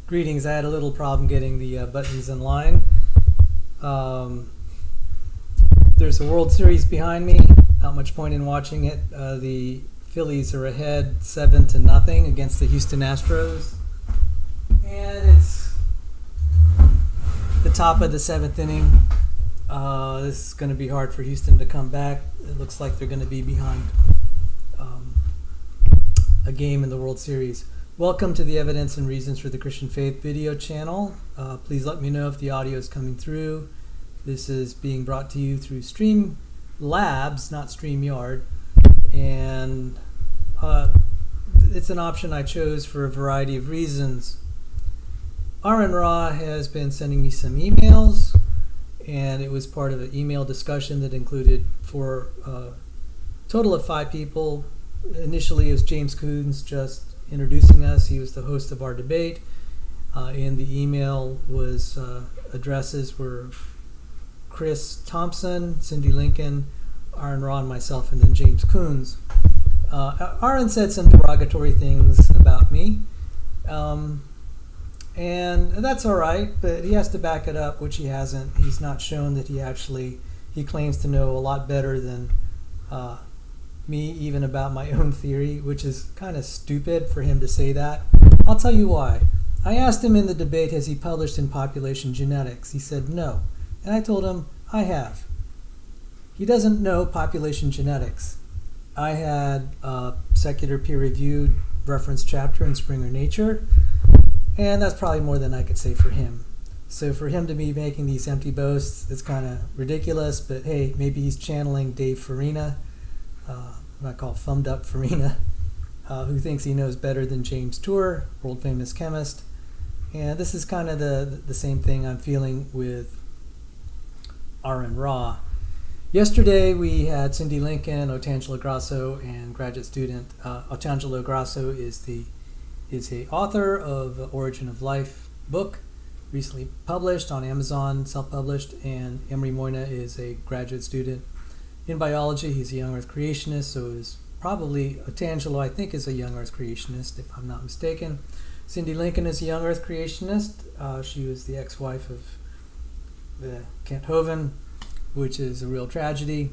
Greetings. I had a little problem getting the buttons in line. There's a World Series behind me. Not much point in watching it. The Phillies are ahead 7-0 against the Houston Astros. And it's the top of the 7th inning. This is going to be hard for Houston to come back. It looks like they're going to be behind a game in the World Series. Welcome to the Evidence and Reasons for the Christian Faith video channel. Please let me know if the audio is coming through. This is being brought to you through Stream Labs, not StreamYard. And it's an option I chose for a variety of reasons. Aron Ra has been sending me some emails, and it was part of an email discussion that included a total of 5 people. Initially, it was James Coons just introducing us. He was the host of our debate. In the email was addresses were Chris Thompson, Cindy Lincoln, Aron Ra, and myself, and then James Coons. Aron said some derogatory things about me, and that's all right, but he has to back it up, which he hasn't. He's not shown that he claims to know a lot better than me, even about my own theory, which is kind of stupid for him to say that. I'll tell you why. I asked him in the debate, has he published in population genetics? He said no. And I told him, I have. He doesn't know population genetics. I had a secular peer-reviewed reference chapter in Springer Nature, and that's probably more than I could say for him. So for him to be making these empty boasts, it's kind of ridiculous, but hey, maybe he's channeling Dave Farina, what I call thumbed up Farina, who thinks he knows better than James Tour, world famous chemist. And this is kind of the same thing I'm feeling with Aron Ra. Yesterday we had Cindy Lincoln, Otangelo Grasso, and graduate student Otangelo Grasso is the author of the Origin of Life book, recently published on Amazon, self-published, and Emery Moyna is a graduate student in biology. He's a young earth creationist, so is probably Otangelo, I think, is a young earth creationist, if I'm not mistaken. Cindy Lincoln is a young earth creationist. She was the ex-wife of the Kent Hovind, which is a real tragedy.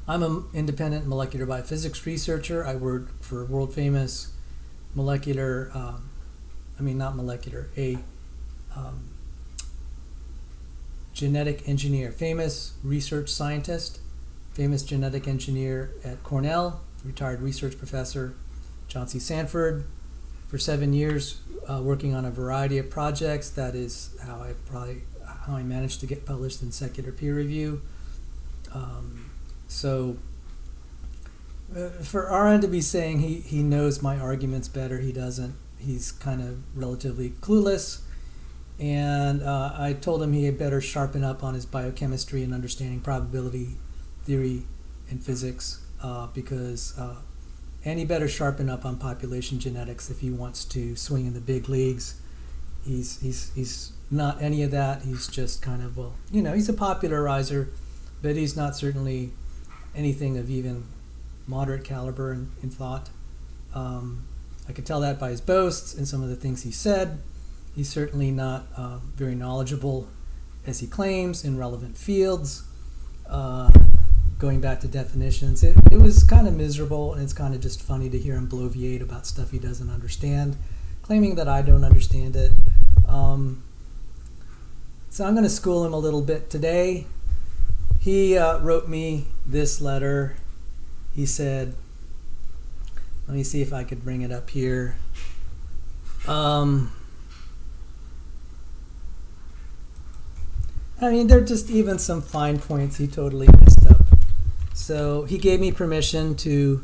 I'm an independent molecular biophysics researcher. I work for world famous genetic engineer, famous research scientist, famous genetic engineer at Cornell, retired research professor, John C. Sanford, for 7 years, working on a variety of projects. That is how I managed to get published in secular peer review. For Aron to be saying he knows my arguments better, he doesn't. He's kind of relatively clueless. And I told him he had better sharpen up on his biochemistry and understanding probability theory and physics, and he better sharpen up on population genetics if he wants to swing in the big leagues. He's not any of that. He's just kind of, he's a popularizer, but he's not certainly anything of even moderate caliber in thought. I could tell that by his boasts and some of the things he said. He's certainly not very knowledgeable, as he claims, in relevant fields. Going back to definitions, it was kind of miserable, and it's kind of just funny to hear him bloviate about stuff he doesn't understand, claiming that I don't understand it. So I'm going to school him a little bit today. He wrote me this letter. He said, let me see if I could bring it up here. There are just even some fine points he totally messed up. So he gave me permission to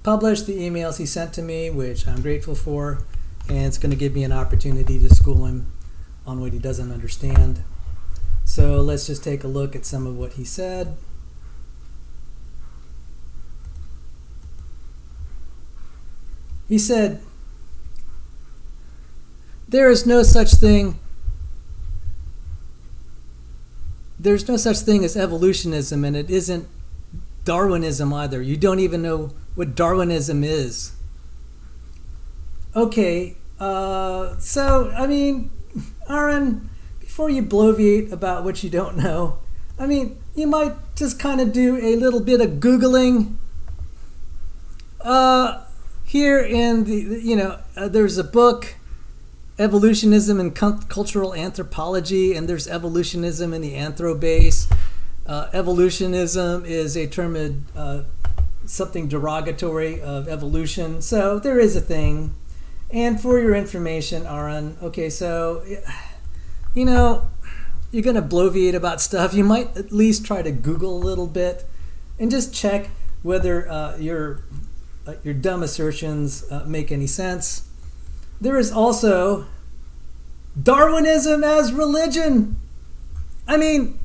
publish the emails he sent to me, which I'm grateful for, and it's going to give me an opportunity to school him on what he doesn't understand. So let's just take a look at some of what he said. He said, there's no such thing as evolutionism, and it isn't Darwinism either. You don't even know what Darwinism is. Okay, I mean, Aaron, before you bloviate about what you don't know, I mean, you might just kind of do a little bit of Googling. Here in the, there's a book, Evolutionism and Cultural Anthropology, and there's evolutionism in the anthro-base. Evolutionism is a term something derogatory of evolution. So there is a thing. And for your information, Aaron, okay, so, you're going to bloviate about stuff. You might at least try to Google a little bit and just check whether your dumb assertions make any sense. There is also Darwinism as religion. I mean,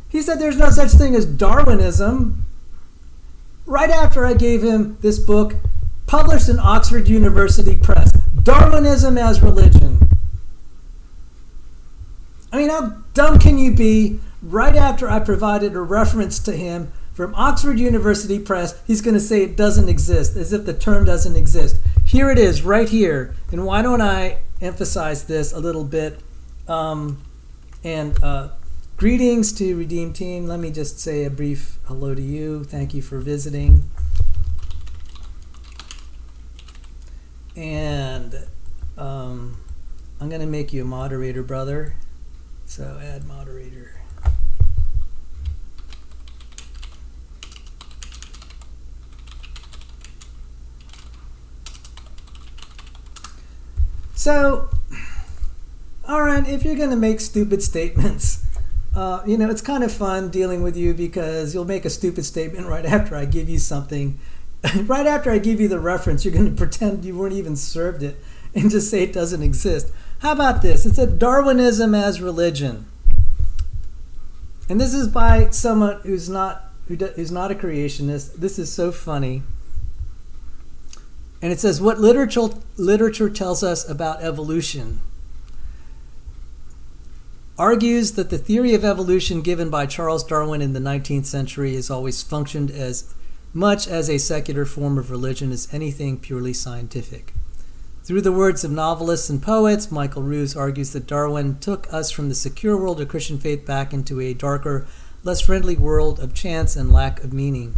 he said there's no such thing as Darwinism. Right after I gave him this book, published in Oxford University Press, Darwinism as religion. I mean, how dumb can you be? Right after I provided a reference to him from Oxford University Press, he's going to say it doesn't exist, as if the term doesn't exist. Here it is, right here. And why don't I emphasize this a little bit? Greetings to Redeem Team. Let me just say a brief hello to you. Thank you for visiting. And I'm going to make you a moderator, brother. So add moderator. So, Aaron, if you're going to make stupid statements, it's kind of fun dealing with you because you'll make a stupid statement right after I give you something. Right after I give you the reference, you're going to pretend you weren't even served it and just say it doesn't exist. How about this? It's a Darwinism as religion. And this is by someone who's not a creationist. This is so funny. And it says, what literature tells us about evolution argues that the theory of evolution given by Charles Darwin in the 19th century has always functioned as much as a secular form of religion as anything purely scientific. Through the words of novelists and poets, Michael Ruse argues that Darwin took us from the secure world of Christian faith back into a darker, less friendly world of chance and lack of meaning.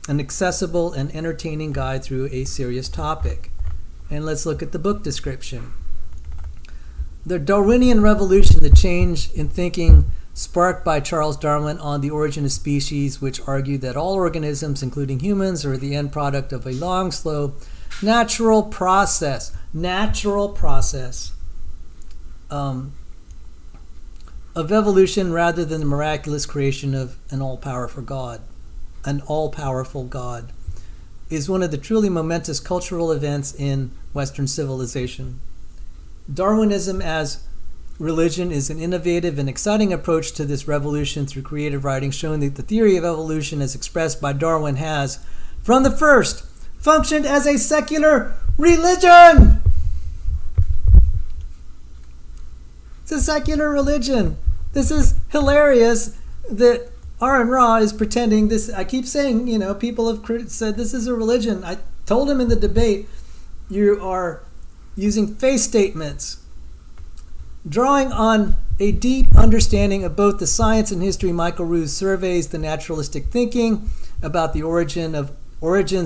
An accessible and entertaining guide through a serious topic. And let's look at the book description. The Darwinian Revolution, the change in thinking sparked by Charles Darwin on the origin of species, which argued that all organisms, including humans, are the end product of a long, slow, natural process of evolution rather than the miraculous creation of an all-powerful God, is one of the truly momentous cultural events in Western civilization. Darwinism as religion is an innovative and exciting approach to this revolution through creative writing, showing that the theory of evolution as expressed by Darwin has, from the first, functioned as a secular religion. It's a secular religion. This is hilarious that Aron Ra is pretending this. I keep saying, people have said this is a religion. I told him in the debate, you are using face statements, drawing on a deep understanding of both the science and history. Michael Ruse surveys the naturalistic thinking about the origins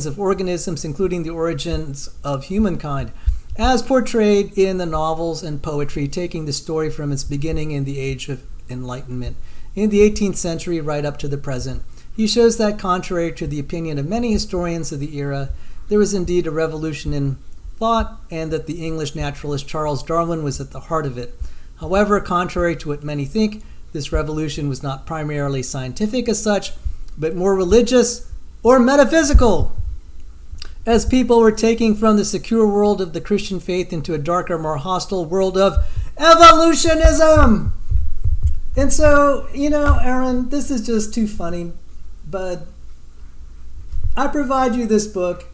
of organisms, including the origins of humankind, as portrayed in the novels and poetry, taking the story from its beginning in the Age of Enlightenment, in the 18th century right up to the present. He shows that, contrary to the opinion of many historians of the era, there was indeed a revolution in thought, and that the English naturalist Charles Darwin was at the heart of it. However, contrary to what many think, this revolution was not primarily scientific as such, but more religious or metaphysical, as people were taking from the secure world of the Christian faith into a darker, more hostile world of evolutionism. And so, Aaron, this is just too funny, bud. I provide you this book.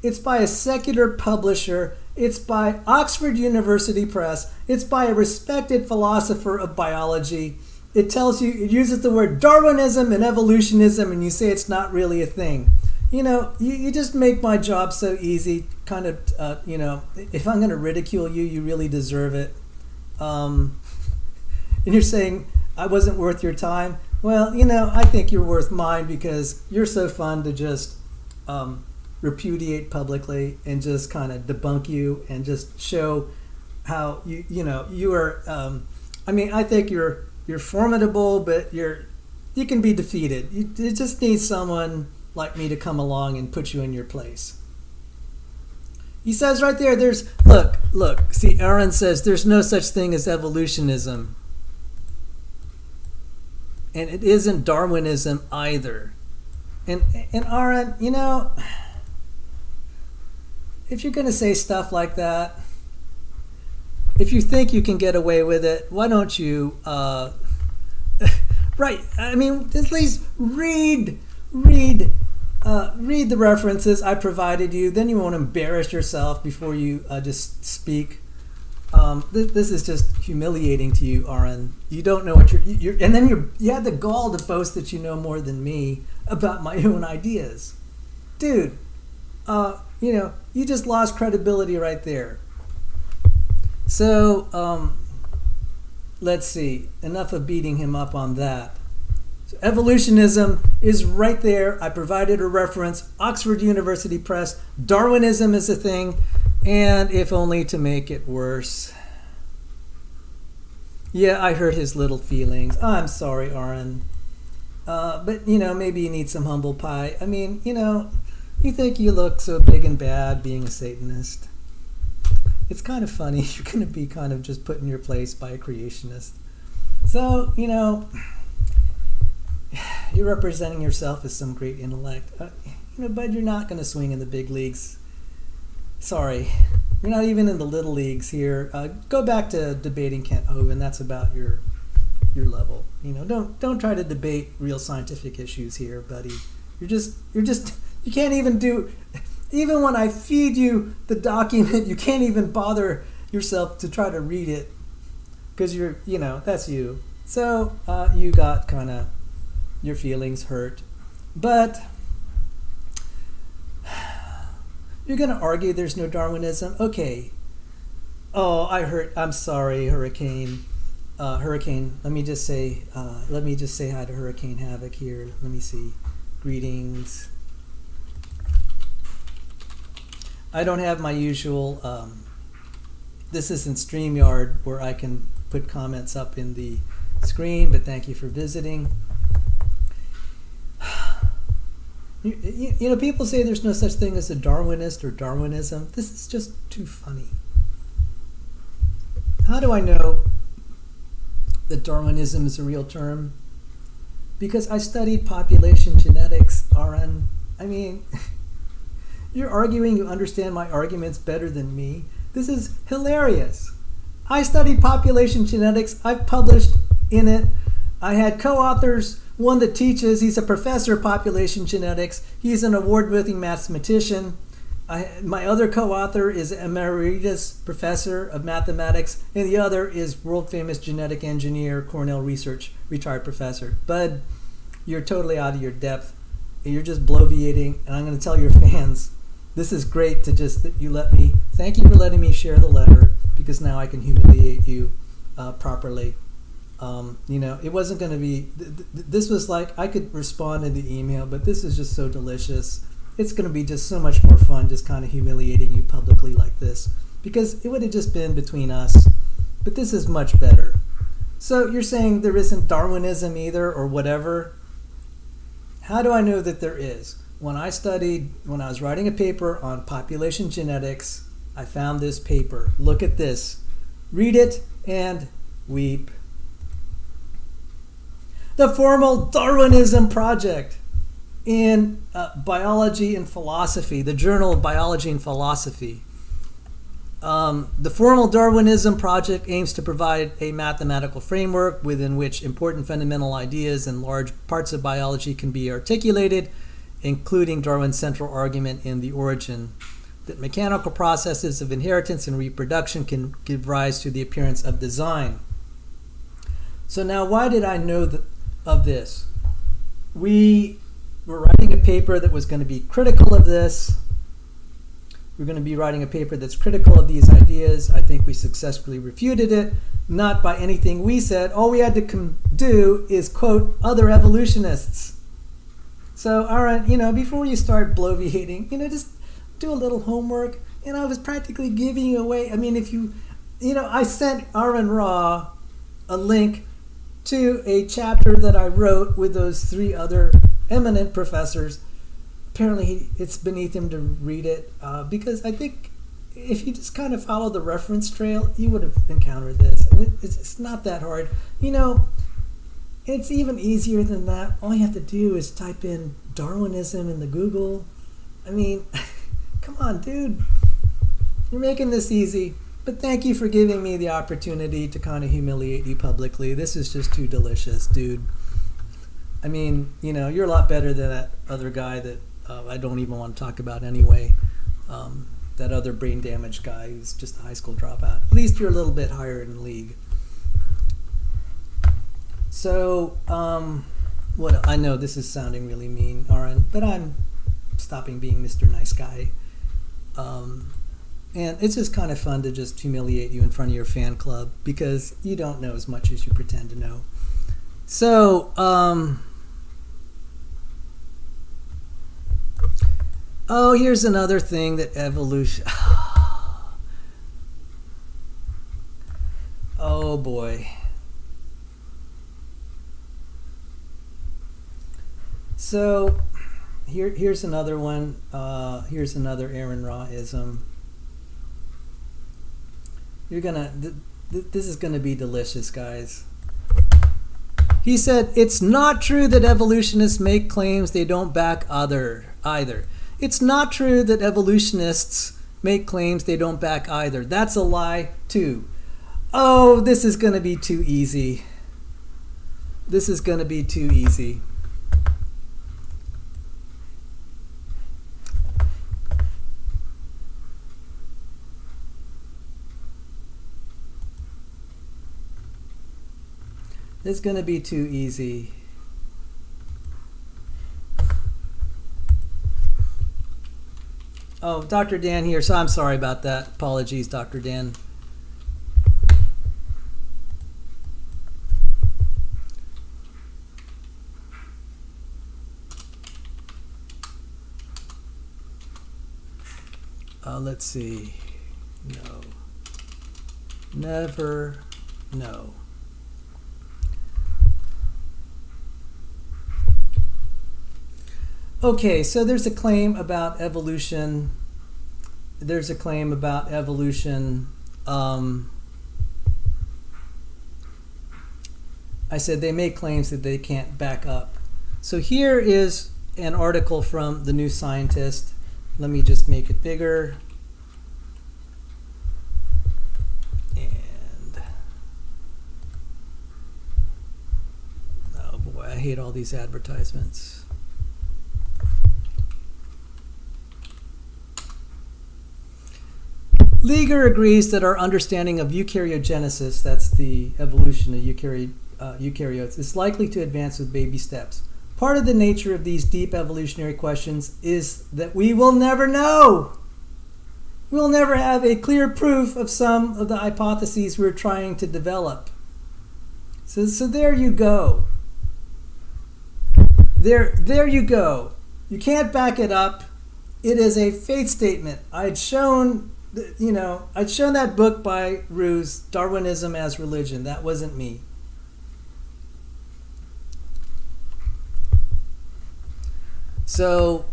It's by a secular publisher. It's by Oxford University Press. It's by a respected philosopher of biology. It tells you, it uses the word Darwinism and evolutionism, and you say it's not really a thing. you just make my job so easy. Kind of, if I'm going to ridicule you, you really deserve it. And you're saying I wasn't worth your time. Well, I think you're worth mine because you're so fun to just repudiate publicly and just kind of debunk you and just show how you are. I think you're formidable, but you can be defeated. You just need someone like me to come along and put you in your place. He says right there, look, see, Aron says there's no such thing as evolutionism. And it isn't Darwinism either. And Aron, if you're going to say stuff like that, if you think you can get away with it, why don't you, right, at least read the references I provided you, then you won't embarrass yourself before you just speak. This is just humiliating to you, Aron. You don't know what you're and then you had the gall to boast that you know more than me about my own ideas. Dude, you just lost credibility right there. So, let's see. Enough of beating him up on that. So evolutionism is right there. I provided a reference. Oxford University Press. Darwinism is a thing. And if only to make it worse. Yeah, I hurt his little feelings. I'm sorry, Aron. But, maybe you need some humble pie. You think you look so big and bad being a Satanist. It's kind of funny. You're going to be kind of just put in your place by a creationist. So, you're representing yourself as some great intellect. But you're not going to swing in the big leagues. Sorry. You're not even in the little leagues here. Go back to debating Kent Hovind. That's about your level. Don't try to debate real scientific issues here, buddy. You can't even do, even when I feed you the document, you can't even bother yourself to try to read it because that's you. So you got kind of your feelings hurt. But you're going to argue there's no Darwinism? Okay. Oh, I'm sorry, Hurricane. Hurricane, let me just say hi to Hurricane Havoc here. Let me see. Greetings. I don't have my usual, this isn't StreamYard where I can put comments up in the screen, but thank you for visiting. People say there's no such thing as a Darwinist or Darwinism. This is just too funny. How do I know that Darwinism is a real term? Because I studied population genetics, Aron. You're arguing you understand my arguments better than me. This is hilarious. I studied population genetics. I've published in it. I had co-authors, one that teaches. He's a professor of population genetics. He's an award-winning mathematician. My other co-author is emeritus professor of mathematics, and the other is world-famous genetic engineer, Cornell Research, retired professor. Bud, you're totally out of your depth. You're just bloviating, and I'm going to tell your fans, this is great to just that you let me. Thank you for letting me share the letter, because now I can humiliate you properly. It wasn't going to be. This was like I could respond in the email, but this is just so delicious. It's going to be just so much more fun, just kind of humiliating you publicly like this, because it would have just been between us. But this is much better. So you're saying there isn't Darwinism either, or whatever? How do I know that there is? When I was writing a paper on population genetics, I found this paper. Look at this. Read it and weep. The Formal Darwinism Project in Biology and Philosophy, the Journal of Biology and Philosophy. The Formal Darwinism Project aims to provide a mathematical framework within which important fundamental ideas and large parts of biology can be articulated, including Darwin's central argument in The Origin, that mechanical processes of inheritance and reproduction can give rise to the appearance of design. So now, why did I know of this? We we're writing a paper that was going to be critical of this. We're going to be writing a paper that's critical of these ideas. I think we successfully refuted it, not by anything we said. All we had to do is quote other evolutionists. So, Aaron, before you start bloviating, just do a little homework. And I was practically giving you away. I mean, I sent Aron Ra a link to a chapter that I wrote with those 3 other eminent professors. Apparently, it's beneath him to read it because I think if you just kind of follow the reference trail, you would have encountered this. And it's not that hard. It's even easier than that. All you have to do is type in Darwinism in the Google. I mean, come on, dude. You're making this easy. But thank you for giving me the opportunity to kind of humiliate you publicly. This is just too delicious, dude. I mean, you're a lot better than that other guy that I don't even want to talk about anyway. That other brain damaged guy who's just a high school dropout. At least you're a little bit higher in the league. So, I know this is sounding really mean, Aaron, but I'm stopping being Mr. Nice Guy. And it's just kind of fun to just humiliate you in front of your fan club because you don't know as much as you pretend to know. So, here's another thing that evolution... Oh, boy. So, here's another one. Here's another Aron Ra-ism. This is gonna be delicious, guys. He said, it's not true that evolutionists make claims they don't back either. It's not true that evolutionists make claims they don't back either. That's a lie, too. Oh, this is gonna be too easy. This is gonna be too easy. It's going to be too easy. Oh, Dr. Dan here, so I'm sorry about that. Apologies, Dr. Dan. Let's see. No. Never. No. Okay, so there's a claim about evolution. There's a claim about evolution. I said they make claims that they can't back up. So here is an article from The New Scientist. Let me just make it bigger. And oh boy, I hate all these advertisements. Lieger agrees that our understanding of eukaryogenesis, that's the evolution of eukaryotes, is likely to advance with baby steps. Part of the nature of these deep evolutionary questions is that we will never know. We'll never have a clear proof of some of the hypotheses we're trying to develop. So there you go. There you go. You can't back it up. It is a faith statement. I'd shown that book by Ruse, Darwinism as Religion. That wasn't me. So,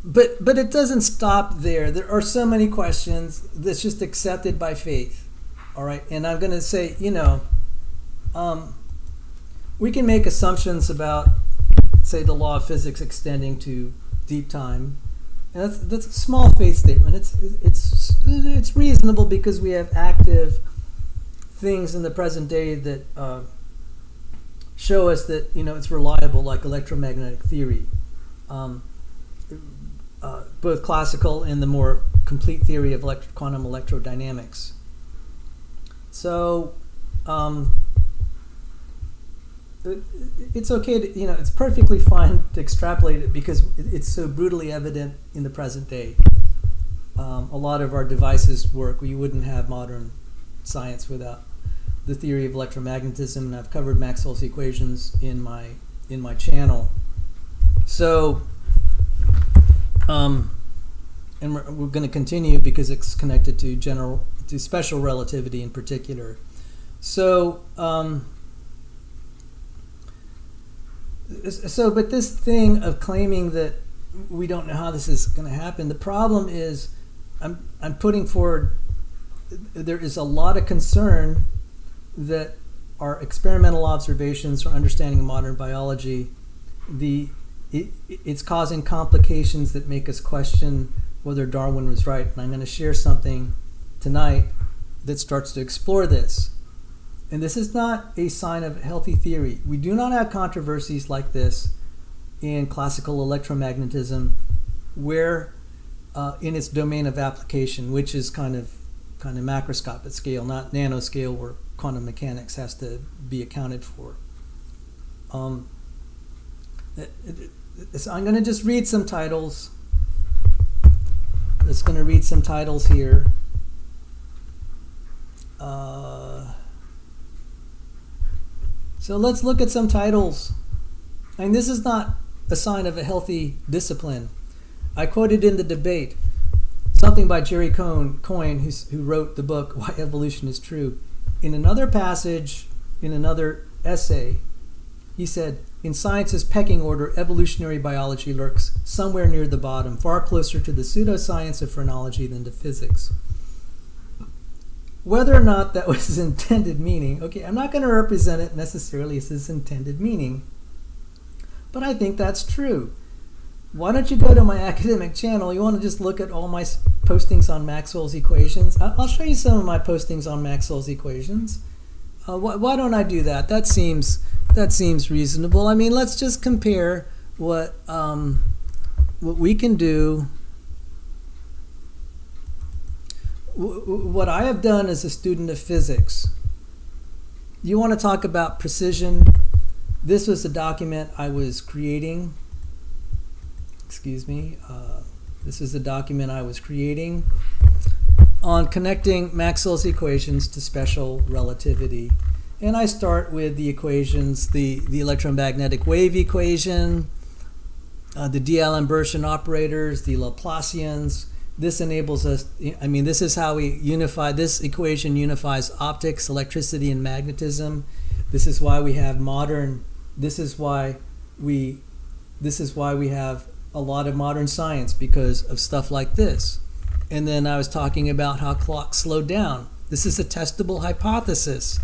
but it doesn't stop there. There are so many questions that's just accepted by faith. All right, and I'm going to say, we can make assumptions about, say, the law of physics extending to deep time, and that's a small faith statement. It's reasonable because we have active things in the present day that show us that it's reliable, like electromagnetic theory, both classical and the more complete theory of quantum electrodynamics. So it's okay to, it's perfectly fine to extrapolate it because it's so brutally evident in the present day. A lot of our devices work. We wouldn't have modern science without the theory of electromagnetism, and I've covered Maxwell's equations in my channel. So, and we're going to continue because it's connected to special relativity in particular. So, but this thing of claiming that we don't know how this is going to happen, the problem is I'm putting forward, there is a lot of concern that our experimental observations or understanding of modern biology, it's causing complications that make us question whether Darwin was right. And I'm going to share something tonight that starts to explore this. And this is not a sign of healthy theory. We do not have controversies like this in classical electromagnetism, where in its domain of application, which is kind of macroscopic scale, not nanoscale, where quantum mechanics has to be accounted for. So I'm going to just read some titles. Just going to read some titles here. So let's look at some titles. And this is not a sign of a healthy discipline. I quoted in the debate something by Jerry Coyne, who wrote the book Why Evolution is True. In another passage, in another essay, he said, in science's pecking order, evolutionary biology lurks somewhere near the bottom, far closer to the pseudoscience of phrenology than to physics. Whether or not that was his intended meaning, okay, I'm not going to represent it necessarily as his intended meaning, but I think that's true. Why don't you go to my academic channel? You want to just look at all my postings on Maxwell's equations? I'll show you some of my postings on Maxwell's equations. Why don't I do that? That seems reasonable. I mean, let's just compare what we can do. What I have done as a student of physics. You want to talk about precision? This was a document I was creating. This is a document I was creating on connecting Maxwell's equations to special relativity. And I start with the equations, the electromagnetic wave equation, the D'Alembert operators, the Laplacians. This enables us, this is how we unify, this equation unifies optics, electricity, and magnetism. This is why we have this is why we have a lot of modern science, because of stuff like this. And then I was talking about how clocks slow down. This is a testable hypothesis.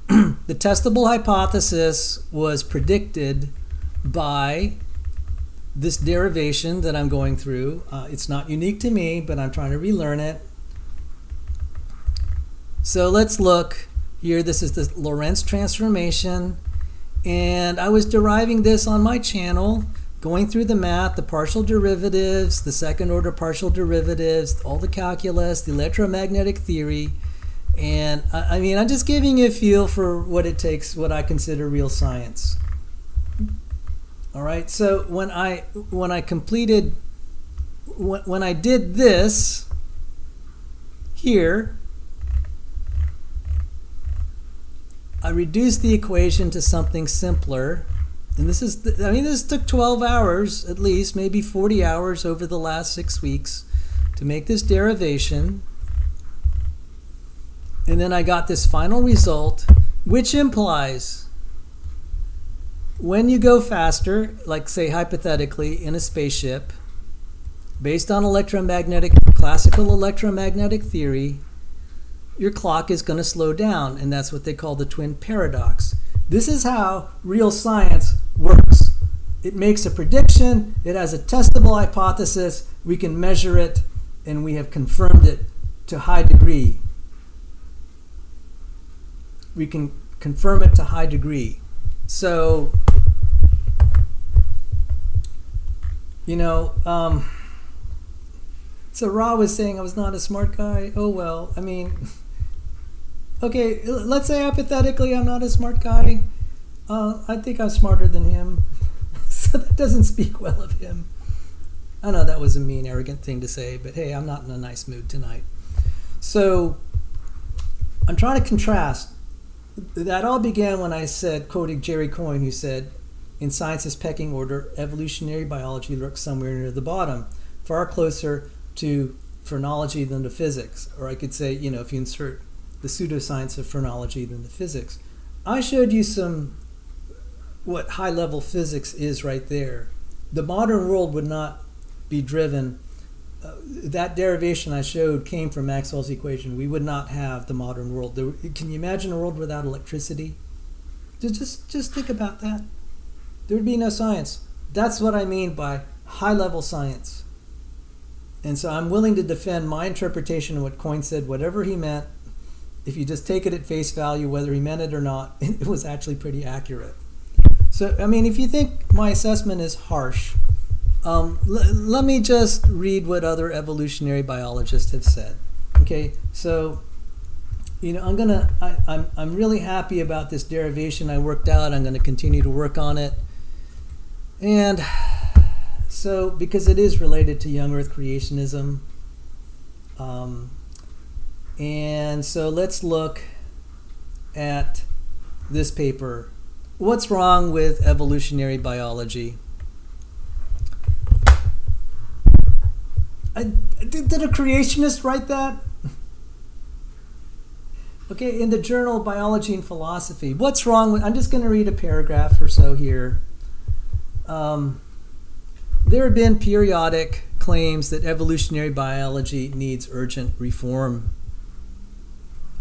The testable hypothesis was predicted by this derivation that I'm going through. It's not unique to me, but I'm trying to relearn it. So let's look here. This is the Lorentz transformation. And I was deriving this on my channel, going through the math, the partial derivatives, the second order partial derivatives, all the calculus, the electromagnetic theory. And I'm just giving you a feel for what it takes, what I consider real science. All right, so when I did this here, I reduced the equation to something simpler. And this took 12 hours at least, maybe 40 hours over the last 6 weeks to make this derivation. And then I got this final result, which implies when you go faster, like say hypothetically in a spaceship, based on classical electromagnetic theory, your clock is going to slow down, and that's what they call the twin paradox. This is how real science works. It makes a prediction, it has a testable hypothesis, we can measure it, and we have confirmed it to high degree. We can confirm it to high degree. So, so Ra was saying I was not a smart guy. Oh well, okay, let's say hypothetically I'm not a smart guy. I think I'm smarter than him. So that doesn't speak well of him. I know that was a mean, arrogant thing to say, but hey, I'm not in a nice mood tonight. So I'm trying to contrast. That all began when I said, quoting Jerry Coyne, who said, in science's pecking order, evolutionary biology lurks somewhere near the bottom, far closer to phrenology than to physics. Or I could say, if you insert the pseudoscience of phrenology than the physics. I showed you what high-level physics is right there. The modern world would not be driven. That derivation I showed came from Maxwell's equation. We would not have the modern world. Can you imagine a world without electricity? Just think about that. There would be no science. That's what I mean by high-level science. And so I'm willing to defend my interpretation of what Coyne said, whatever he meant. If you just take it at face value, whether he meant it or not, it was actually pretty accurate. So, if you think my assessment is harsh, let me just read what other evolutionary biologists have said. Okay, so I'm really happy about this derivation I worked out. I'm going to continue to work on it, and so because it is related to young Earth creationism, and so let's look at this paper. What's wrong with evolutionary biology? Did a creationist write that? Okay, in the journal Biology and Philosophy. What's wrong with... I'm just going to read a paragraph or so here. There have been periodic claims that evolutionary biology needs urgent reform.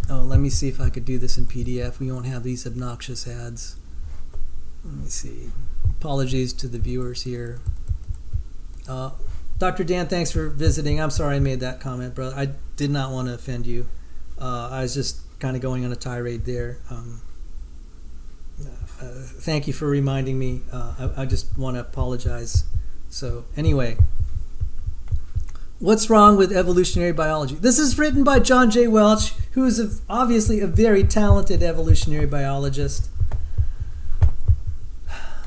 Oh, let me see if I could do this in PDF. We won't have these obnoxious ads. Let me see. Apologies to the viewers here. Dr. Dan, thanks for visiting. I'm sorry I made that comment, brother. I did not want to offend you. I was just kind of going on a tirade there. Thank you for reminding me. I just want to apologize. So anyway, what's wrong with evolutionary biology? This is written by John J. Welch, who is obviously a very talented evolutionary biologist.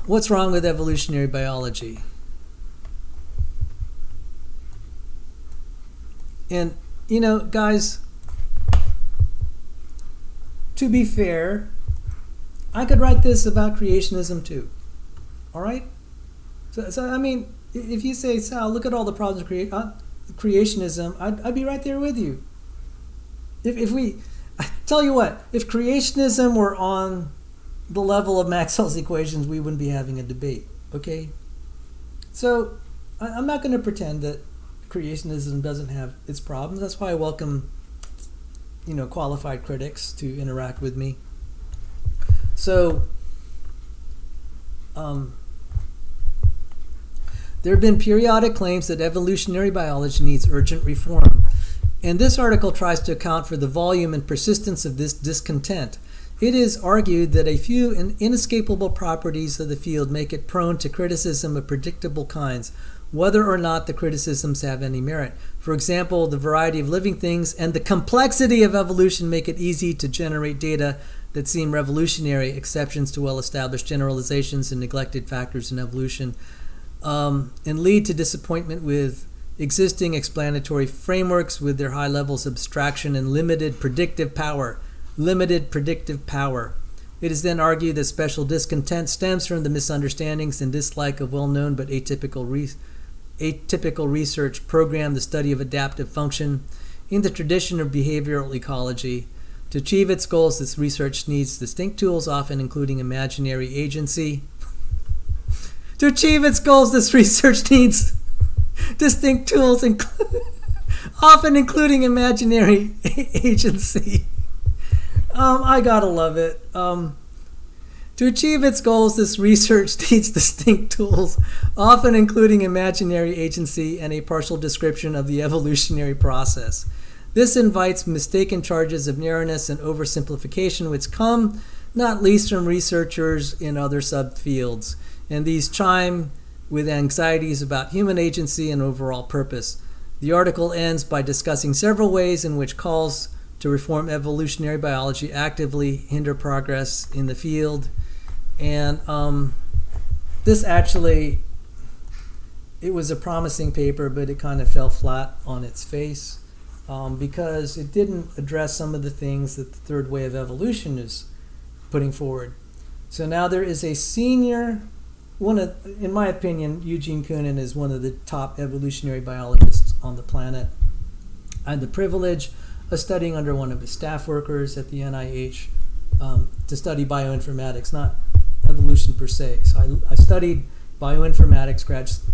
What's wrong with evolutionary biology? And, guys, to be fair, I could write this about creationism too. All right? So if you say, Sal, look at all the problems of creationism, I'd be right there with you. If we, tell you what, if creationism were on the level of Maxwell's equations, we wouldn't be having a debate, okay? So I'm not going to pretend that creationism doesn't have its problems. That's why I welcome, qualified critics to interact with me. So, there have been periodic claims that evolutionary biology needs urgent reform. And this article tries to account for the volume and persistence of this discontent. It is argued that a few inescapable properties of the field make it prone to criticism of predictable kinds, whether or not the criticisms have any merit. For example, the variety of living things and the complexity of evolution make it easy to generate data that seem revolutionary, exceptions to well-established generalizations and neglected factors in evolution, and lead to disappointment with existing explanatory frameworks with their high levels of abstraction and limited predictive power. It is then argued that special discontent stems from the misunderstandings and dislike of well-known but atypical research program, the study of adaptive function, in the tradition of behavioral ecology. To achieve its goals, this research needs distinct tools, often including imaginary agency. To achieve its goals, this research needs distinct tools, often including imaginary agency. I gotta love it. To achieve its goals, this research needs distinct tools, often including imaginary agency and a partial description of the evolutionary process. This invites mistaken charges of narrowness and oversimplification, which come not least from researchers in other subfields, and these chime with anxieties about human agency and overall purpose. The article ends by discussing several ways in which calls to reform evolutionary biology actively hinder progress in the field. And this actually, it was a promising paper, but it kind of fell flat on its face because it didn't address some of the things that the third way of evolution is putting forward. So now there is a senior, in my opinion, Eugene Koonin is one of the top evolutionary biologists on the planet. I had the privilege of studying under one of his staff workers at the NIH to study bioinformatics, not evolution per se. So I studied bioinformatics,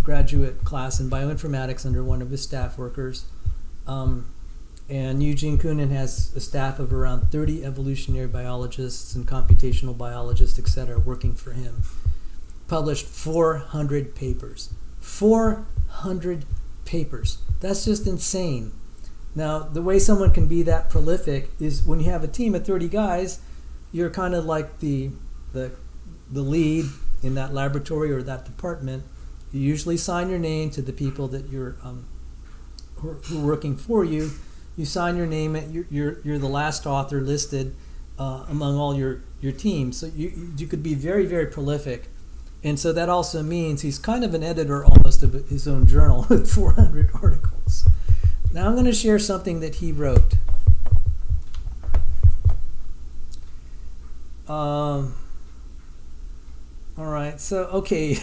graduate class in bioinformatics under one of his staff workers. And Eugene Koonin has a staff of around 30 evolutionary biologists and computational biologists, etc., working for him. Published 400 papers. 400 papers. That's just insane. Now, the way someone can be that prolific is when you have a team of 30 guys, you're kind of like the lead in that laboratory or that department. You usually sign your name to the people that you're who are working for you. You sign your name. You're the last author listed among all your team. So you could be very, very prolific. And so that also means he's kind of an editor almost of his own journal with 400 articles. Now I'm going to share something that he wrote. All right, so okay,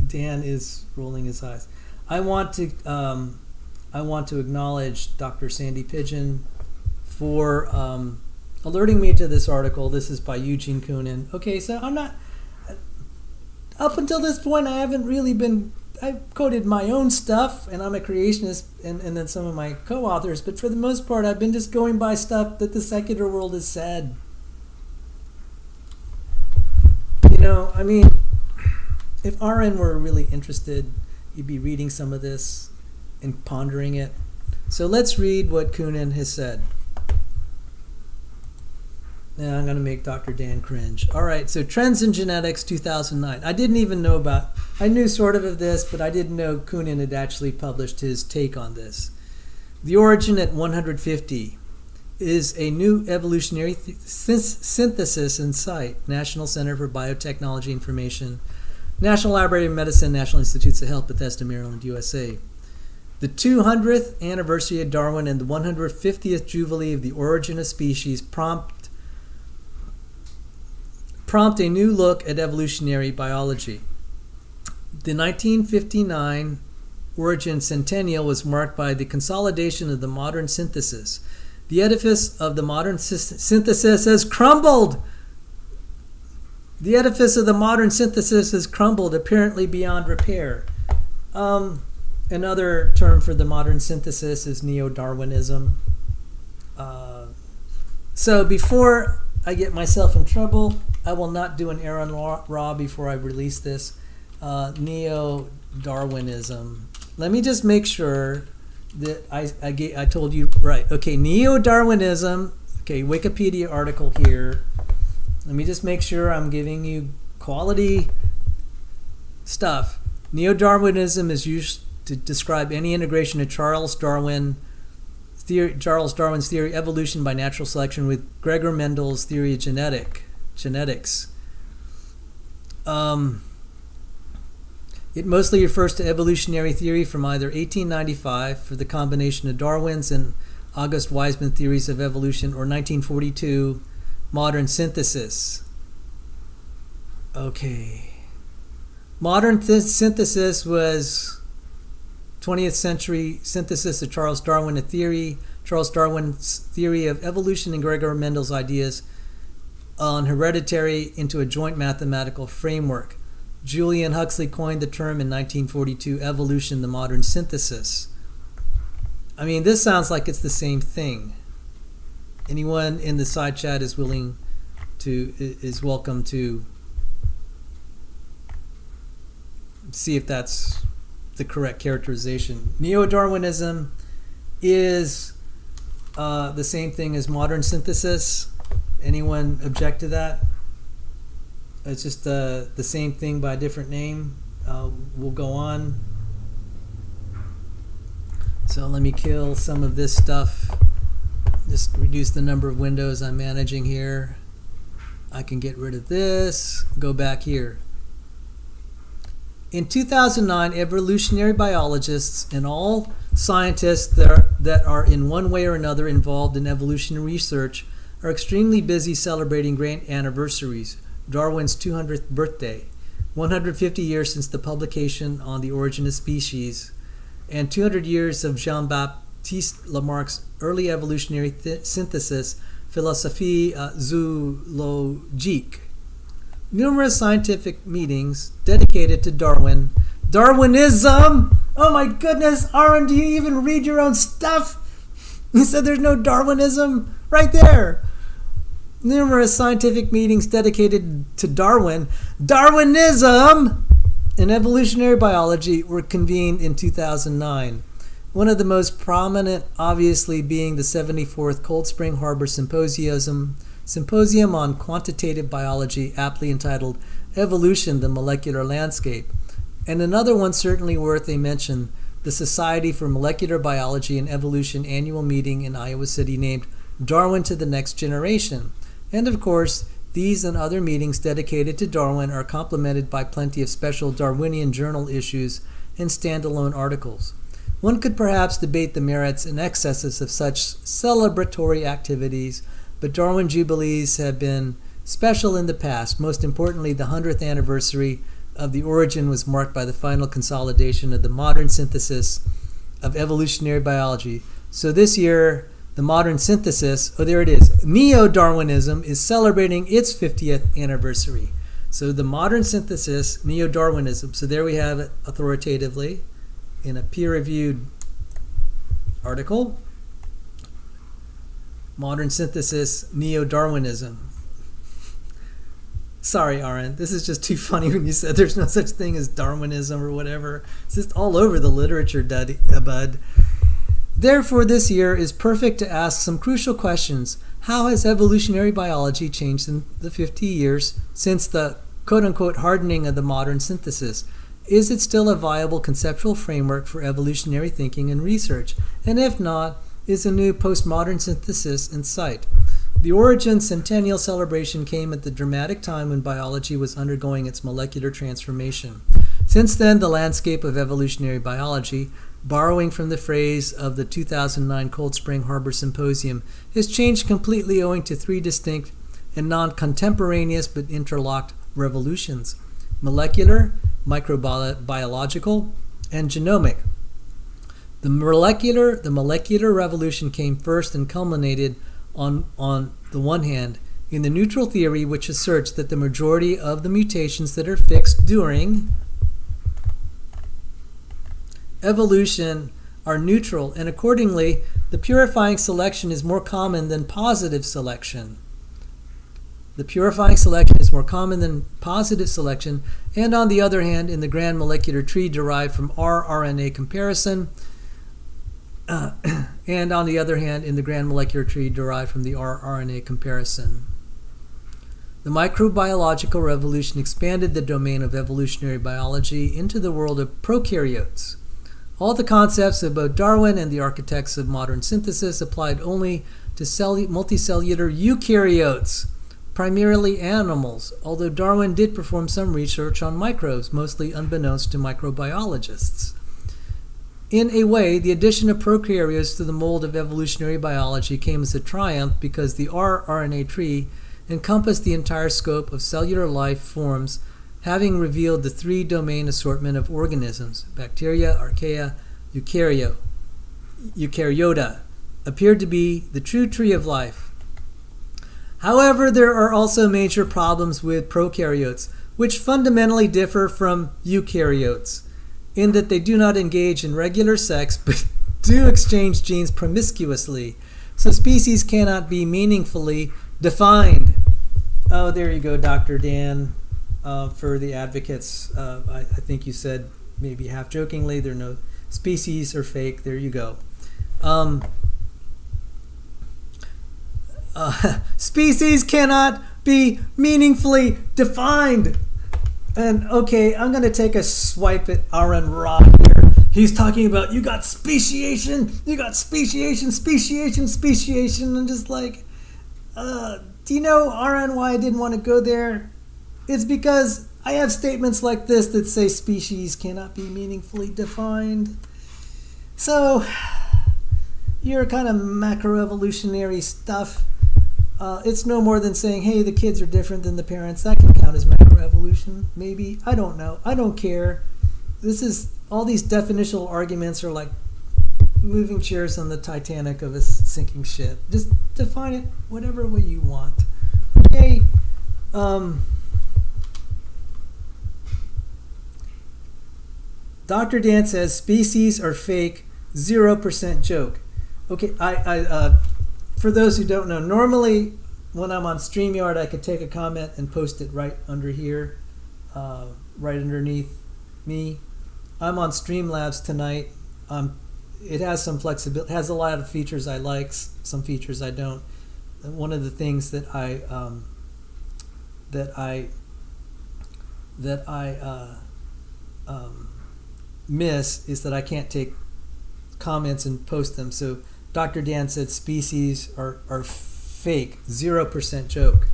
Dan is rolling his eyes. I want to acknowledge Dr. Sandy Pigeon for alerting me to this article. This is by Eugene Koonin. Okay, so I'm not, up until this point, I haven't really been, I've coded my own stuff, and I'm a creationist, and then some of my co-authors, but for the most part, I've been just going by stuff that the secular world has said. You know, I mean, if Aron were really interested, he'd be reading some of this and pondering it. So let's read what Koonin has said. Now I'm going to make Dr. Dan cringe. All right, so Trends in Genetics 2009. I didn't even know about, I knew sort of this, but I didn't know Koonin had actually published his take on this. The Origin at 150 is a new evolutionary synthesis in site. National Center for Biotechnology Information, National Library of Medicine, National Institutes of Health, Bethesda, Maryland, USA. The 200th anniversary of Darwin and the 150th Jubilee of the Origin of Species prompt a new look at evolutionary biology. The 1959 Origin Centennial was marked by the consolidation of the modern synthesis. The edifice of the modern synthesis has crumbled. The edifice of the modern synthesis has crumbled, apparently beyond repair. Another term for the modern synthesis is neo-Darwinism. So before I get myself in trouble, I will not do an Aron Ra before I release this. Neo-Darwinism. Let me just make sure that I told you right. Okay, neo-Darwinism. Okay, Wikipedia article here. Let me just make sure I'm giving you quality stuff. Neo-Darwinism is used to describe any integration of Charles Darwin's theory evolution by natural selection with Gregor Mendel's theory of genetics. It mostly refers to evolutionary theory from either 1895 for the combination of Darwin's and August Weismann theories of evolution, or 1942 modern synthesis. Okay. Modern synthesis was 20th century synthesis of Charles Darwin, Charles Darwin's theory of evolution and Gregor Mendel's ideas on heredity into a joint mathematical framework. Julian Huxley coined the term in 1942, evolution, the modern synthesis. I mean, this sounds like it's the same thing. Anyone in the side chat is welcome to see if that's the correct characterization. Neo-Darwinism is the same thing as modern synthesis. Anyone object to that? It's just the same thing by a different name. We'll go on. So let me kill some of this stuff. Just reduce the number of windows I'm managing here. I can get rid of this, go back here. In 2009, evolutionary biologists and all scientists that are in one way or another involved in evolution research are extremely busy celebrating great anniversaries. Darwin's 200th birthday, 150 years since the publication on the origin of species, and 200 years of Jean-Baptiste Lamarck's early evolutionary synthesis, Philosophie zoologique. Numerous scientific meetings dedicated to Darwinism. Oh my goodness, Aaron, do you even read your own stuff? You said there's no Darwinism right there. Numerous scientific meetings dedicated to Darwinism and evolutionary biology were convened in 2009. One of the most prominent, obviously, being the 74th Cold Spring Harbor Symposium on Quantitative Biology, aptly entitled Evolution, the Molecular Landscape. And another one certainly worth a mention, the Society for Molecular Biology and Evolution annual meeting in Iowa City named Darwin to the Next Generation. And of course, these and other meetings dedicated to Darwin are complemented by plenty of special Darwinian journal issues and standalone articles. One could perhaps debate the merits and excesses of such celebratory activities, but Darwin Jubilees have been special in the past. Most importantly, the 100th anniversary of the origin was marked by the final consolidation of the modern synthesis of evolutionary biology. So this year, the modern synthesis, there it is, neo-Darwinism is celebrating its 50th anniversary. So the modern synthesis, neo-Darwinism. So there we have it authoritatively in a peer-reviewed article. Modern synthesis, neo-Darwinism. Sorry, Aaron, this is just too funny when you said there's no such thing as Darwinism or whatever. It's just all over the literature, bud. Therefore, this year is perfect to ask some crucial questions. How has evolutionary biology changed in the 50 years since the quote-unquote hardening of the modern synthesis? Is it still a viable conceptual framework for evolutionary thinking and research? And if not, is a new postmodern synthesis in sight? The origin centennial celebration came at the dramatic time when biology was undergoing its molecular transformation. Since then, the landscape of evolutionary biology, borrowing from the phrase of the 2009 Cold Spring Harbor Symposium, has changed completely owing to three distinct and non-contemporaneous but interlocked revolutions: molecular, microbiological, and genomic. The molecular revolution came first and culminated on the one hand in the neutral theory, which asserts that the majority of the mutations that are fixed during evolution are neutral, and accordingly, the purifying selection is more common than positive selection. The purifying selection is more common than positive selection, and on the other hand, in the grand molecular tree derived from rRNA comparison, and on the other hand, in the grand molecular tree derived from the rRNA comparison. The microbiological revolution expanded the domain of evolutionary biology into the world of prokaryotes. All the concepts of both Darwin and the architects of modern synthesis applied only to multicellular eukaryotes, primarily animals, although Darwin did perform some research on microbes, mostly unbeknownst to microbiologists. In a way, the addition of prokaryotes to the mold of evolutionary biology came as a triumph because the rRNA tree encompassed the entire scope of cellular life forms, having revealed the three-domain assortment of organisms: bacteria, archaea, eukaryota, appeared to be the true tree of life. However, there are also major problems with prokaryotes, which fundamentally differ from eukaryotes, in that they do not engage in regular sex, but do exchange genes promiscuously. So species cannot be meaningfully defined. Oh, there you go, Dr. Dan. For the advocates, I think you said maybe half jokingly, there are no species are fake. There you go. Species cannot be meaningfully defined. And okay, I'm going to take a swipe at Aron Ra here. He's talking about you got speciation. I'm just like, Do you know, Aron, why I didn't want to go there? It's because I have statements like this that say species cannot be meaningfully defined. So, your kind of macroevolutionary stuff, it's no more than saying, hey, the kids are different than the parents. That can count as macroevolution, maybe. I don't know. I don't care. All these definitional arguments are like moving chairs on the Titanic of a sinking ship. Just define it whatever way you want. Okay. Dr. Dan says species are fake, 0% joke. Okay, I for those who don't know, normally when I'm on StreamYard, I could take a comment and post it right under here, right underneath me. I'm on Streamlabs tonight. It has some flexibility. It has a lot of features I like, some features I don't. And one of the things that I miss is that I can't take comments and post them. So Dr. Dan said species are fake, 0% joke.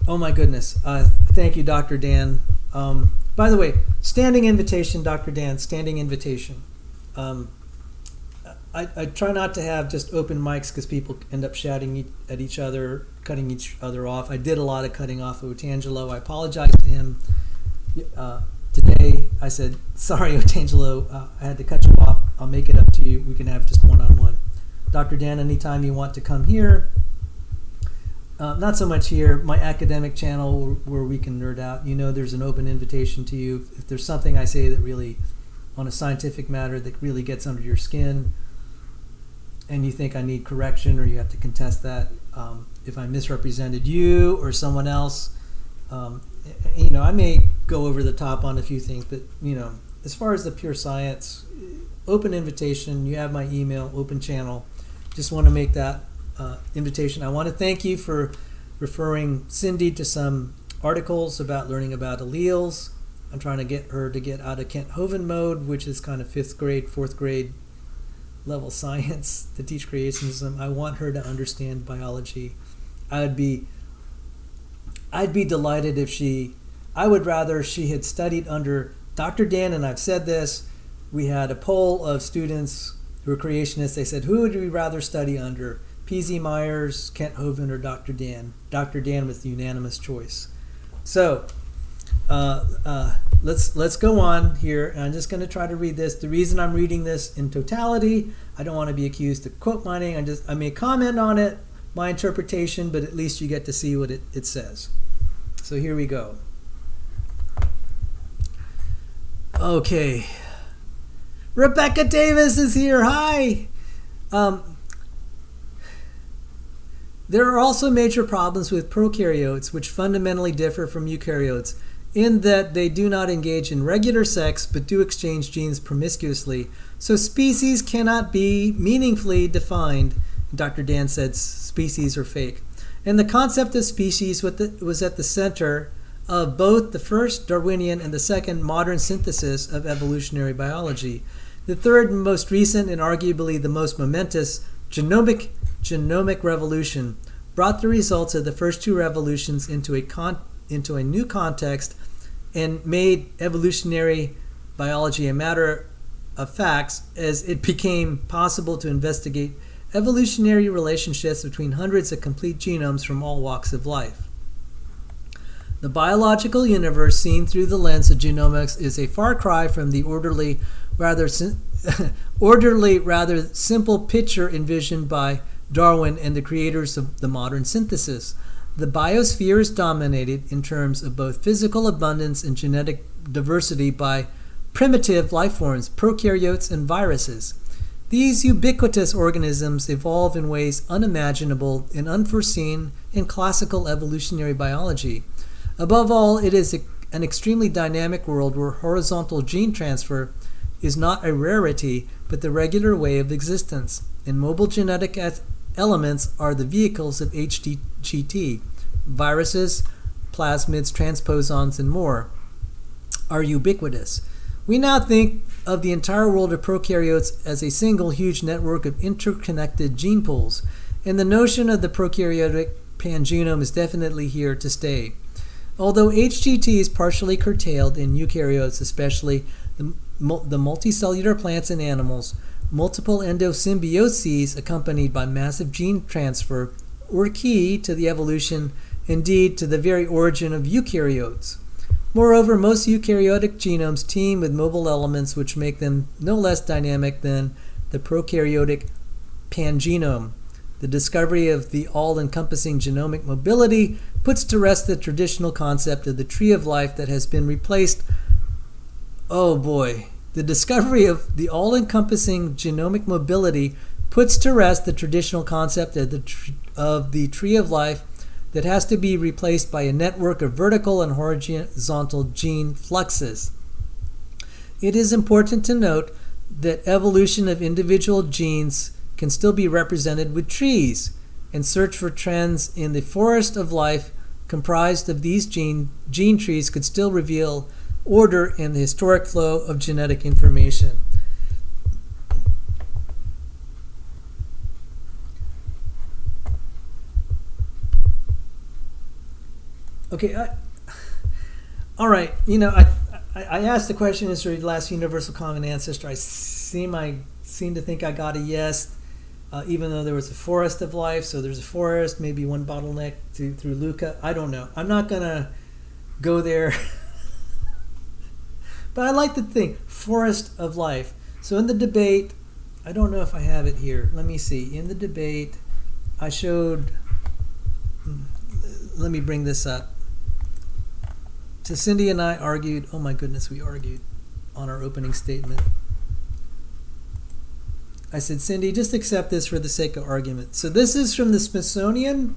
Oh my goodness. Thank you, Dr. Dan. By the way, standing invitation, Dr. Dan, standing invitation. I try not to have just open mics because people end up shouting at each other, cutting each other off. I did a lot of cutting off of Otangelo. I apologize to him. Today I said, sorry, Otangelo, I had to cut you off. I'll make it up to you. We can have just one-on-one. Dr. Dan, anytime you want to come here, not so much here, my academic channel where we can nerd out, there's an open invitation to you. If there's something I say that really, on a scientific matter, that really gets under your skin, and you think I need correction or you have to contest that, if I misrepresented you or someone else, I may go over the top on a few things, but, as far as the pure science, open invitation, you have my email, open channel. Just want to make that invitation. I want to thank you for referring Cindy to some articles about learning about alleles. I'm trying to get her to get out of Kent Hovind mode, which is kind of 5th grade, 4th grade level science to teach creationism. I want her to understand biology. I'd be delighted if I would rather she had studied under Dr. Dan, and I've said this. We had a poll of students who are creationists. They said, who would we rather study under? P.Z. Myers, Kent Hovind, or Dr. Dan? Dr. Dan was the unanimous choice. So let's go on here. And I'm just going to try to read this. The reason I'm reading this in totality, I don't want to be accused of quote mining. I may comment on it, my interpretation, but at least you get to see what it says. So here we go. Okay. Rebecca Davis is here. Hi. There are also major problems with prokaryotes, which fundamentally differ from eukaryotes, in that they do not engage in regular sex but do exchange genes promiscuously. So species cannot be meaningfully defined. Dr. Dan said species are fake. And the concept of species was at the center of both the first Darwinian and the second modern synthesis of evolutionary biology. The third and most recent and arguably the most momentous genomic revolution brought the results of the first two revolutions into a new context and made evolutionary biology a matter of facts as it became possible to investigate evolutionary relationships between hundreds of complete genomes from all walks of life. The biological universe seen through the lens of genomics is a far cry from the orderly, rather simple picture envisioned by Darwin and the creators of the modern synthesis. The biosphere is dominated in terms of both physical abundance and genetic diversity by primitive life forms, prokaryotes and viruses. These ubiquitous organisms evolve in ways unimaginable and unforeseen in classical evolutionary biology. Above all, it is an extremely dynamic world where horizontal gene transfer is not a rarity, but the regular way of existence. And mobile genetic elements are the vehicles of HGT. Viruses, plasmids, transposons, and more are ubiquitous. We now think of the entire world of prokaryotes as a single huge network of interconnected gene pools, and the notion of the prokaryotic pangenome is definitely here to stay. Although HGT is partially curtailed in eukaryotes, especially the multicellular plants and animals, multiple endosymbioses accompanied by massive gene transfer were key to the evolution, indeed to the very origin of eukaryotes. Moreover, most eukaryotic genomes teem with mobile elements which make them no less dynamic than the prokaryotic pangenome. The discovery of the all-encompassing genomic mobility puts to rest the traditional concept of the tree of life that has been replaced. Oh boy. The discovery of the all-encompassing genomic mobility puts to rest the traditional concept of the tree of life that has to be replaced by a network of vertical and horizontal gene fluxes. It is important to note that evolution of individual genes can still be represented with trees, and search for trends in the forest of life comprised of these gene trees could still reveal order in the historic flow of genetic information. Okay, all right. I asked the question, is there a last universal common ancestor? I seem to think I got a yes, even though there was a forest of life. So there's a forest, maybe one bottleneck through Luca. I don't know. I'm not going to go there. But I like to think, forest of life. So in the debate, I don't know if I have it here. Let me see. In the debate, I showed, let me bring this up. So Cindy and I argued, oh my goodness, we argued on our opening statement. I said, Cindy, just accept this for the sake of argument. So this is from the Smithsonian.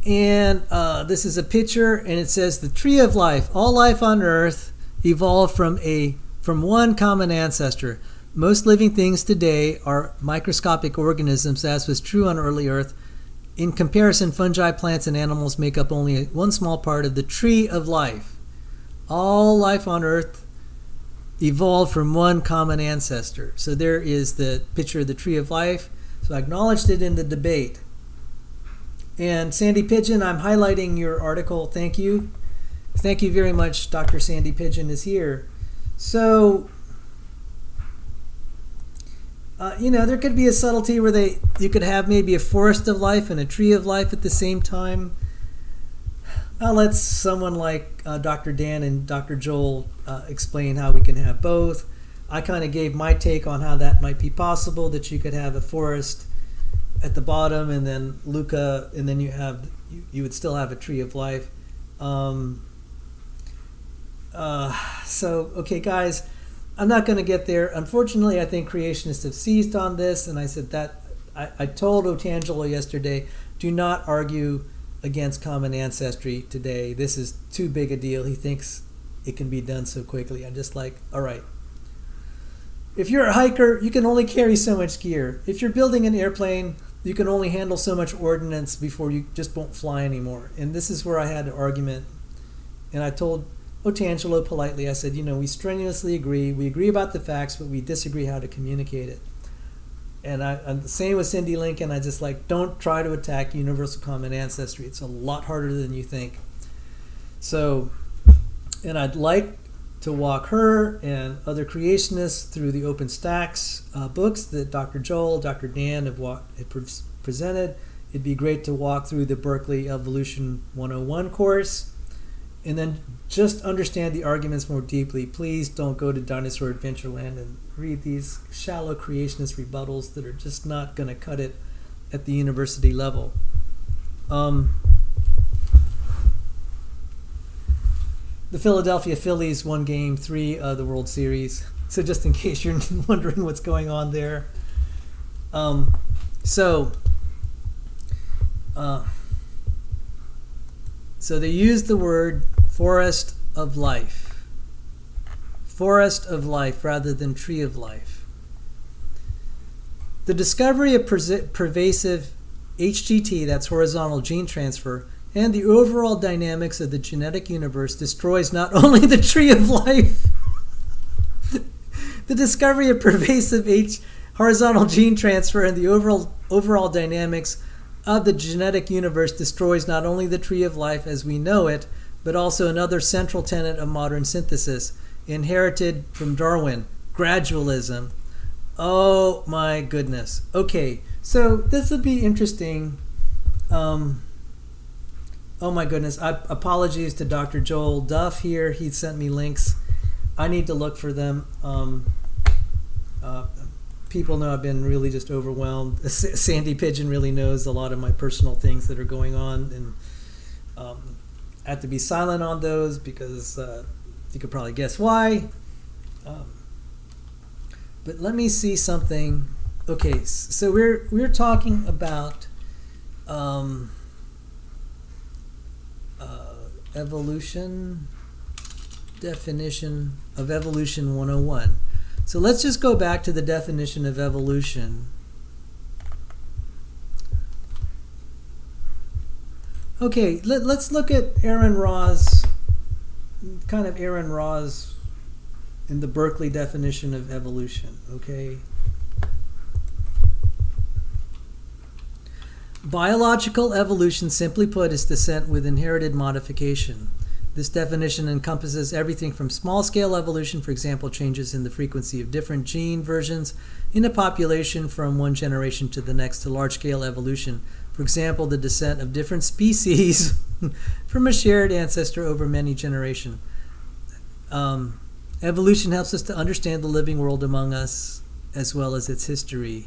And this is a picture, and it says, the tree of life. All life on Earth evolved from one common ancestor. Most living things today are microscopic organisms, as was true on early Earth. In comparison, fungi, plants, and animals make up only one small part of the tree of life. All life on Earth evolved from one common ancestor. So there is the picture of the tree of life. So I acknowledged it in the debate. And Sandy Pigeon, I'm highlighting your article. Thank you. Thank you very much. Dr. Sandy Pigeon is here. So, there could be a subtlety where you could have maybe a forest of life and a tree of life at the same time. I'll let someone like Dr. Dan and Dr. Joel explain how we can have both. I kind of gave my take on how that might be possible, that you could have a forest at the bottom and then Luca, and then you would still have a tree of life. Okay, guys, I'm not going to get there. Unfortunately, I think creationists have seized on this, and I said that I told Otangelo yesterday, do not argue against common ancestry today. This is too big a deal. He thinks it can be done so quickly. I'm just like, all right. If you're a hiker, you can only carry so much gear. If you're building an airplane, you can only handle so much ordnance before you just won't fly anymore. And this is where I had an argument. And I told Otangelo politely, I said, we strenuously agree. We agree about the facts, but we disagree how to communicate it. And I'm the same with Cindy Lincoln. I just don't try to attack universal common ancestry. It's a lot harder than you think. So, and I'd like to walk her and other creationists through the OpenStax books that Dr. Joel, Dr. Dan have presented. It'd be great to walk through the Berkeley Evolution 101 course and then just understand the arguments more deeply. Please don't go to Dinosaur Adventureland and read these shallow creationist rebuttals that are just not going to cut it at the university level. The Philadelphia Phillies won Game 3 of the World Series. So just in case you're wondering what's going on there. So they used the word forest of life. Forest of life rather than tree of life. The discovery of pervasive HGT, that's horizontal gene transfer, and the overall dynamics of the genetic universe destroys not only the tree of life. The discovery of pervasive horizontal gene transfer and the overall dynamics of the genetic universe destroys not only the tree of life as we know it, but also another central tenet of modern synthesis, inherited from Darwin, gradualism. Oh my goodness. Okay, so this would be interesting. Oh my goodness. Apologies to Dr. Joel Duff here. He sent me links. I need to look for them. People know I've been really just overwhelmed. Sandy Pigeon really knows a lot of my personal things that are going on, and I have to be silent on those because you could probably guess why. But let me see something. Okay, so we're talking about evolution, definition of evolution 101. So let's just go back to the definition of evolution. Okay, let's look at Aron Ra's, in the Berkeley definition of evolution, okay? Biological evolution, simply put, is descent with inherited modification. This definition encompasses everything from small-scale evolution, for example, changes in the frequency of different gene versions in a population from one generation to the next, to large-scale evolution, for example, the descent of different species from a shared ancestor over many generations. Evolution helps us to understand the living world among us as well as its history.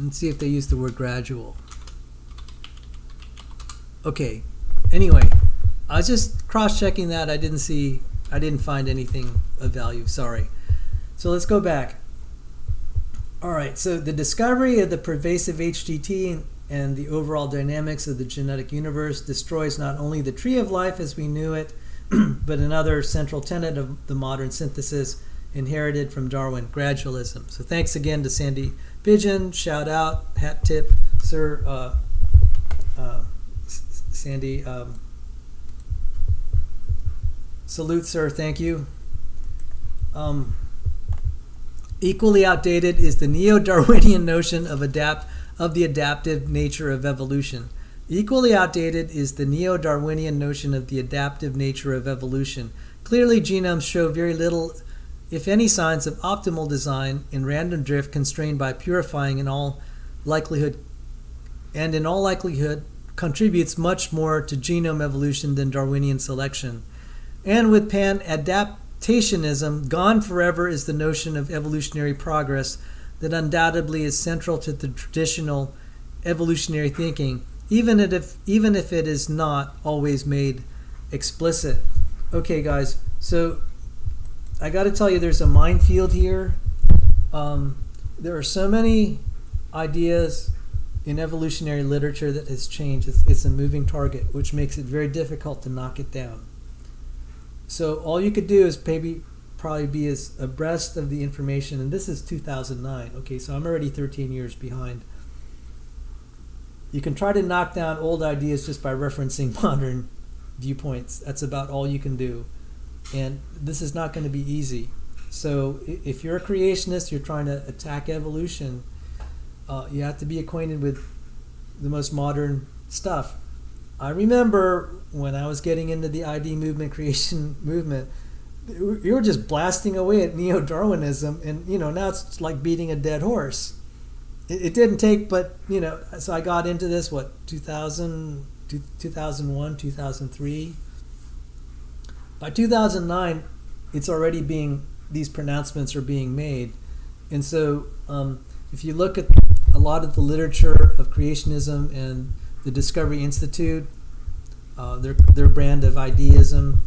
Let's see if they use the word gradual. Okay. Anyway, I was just cross-checking that. I didn't find anything of value. Sorry. So let's go back. All right. So the discovery of the pervasive HTT and the overall dynamics of the genetic universe destroys not only the tree of life as we knew it, but another central tenet of the modern synthesis inherited from Darwin, gradualism. So thanks again to Sandy Pigeon. Shout out, hat tip, sir, Sandy. Salute, sir. Thank you. Equally outdated is the neo-Darwinian notion of the adaptive nature of evolution. Equally outdated is the neo-Darwinian notion of the adaptive nature of evolution. Clearly, genomes show very little, if any, signs of optimal design in random drift constrained by purifying in all likelihood contributes much more to genome evolution than Darwinian selection. And with pan-adaptationism, gone forever is the notion of evolutionary progress that undoubtedly is central to the traditional evolutionary thinking, even if it is not always made explicit. Okay, guys, so I got to tell you, there's a minefield here. There are so many ideas in evolutionary literature that has changed. It's a moving target, which makes it very difficult to knock it down. So all you could do is probably be as abreast of the information, and this is 2009. Okay, so I'm already 13 years behind. You can try to knock down old ideas just by referencing modern viewpoints. That's about all you can do. And this is not going to be easy. So if you're a creationist, you're trying to attack evolution, you have to be acquainted with the most modern stuff. I remember when I was getting into the ID movement, creation movement, you were just blasting away at neo-Darwinism, and now it's like beating a dead horse. It didn't take, but so I got into this 2000, 2001, 2003. By 2009, it's already these pronouncements are being made. And so if you look at a lot of the literature of creationism and the Discovery Institute, their brand of ideism,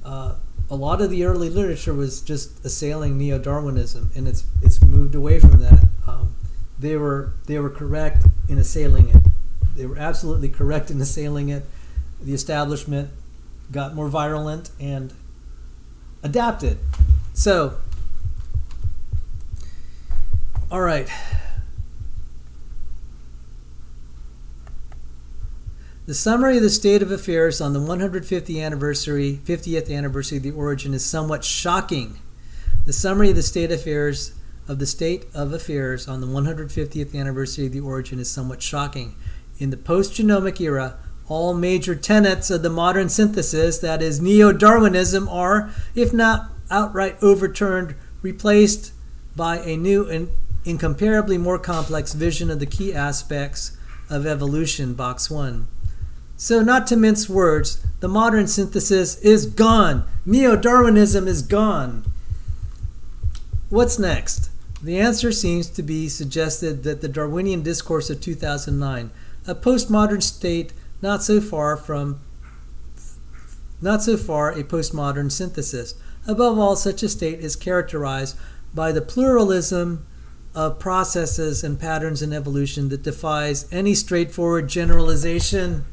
a lot of the early literature was just assailing neo-Darwinism, and it's moved away from that. They were correct in assailing it. They were absolutely correct in assailing it. The establishment got more virulent and adapted. So, all right. The summary of the state of affairs on the 150th anniversary of the origin is somewhat shocking. The summary of the state of affairs on the 150th anniversary of the origin is somewhat shocking. In the post-genomic era, all major tenets of the modern synthesis, that is neo-Darwinism, are, if not outright overturned, replaced by a new and incomparably more complex vision of the key aspects of evolution, box 1. So, not to mince words, the modern synthesis is gone. Neo-Darwinism is gone. What's next? The answer seems to be suggested that the Darwinian discourse of 2009, a postmodern state not so far a postmodern synthesis. Above all, such a state is characterized by the pluralism of processes and patterns in evolution that defies any straightforward generalization.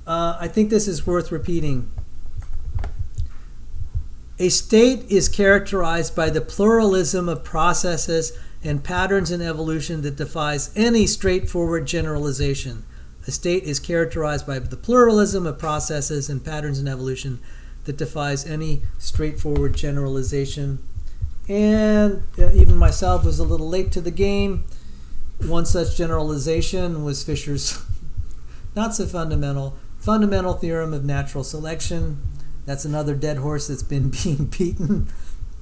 I think this is worth repeating. A state is characterized by the pluralism of processes and patterns in evolution that defies any straightforward generalization. A state is characterized by the pluralism of processes and patterns in evolution that defies any straightforward generalization. And even myself was a little late to the game. One such generalization was Fisher's not so fundamental theorem of natural selection. That's another dead horse that's been being beaten.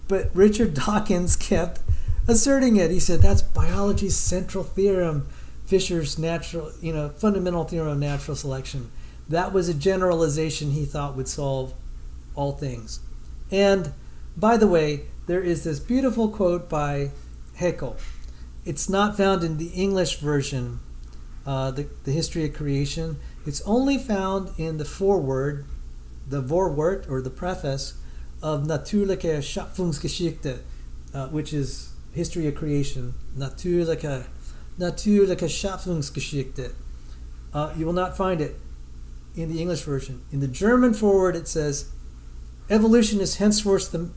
But Richard Dawkins kept asserting it. He said that's biology's central theorem, Fisher's fundamental theorem of natural selection. That was a generalization he thought would solve all things. And by the way, there is this beautiful quote by Haeckel. It's not found in the English version, the History of Creation. It's only found in the foreword, the Vorwort, or the preface of Naturaleza Schöpfungsgeschichte, which is History of Creation. Naturaleza Schöpfungsgeschichte. You will not find it in the English version. In the German foreword, it says, Evolution is henceforth the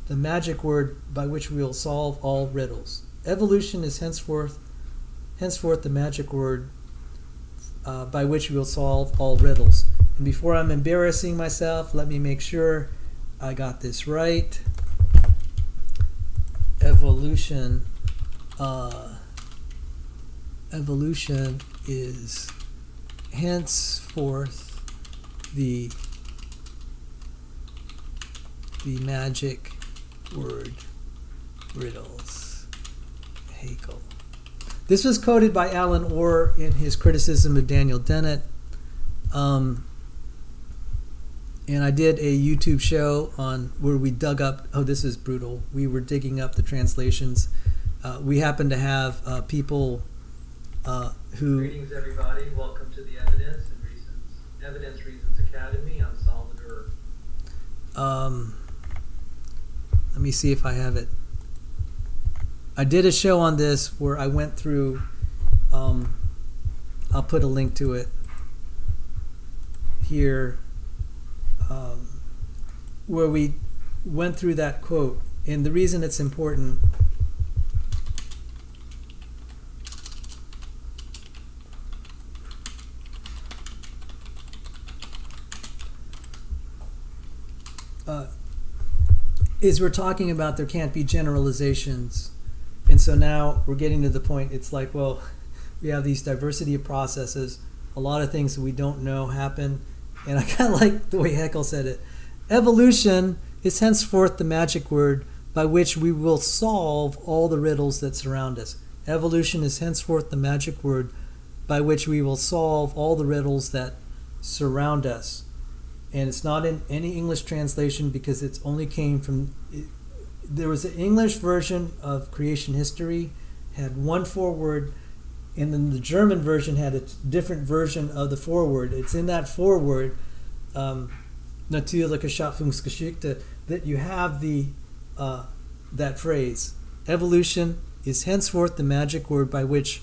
magic word by which we will solve all riddles. Evolution is henceforth the magic word by which we will solve all riddles. And before I'm embarrassing myself, let me make sure I got this right. Evolution is henceforth the magic word riddles. Haeckel. This was quoted by Alan Orr in his criticism of Daniel Dennett. And I did a YouTube show on where we dug up, this is brutal. We were digging up the translations. We happened to have people who... Greetings, everybody. Welcome to the Evidence Reasons Academy. I'm Salvador. Let me see if I have it. I did a show on this where I went through, I'll put a link to it here, where we went through that quote. And the reason it's important is we're talking about there can't be generalizations. And so now we're getting to the point, it's like, well, we have these diversity of processes, a lot of things that we don't know happen. And I kind of like the way Haeckel said it. Evolution is henceforth the magic word by which we will solve all the riddles that surround us. Evolution is henceforth the magic word by which we will solve all the riddles that surround us. And it's not in any English translation because it's only came from... There was an English version of creation history, had one foreword, and then the German version had a different version of the foreword. It's in that foreword, Naturaleza Schöpfungsgeschichte, that you have that phrase. Evolution is henceforth the magic word by which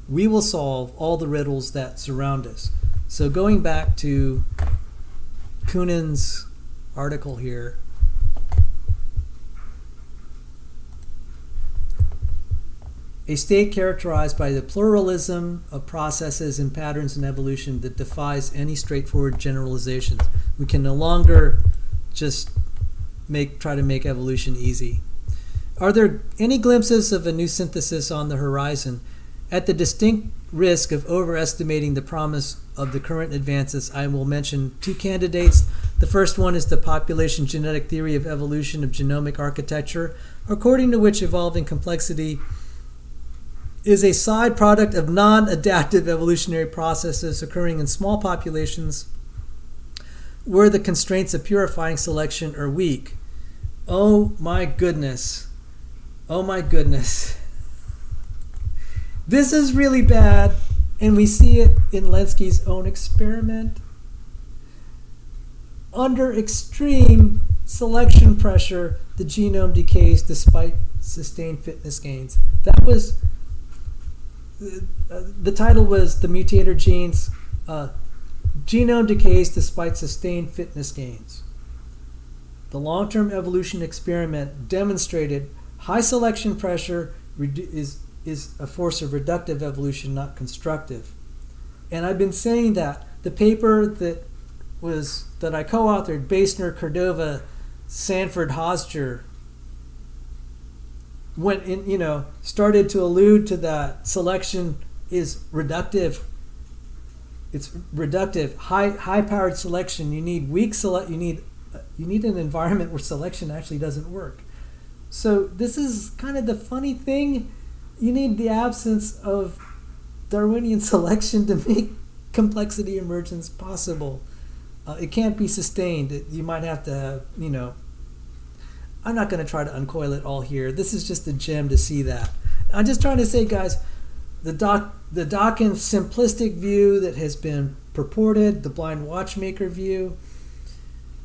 we will solve all the riddles that surround us. So going back to Kunin's article here, a state characterized by the pluralism of processes and patterns in evolution that defies any straightforward generalizations. We can no longer just try to make evolution easy. Are there any glimpses of a new synthesis on the horizon? At the distinct risk of overestimating the promise of the current advances, I will mention two candidates. The first one is the population genetic theory of evolution of genomic architecture, according to which evolving complexity is a side product of non-adaptive evolutionary processes occurring in small populations where the constraints of purifying selection are weak. Oh my goodness. Oh my goodness. This is really bad, and we see it in Lenski's own experiment. Under extreme selection pressure, the genome decays despite sustained fitness gains. That was, the title was The Mutator Genes, Genome Decays Despite Sustained Fitness Gains. The long-term evolution experiment demonstrated high selection pressure is a force of reductive evolution, not constructive. And I've been saying that. The paper that I co-authored, Basner, Cordova, Sanford, Hosger, went in, started to allude to that selection is reductive. It's reductive, high-powered selection. You need weak select. You need an environment where selection actually doesn't work. So this is kind of the funny thing. You need the absence of Darwinian selection to make complexity emergence possible. It can't be sustained. You might have to have, I'm not going to try to uncoil it all here. This is just a gem to see that. I'm just trying to say, guys, the Dawkins simplistic view that has been purported, the blind watchmaker view,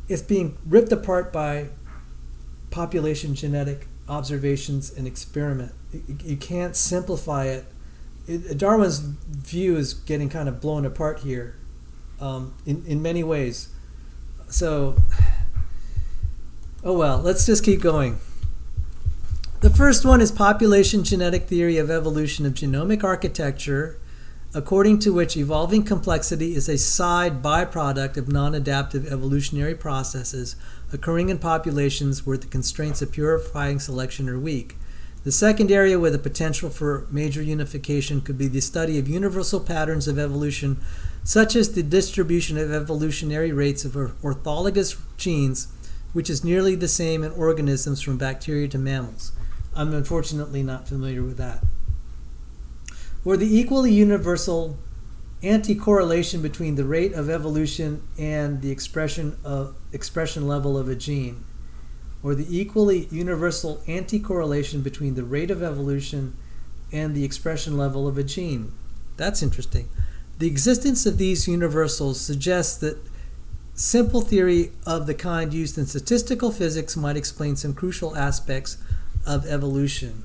is being ripped apart by population genetic observations and experiment. You can't simplify it. Darwin's view is getting kind of blown apart here in many ways. So, oh well, let's just keep going. The first one is population genetic theory of evolution of genomic architecture, according to which evolving complexity is a side byproduct of non-adaptive evolutionary processes occurring in populations where the constraints of purifying selection are weak. The second area with the potential for major unification could be the study of universal patterns of evolution, such as the distribution of evolutionary rates of orthologous genes, which is nearly the same in organisms from bacteria to mammals. I'm unfortunately not familiar with that. Or the equally universal anti-correlation between the rate of evolution and the expression level of a gene. Or the equally universal anti-correlation between the rate of evolution and the expression level of a gene. That's interesting. The existence of these universals suggests that simple theory of the kind used in statistical physics might explain some crucial aspects of evolution.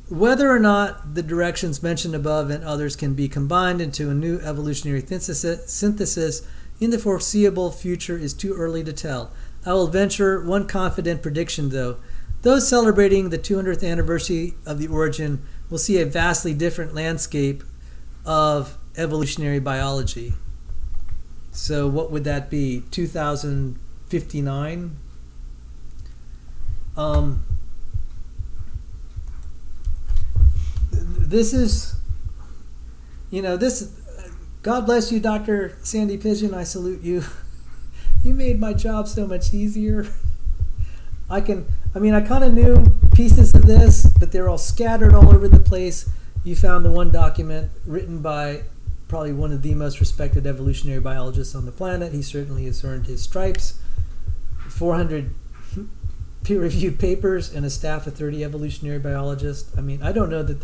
Whether or not the directions mentioned above and others can be combined into a new evolutionary synthesis in the foreseeable future is too early to tell. I will venture one confident prediction, though. Those celebrating the 200th anniversary of the origin will see a vastly different landscape of evolutionary biology. So what would that be? 2059? This is, God bless you, Dr. Sandy Pigeon, I salute you. You made my job so much easier. I kind of knew pieces of this, but they're all scattered all over the place. You found the one document written by probably one of the most respected evolutionary biologists on the planet. He certainly has earned his stripes. 400 peer-reviewed papers and a staff of 30 evolutionary biologists. I don't know that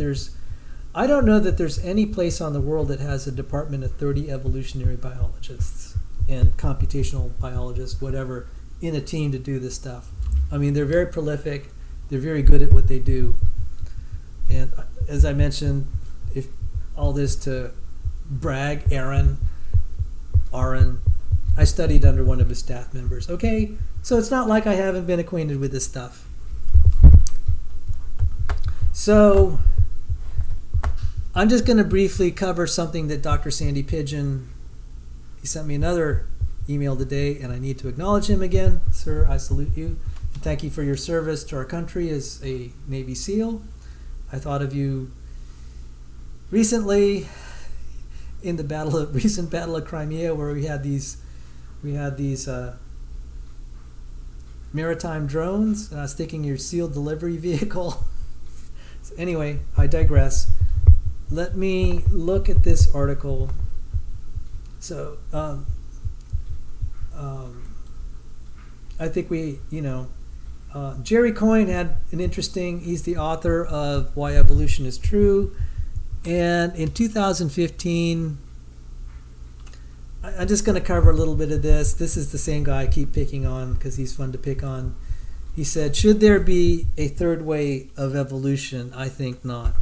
there's any place on the world that has a department of 30 evolutionary biologists and computational biologists, whatever, in a team to do this stuff. They're very prolific. They're very good at what they do. And as I mentioned, if all this to brag, Aron, I studied under one of his staff members. Okay, so it's not like I haven't been acquainted with this stuff. So I'm just going to briefly cover something that Dr. Sandy Pigeon, he sent me another email today, and I need to acknowledge him again. Sir, I salute you. And thank you for your service to our country as a Navy SEAL. I thought of you recently in the recent battle of Crimea, where we had these maritime drones, and I was thinking your SEAL delivery vehicle. So anyway, I digress. Let me look at this article. So, I think Jerry Coyne had an interesting, he's the author of Why Evolution is True. And in 2015, I'm just going to cover a little bit of this. This is the same guy I keep picking on because he's fun to pick on. He said, should there be a third way of evolution? I think not.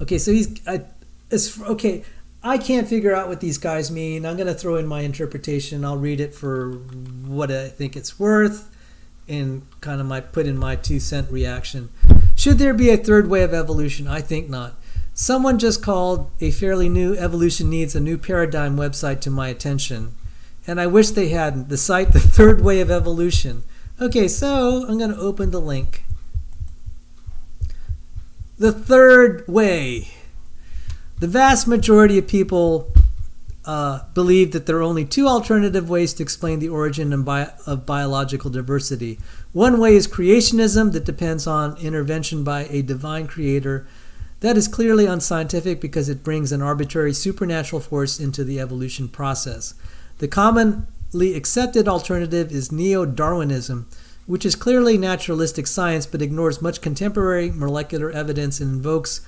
Okay, so I can't figure out what these guys mean. I'm going to throw in my interpretation. I'll read it for what I think it's worth and kind of put in my 2-cent reaction. Should there be a third way of evolution? I think not. Someone just called a fairly new Evolution Needs a New Paradigm website to my attention, and I wish they hadn't. The site, The Third Way of Evolution. Okay, so I'm going to open the link. The third way. The vast majority of people believe that there are only two alternative ways to explain the origin of biological diversity. One way is creationism that depends on intervention by a divine creator. That is clearly unscientific because it brings an arbitrary supernatural force into the evolution process. The commonly accepted alternative is neo-Darwinism, which is clearly naturalistic science but ignores much contemporary molecular evidence and invokes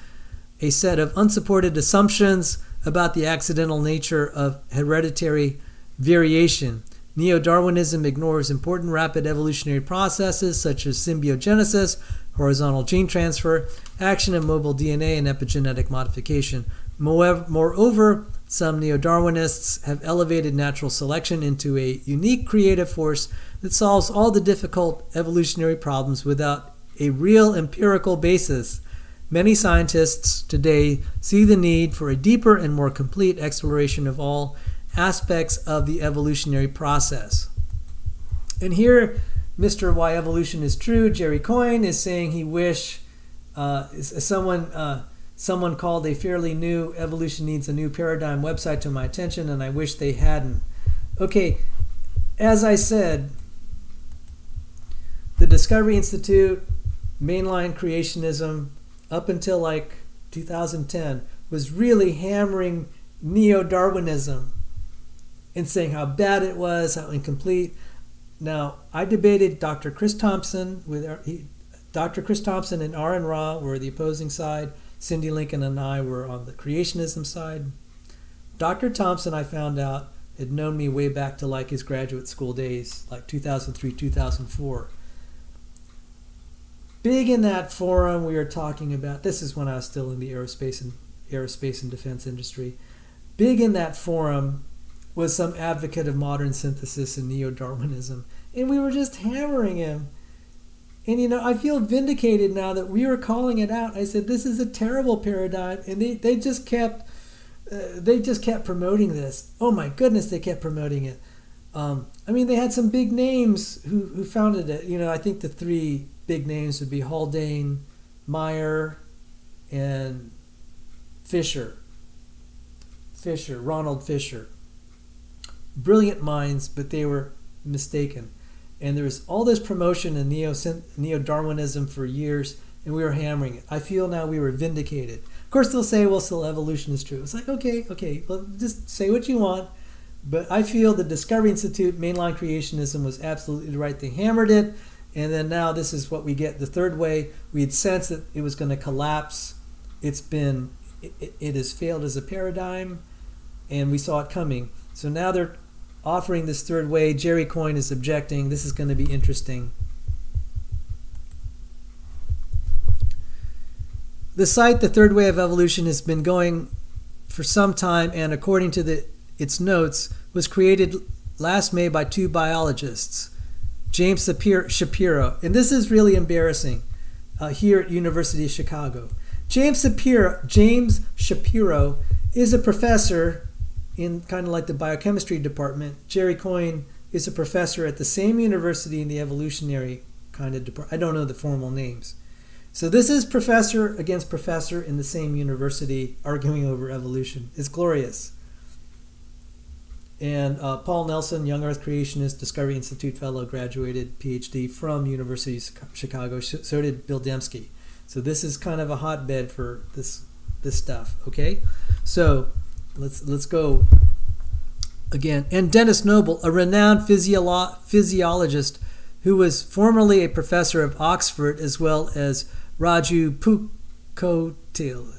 a set of unsupported assumptions about the accidental nature of hereditary variation. Neo-Darwinism ignores important rapid evolutionary processes such as symbiogenesis, horizontal gene transfer, action of mobile DNA, and epigenetic modification. Moreover, some neo-Darwinists have elevated natural selection into a unique creative force that solves all the difficult evolutionary problems without a real empirical basis. Many scientists today see the need for a deeper and more complete exploration of all aspects of the evolutionary process. And here, Mr. Why Evolution is True, Jerry Coyne, is saying he wish someone called a fairly new Evolution Needs a New Paradigm website to my attention, and I wish they hadn't. Okay, as I said, the Discovery Institute, mainline creationism, up until like 2010, was really hammering neo-Darwinism and saying how bad it was, how incomplete. Now, I debated Dr. Chris Thompson Dr. Chris Thompson and Aron Ra were the opposing side. Cindy Lincoln and I were on the creationism side. Dr. Thompson, I found out, had known me way back to like his graduate school days, like 2003, 2004. Big in that forum, we were talking about, this is when I was still in the aerospace and defense industry. Big in that forum was some advocate of modern synthesis and neo-Darwinism. And we were just hammering him. And I feel vindicated now that we were calling it out. I said, this is a terrible paradigm. And they just kept promoting this. Oh my goodness, they kept promoting it. They had some big names who founded it. I think the three big names would be Haldane, Meyer, and Ronald Fisher. Brilliant minds, but they were mistaken. And there was all this promotion in neo-Darwinism for years, and we were hammering it. I feel now we were vindicated. Of course, they'll say, well, still evolution is true. It's like, okay, well, just say what you want. But I feel the Discovery Institute, mainline creationism, was absolutely right. They hammered it, and then now this is what we get. The third way, we had sensed that it was going to collapse. It has failed as a paradigm, and we saw it coming. So now they're offering this third way. Jerry Coyne is objecting. This is going to be interesting. The site, The Third Way of Evolution, has been going for some time, and according to its notes, was created last May by two biologists, James Shapiro, and this is really embarrassing, here at University of Chicago. James Shapiro is a professor in kind of like the biochemistry department. Jerry Coyne is a professor at the same university in the evolutionary kind of department. I don't know the formal names. So this is professor against professor in the same university arguing over evolution. It's glorious. And Paul Nelson, Young Earth Creationist, Discovery Institute Fellow, graduated PhD from University of Chicago. So did Bill Dembski. So this is kind of a hotbed for this stuff. Okay, so let's go again. And Dennis Noble, a renowned physiologist who was formerly a professor of Oxford, as well as Raju Pukhotil,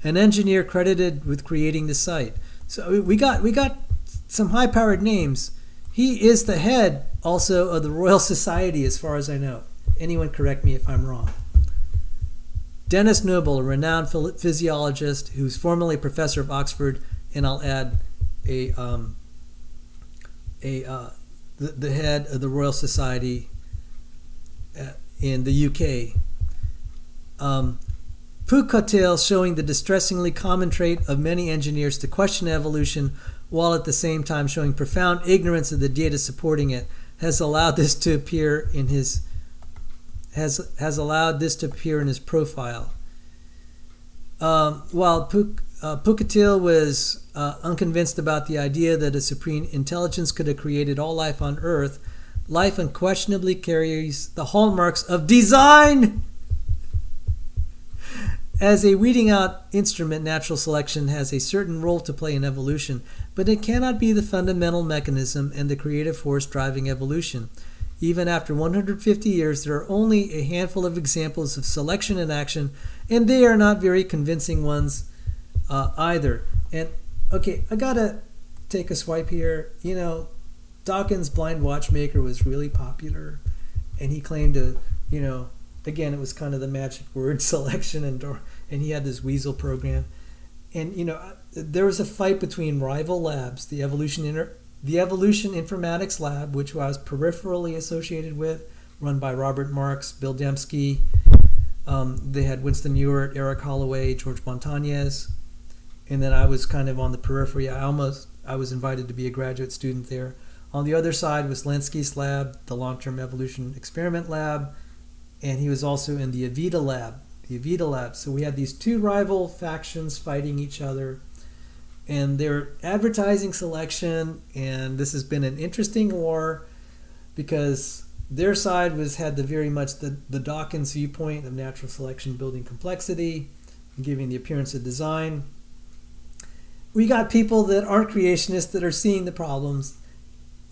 an engineer credited with creating the site. So we got some high-powered names. He is the head also of the Royal Society, as far as I know. Anyone correct me if I'm wrong. Dennis Noble, a renowned physiologist who's formerly a professor of Oxford, and I'll add the head of the Royal Society in the UK. Pukhotil, showing the distressingly common trait of many engineers to question evolution while at the same time showing profound ignorance of the data supporting it, has allowed this to appear in his profile. While Pukhotil was unconvinced about the idea that a supreme intelligence could have created all life on Earth, life unquestionably carries the hallmarks of design. As a weeding out instrument, natural selection has a certain role to play in evolution, but it cannot be the fundamental mechanism and the creative force driving evolution. Even after 150 years, there are only a handful of examples of selection in action, and they are not very convincing ones either. And okay, I gotta take a swipe here. You know, Dawkins' Blind Watchmaker was really popular, and he claimed to, again, it was kind of the magic word selection, and he had this weasel program. And, there was a fight between rival labs, the Evolution Informatics Lab, which I was peripherally associated with, run by Robert Marks, Bill Dembski. They had Winston Ewart, Eric Holloway, George Montañez. And then I was kind of on the periphery. I was invited to be a graduate student there. On the other side was Lenski's lab, the Long-Term Evolution Experiment Lab, and he was also in the Avita Lab. So we had these two rival factions fighting each other, and they're advertising selection, and this has been an interesting war because their side had the very much the Dawkins viewpoint of natural selection building complexity and giving the appearance of design. We got people that aren't creationists that are seeing the problems.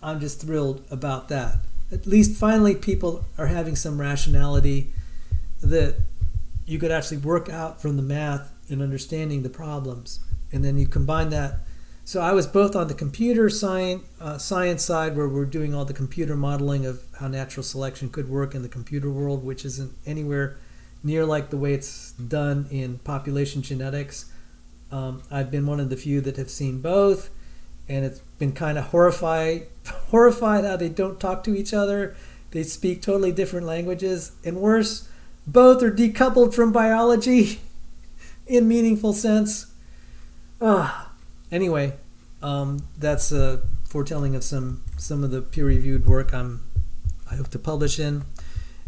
I'm just thrilled about that. At least finally people are having some rationality that you could actually work out from the math and understanding the problems. And then you combine that. So I was both on the computer science side, where we're doing all the computer modeling of how natural selection could work in the computer world, which isn't anywhere near like the way it's done in population genetics. I've been one of the few that have seen both, and it's been kind of horrified how they don't talk to each other. They speak totally different languages, and worse, both are decoupled from biology in meaningful sense. Anyway, that's a foretelling of some of the peer-reviewed work I hope to publish in.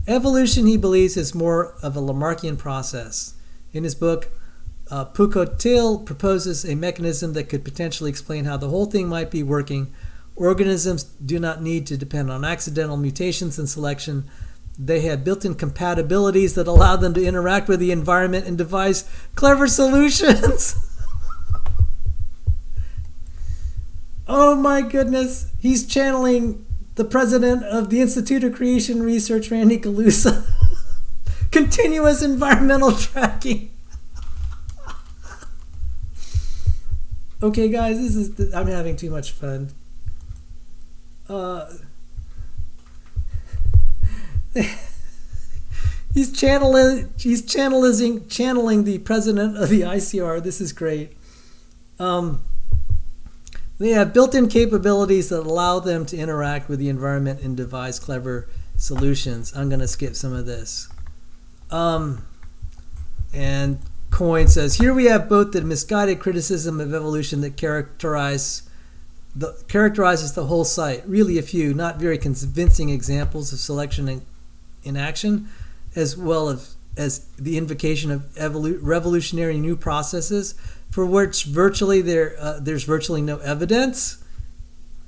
Evolution, he believes, is more of a Lamarckian process. In his book, Pukhotil proposes a mechanism that could potentially explain how the whole thing might be working. Organisms do not need to depend on accidental mutations in selection. They have built-in compatibilities that allow them to interact with the environment and devise clever solutions. Oh my goodness. He's channeling the president of the Institute of Creation Research, Randy Calusa. Continuous environmental tracking. Okay, guys, I'm having too much fun. He's channeling the president of the ICR. This is great. They have built-in capabilities that allow them to interact with the environment and devise clever solutions. I'm going to skip some of this. And Coyne says, here we have both the misguided criticism of evolution that characterizes the whole site, really a few not very convincing examples of selection in action, as well as the invocation of revolutionary new processes for which there's virtually no evidence,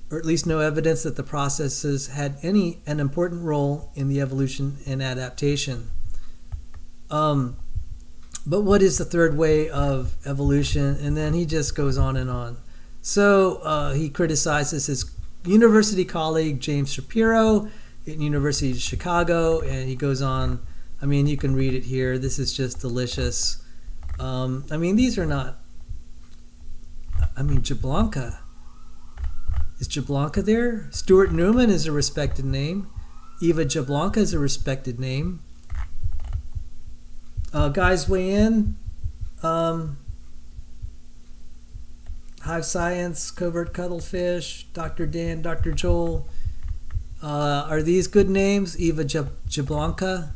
or at least no evidence that the processes had an important role in the evolution and adaptation. But what is the third way of evolution? And then he just goes on and on. So he criticizes his university colleague, James Shapiro, at University of Chicago, and he goes on. I mean, you can read it here. This is just delicious. These are not... Jablonka. Is Jablonka there? Stuart Newman is a respected name. Eva Jablonka is a respected name. Guys, weigh in. Hive Science, Covert Cuttlefish, Dr. Dan, Dr. Joel. Are these good names? Eva Jablonka,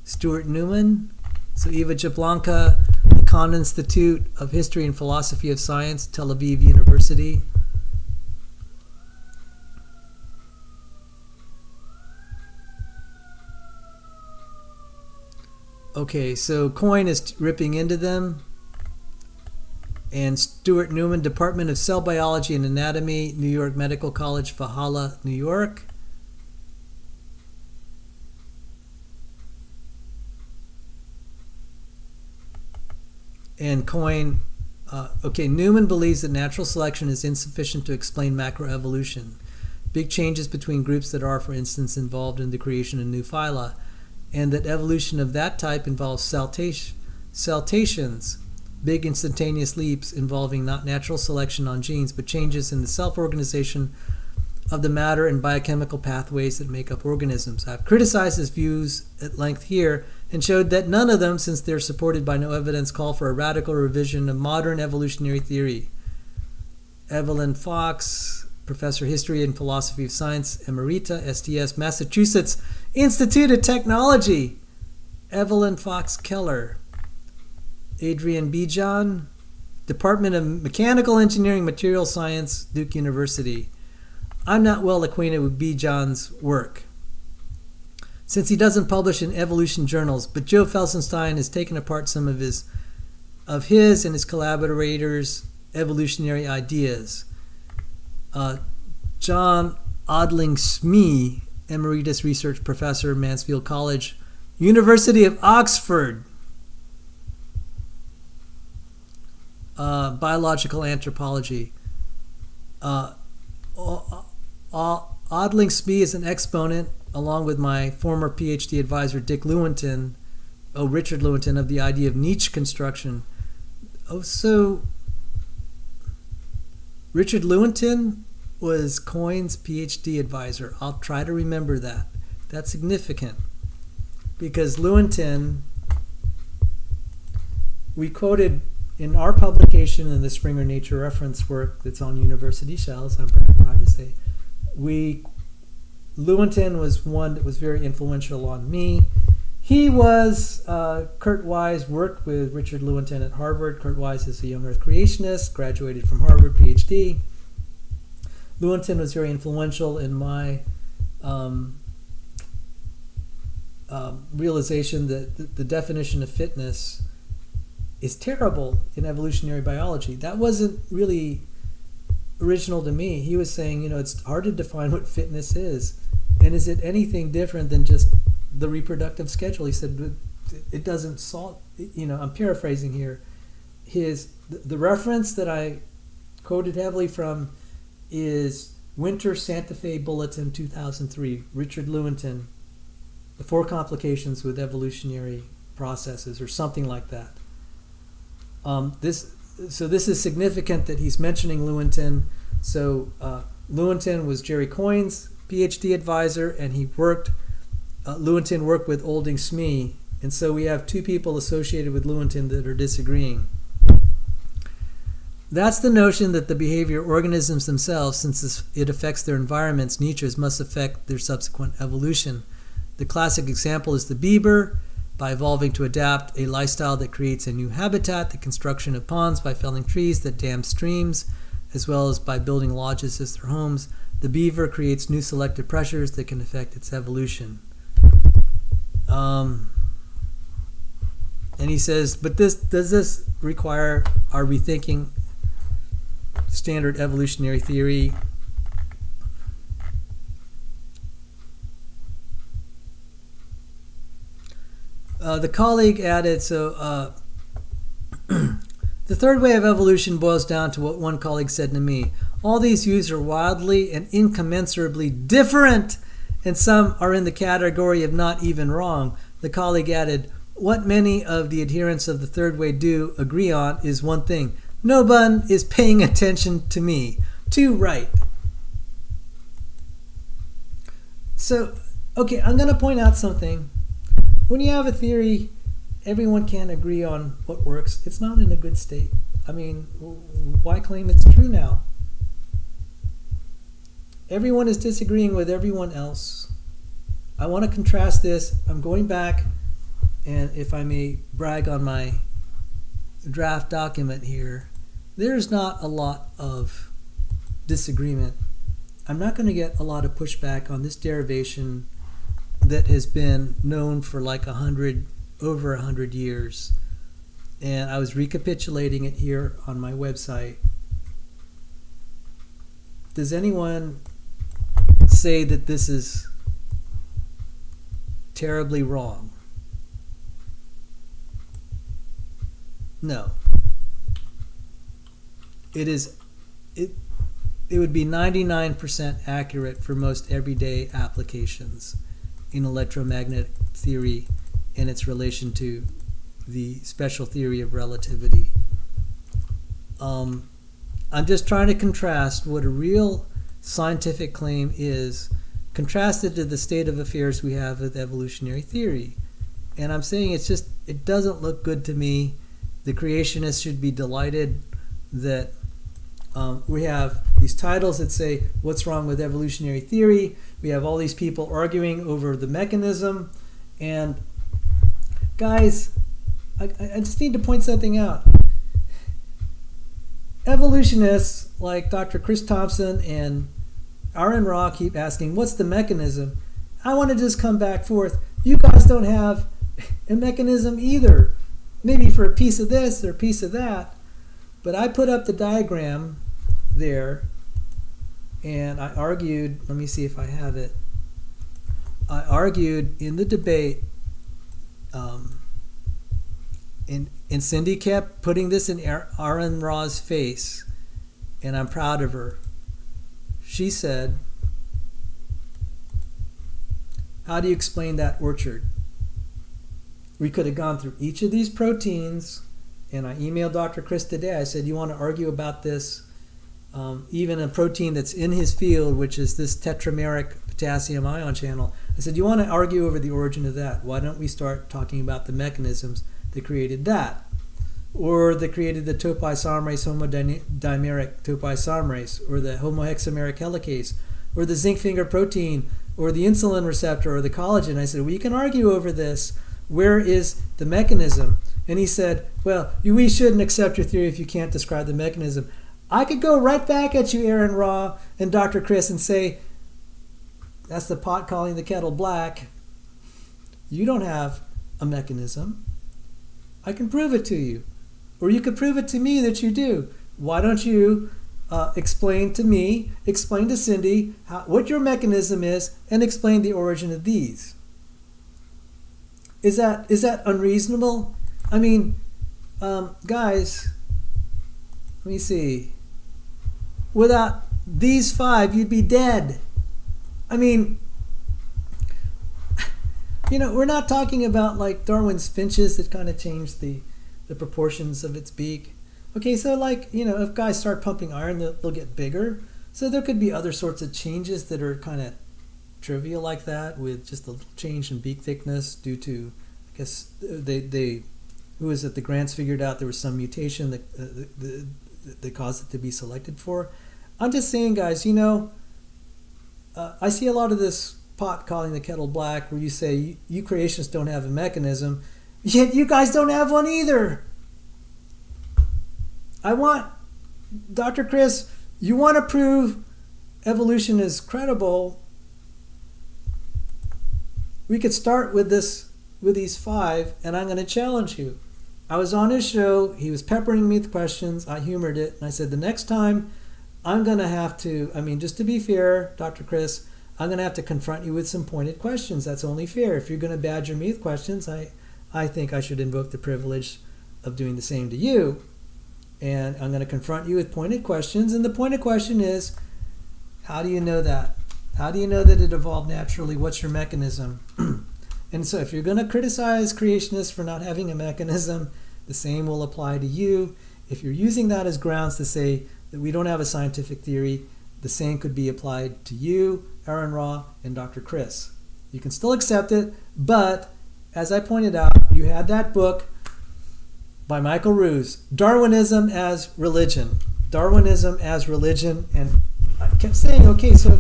Stuart Newman. So Eva Jablonka, the Kahn Institute of History and Philosophy of Science, Tel Aviv University. Okay, so Coyne is ripping into them. And Stuart Newman, Department of Cell Biology and Anatomy, New York Medical College, Valhalla, New York. And Coyne, Newman believes that natural selection is insufficient to explain macroevolution. Big changes between groups that are, for instance, involved in the creation of new phyla, and that evolution of that type involves saltations, big instantaneous leaps involving not natural selection on genes, but changes in the self-organization of the matter and biochemical pathways that make up organisms. I've criticized his views at length here and showed that none of them, since they're supported by no evidence, call for a radical revision of modern evolutionary theory. Evelyn Fox, Professor of History and Philosophy of Science, Emerita, STS, Massachusetts Institute of Technology. Evelyn Fox Keller. Adrian Bijan, Department of Mechanical Engineering, Material Science, Duke University. I'm not well acquainted with Bijan's work, since he doesn't publish in evolution journals, but Joe Felsenstein has taken apart some of his and his collaborators' evolutionary ideas. John Odling Smee, Emeritus Research Professor, Mansfield College, University of Oxford. Biological anthropology. Odling Smee is an exponent, along with my former PhD advisor Richard Lewontin, of the idea of niche construction. So Richard Lewontin was Coyne's PhD advisor. I'll try to remember that. That's significant, because Lewontin, we quoted in our publication in the Springer Nature Reference work that's on university shelves, I'm proud to say, Lewontin was one that was very influential on me. He was, Kurt Wise worked with Richard Lewontin at Harvard. Kurt Wise is a young earth creationist, graduated from Harvard, PhD. Lewontin was very influential in my realization that the definition of fitness is terrible in evolutionary biology. That wasn't really original to me. He was saying, it's hard to define what fitness is. And is it anything different than just the reproductive schedule? He said, it doesn't solve, I'm paraphrasing here. The reference that I quoted heavily from is Winter Santa Fe Bulletin 2003, Richard Lewontin, The 4 Complications with Evolutionary Processes, or something like that. This is significant that he's mentioning Lewontin. So Lewontin was Jerry Coyne's PhD advisor, and Lewontin worked with Odling Smee, and so we have two people associated with Lewontin that are disagreeing. That's the notion that the behavior of organisms themselves, since it affects their environments, niches, must affect their subsequent evolution. The classic example is the beaver. by evolving to adapt a lifestyle that creates a new habitat, the construction of ponds by felling trees that dam streams, as well as by building lodges as their homes. The beaver creates new selective pressures that can affect its evolution. And he says, but does this require our rethinking standard evolutionary theory? The colleague added, the third way of evolution boils down to what one colleague said to me. All these views are wildly and incommensurably different, and some are in the category of not even wrong. The colleague added, what many of the adherents of the third way do agree on is one thing. No one is paying attention to me. Too right. So, okay, I'm going to point out something. When you have a theory, everyone can't agree on what works. It's not in a good state. I mean, why claim it's true now? Everyone is disagreeing with everyone else. I want to contrast this. I'm going back, and if I may brag on my draft document here, there's not a lot of disagreement. I'm not going to get a lot of pushback on this derivation that has been known for like over 100 years. And I was recapitulating it here on my website. Does anyone say that this is terribly wrong? No. It would be 99% accurate for most everyday applications in electromagnetic theory and its relation to the special theory of relativity. I'm just trying to contrast what a real scientific claim is contrasted to the state of affairs we have with evolutionary theory. And I'm saying it doesn't look good to me. The creationists should be delighted that we have these titles that say, what's wrong with evolutionary theory? We have all these people arguing over the mechanism. And guys, I just need to point something out. Evolutionists like Dr. Chris Thompson and Aron Ra keep asking, what's the mechanism? I want to just come back forth. You guys don't have a mechanism either. Maybe for a piece of this or a piece of that. But I put up the diagram there, and I argued, let me see if I have it. I argued in the debate, and Cindy kept putting this in Aron Ra's face, and I'm proud of her. She said, how do you explain that orchard? We could have gone through each of these proteins, and I emailed Dr. Chris today. I said, you want to argue about this? Even a protein that's in his field, which is this tetrameric potassium ion channel. I said, you want to argue over the origin of that? Why don't we start talking about the mechanisms that created that? Or that created the topoisomerase homodimeric topoisomerase, or the homohexameric helicase, or the zinc finger protein, or the insulin receptor, or the collagen. I said, well, you can argue over this. Where is the mechanism? And he said, well, we shouldn't accept your theory if you can't describe the mechanism. I could go right back at you, Aron Ra and Dr. Chris, and say, that's the pot calling the kettle black. You don't have a mechanism. I can prove it to you. Or you could prove it to me that you do. Why don't you explain to Cindy what your mechanism is, and explain the origin of these? Is that unreasonable? I mean, guys, let me see. Without these 5, you'd be dead. I mean, we're not talking about like Darwin's finches that kind of changed the proportions of its beak. Okay, so if guys start pumping iron, they'll get bigger. So there could be other sorts of changes that are kind of trivial like that, with just a little change in beak thickness due to, I guess, the Grants figured out there was some mutation that caused it to be selected for. I'm just saying, guys, I see a lot of this pot calling the kettle black, where you say you creationists don't have a mechanism, yet you guys don't have one either. Dr. Chris, you want to prove evolution is credible? We could start with these 5, and I'm going to challenge you. I was on his show. He was peppering me with questions. I humored it, and I said, the next time I'm going to have to, just to be fair, Dr. Chris, I'm going to have to confront you with some pointed questions. That's only fair. If you're going to badger me with questions, I think I should invoke the privilege of doing the same to you. And I'm going to confront you with pointed questions. And the pointed question is, how do you know that? How do you know that it evolved naturally? What's your mechanism? And so if you're going to criticize creationists for not having a mechanism, the same will apply to you. If you're using that as grounds to say that we don't have a scientific theory, the same could be applied to you, Aron Ra, and Dr. Chris. You can still accept it, but as I pointed out, you had that book by Michael Ruse, Darwinism as Religion. Darwinism as Religion. And I kept saying, okay, so,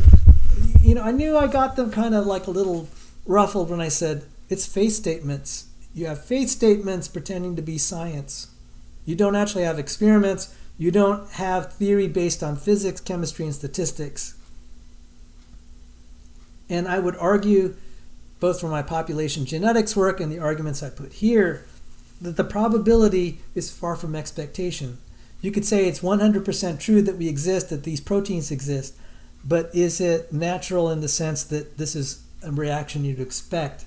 I knew I got them kind of like a little ruffled when I said, it's faith statements. You have faith statements pretending to be science. You don't actually have experiments. You don't have theory based on physics, chemistry, and statistics. And I would argue, both from my population genetics work and the arguments I put here, that the probability is far from expectation. You could say it's 100% true that we exist, that these proteins exist, but is it natural in the sense that this is a reaction you'd expect?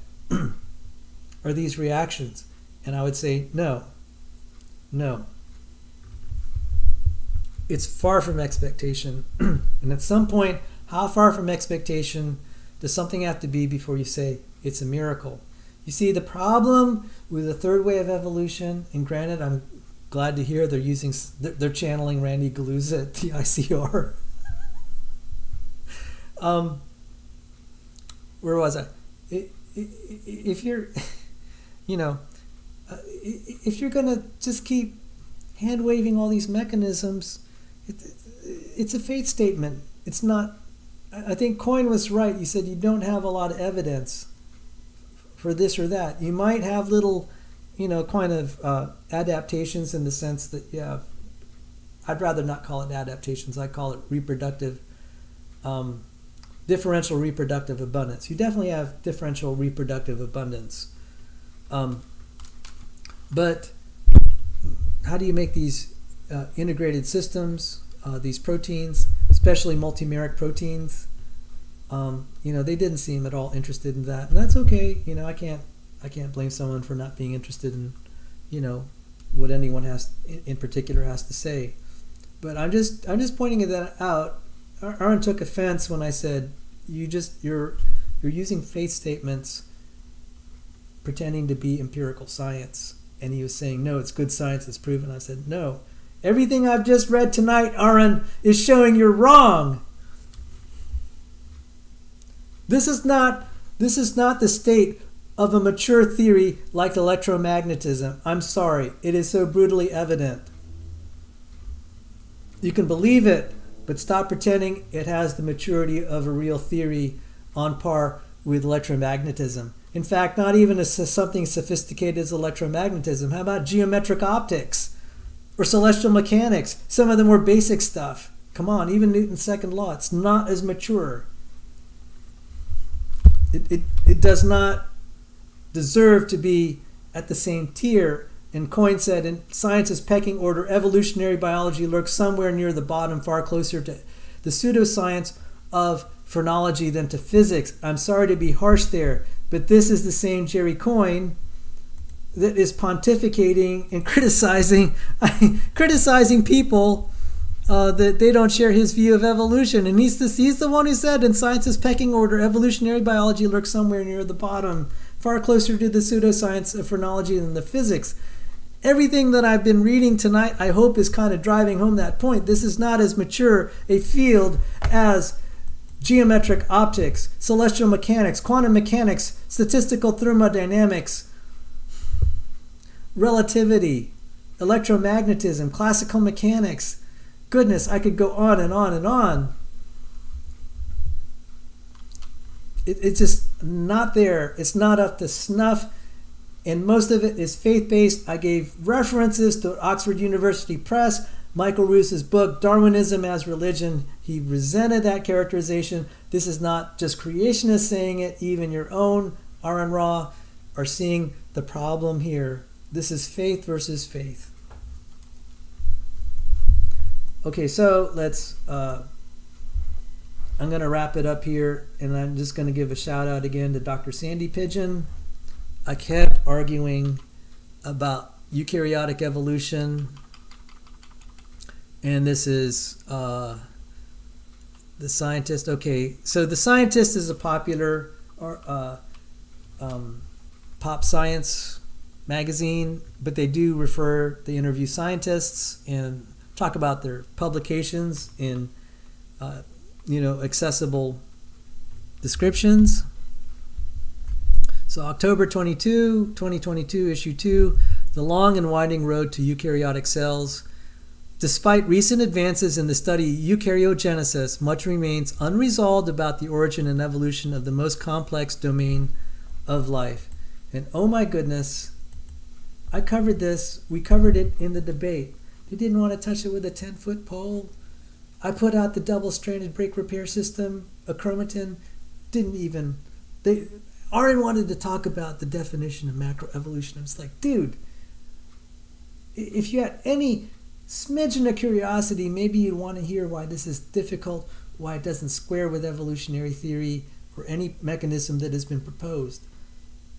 Are these reactions? And I would say no. It's far from expectation. And at some point, how far from expectation does something have to be before you say it's a miracle? You see, the problem with the third way of evolution, and granted, I'm glad to hear they're channeling Randy Galuza at the ICR. Where was I? If you're, if you're gonna just keep hand waving all these mechanisms, it's a faith statement. It's not. I think Coyne was right. He said you don't have a lot of evidence for this or that. You might have little, kind of adaptations in the sense that you have. I'd rather not call it adaptations. I call it reproductive. Differential reproductive abundance. You definitely have differential reproductive abundance. But how do you make these integrated systems, these proteins, especially multimeric proteins? They didn't seem at all interested in that, and that's okay. I can't blame someone for not being interested in, what anyone in particular has to say. But I'm just pointing that out. Aron took offense when I said you're using faith statements pretending to be empirical science, and he was saying no, it's good science, it's proven. I said no, everything I've just read tonight, Aron, is showing you're wrong. This is not the state of a mature theory like electromagnetism. I'm sorry, it is so brutally evident. You can believe it, but stop pretending it has the maturity of a real theory on par with electromagnetism. In fact, not even as something sophisticated as electromagnetism. How about geometric optics or celestial mechanics? Some of the more basic stuff. Come on, even Newton's second law. It's not as mature. It does not deserve to be at the same tier. And Coyne said, in science's pecking order, evolutionary biology lurks somewhere near the bottom, far closer to the pseudoscience of phrenology than to physics. I'm sorry to be harsh there, but this is the same Jerry Coyne that is pontificating and criticizing people that they don't share his view of evolution. And he's the one who said, in science's pecking order, evolutionary biology lurks somewhere near the bottom, far closer to the pseudoscience of phrenology than the physics. Everything that I've been reading tonight, I hope, is kind of driving home that point. This is not as mature a field as geometric optics, celestial mechanics, quantum mechanics, statistical thermodynamics, relativity, electromagnetism, classical mechanics. Goodness, I could go on and on and on. it's just not there. It's not up to snuff. And most of it is faith-based. I gave references to Oxford University Press, Michael Roos's book, Darwinism as Religion. He resented that characterization. This is not just creationists saying it. Even your own Aron Ra are seeing the problem here. This is faith versus faith. Okay, so let's... I'm going to wrap it up here, and I'm just going to give a shout out again to Dr. Sandy Pigeon. I kept arguing about eukaryotic evolution, and this is the scientist. Okay, so the scientist is a popular pop science magazine, but they interview scientists and talk about their publications in accessible descriptions. So October 22, 2022, issue 2, The Long and Winding Road to Eukaryotic Cells. Despite recent advances in the study eukaryogenesis, much remains unresolved about the origin and evolution of the most complex domain of life. And oh my goodness, I covered this. We covered it in the debate. They didn't want to touch it with a 10-foot pole. I put out the double-stranded break repair system, a chromatin. Aron wanted to talk about the definition of macroevolution. I was like, dude, if you had any smidgen of curiosity, maybe you'd want to hear why this is difficult, why it doesn't square with evolutionary theory or any mechanism that has been proposed.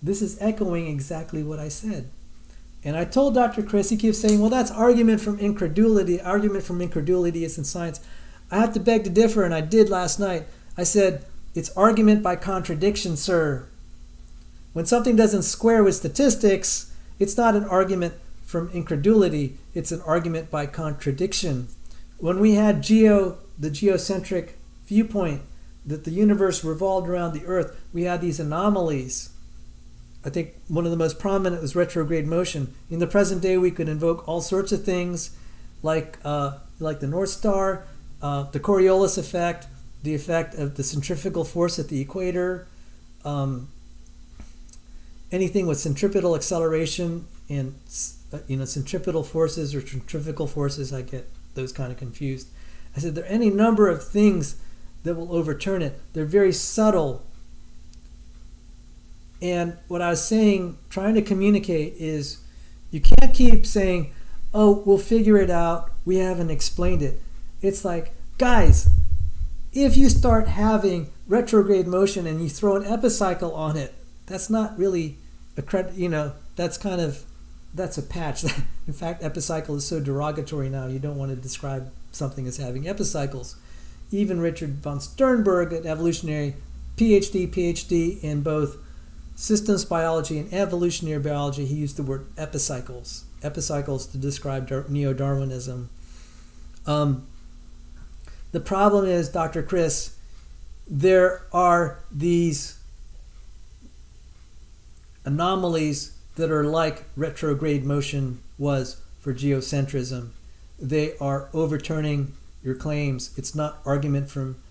This is echoing exactly what I said. And I told Dr. Chris, he keeps saying, well, that's argument from incredulity. Argument from incredulity is in science. I have to beg to differ, and I did last night. I said, it's argument by contradiction, sir. When something doesn't square with statistics, it's not an argument from incredulity. It's an argument by contradiction. When we had the geocentric viewpoint, that the universe revolved around the Earth, we had these anomalies. I think one of the most prominent was retrograde motion. In the present day, we could invoke all sorts of things like the North Star, the Coriolis effect, the effect of the centrifugal force at the equator, anything with centripetal acceleration and centripetal forces or centrifugal forces. I get those kind of confused. I said there are any number of things that will overturn it. They're very subtle. And what I was saying, trying to communicate, is you can't keep saying, oh, we'll figure it out, we haven't explained it. It's like, guys, if you start having retrograde motion and you throw an epicycle on it, that's not really that's a patch. In fact, epicycle is so derogatory now, you don't want to describe something as having epicycles. Even Richard von Sternberg, an evolutionary PhD in both systems biology and evolutionary biology, he used the word epicycles to describe neo-Darwinism. The problem is, Dr. Chris, there are these anomalies that are like retrograde motion was for geocentrism. They are overturning your claims. It's not argument from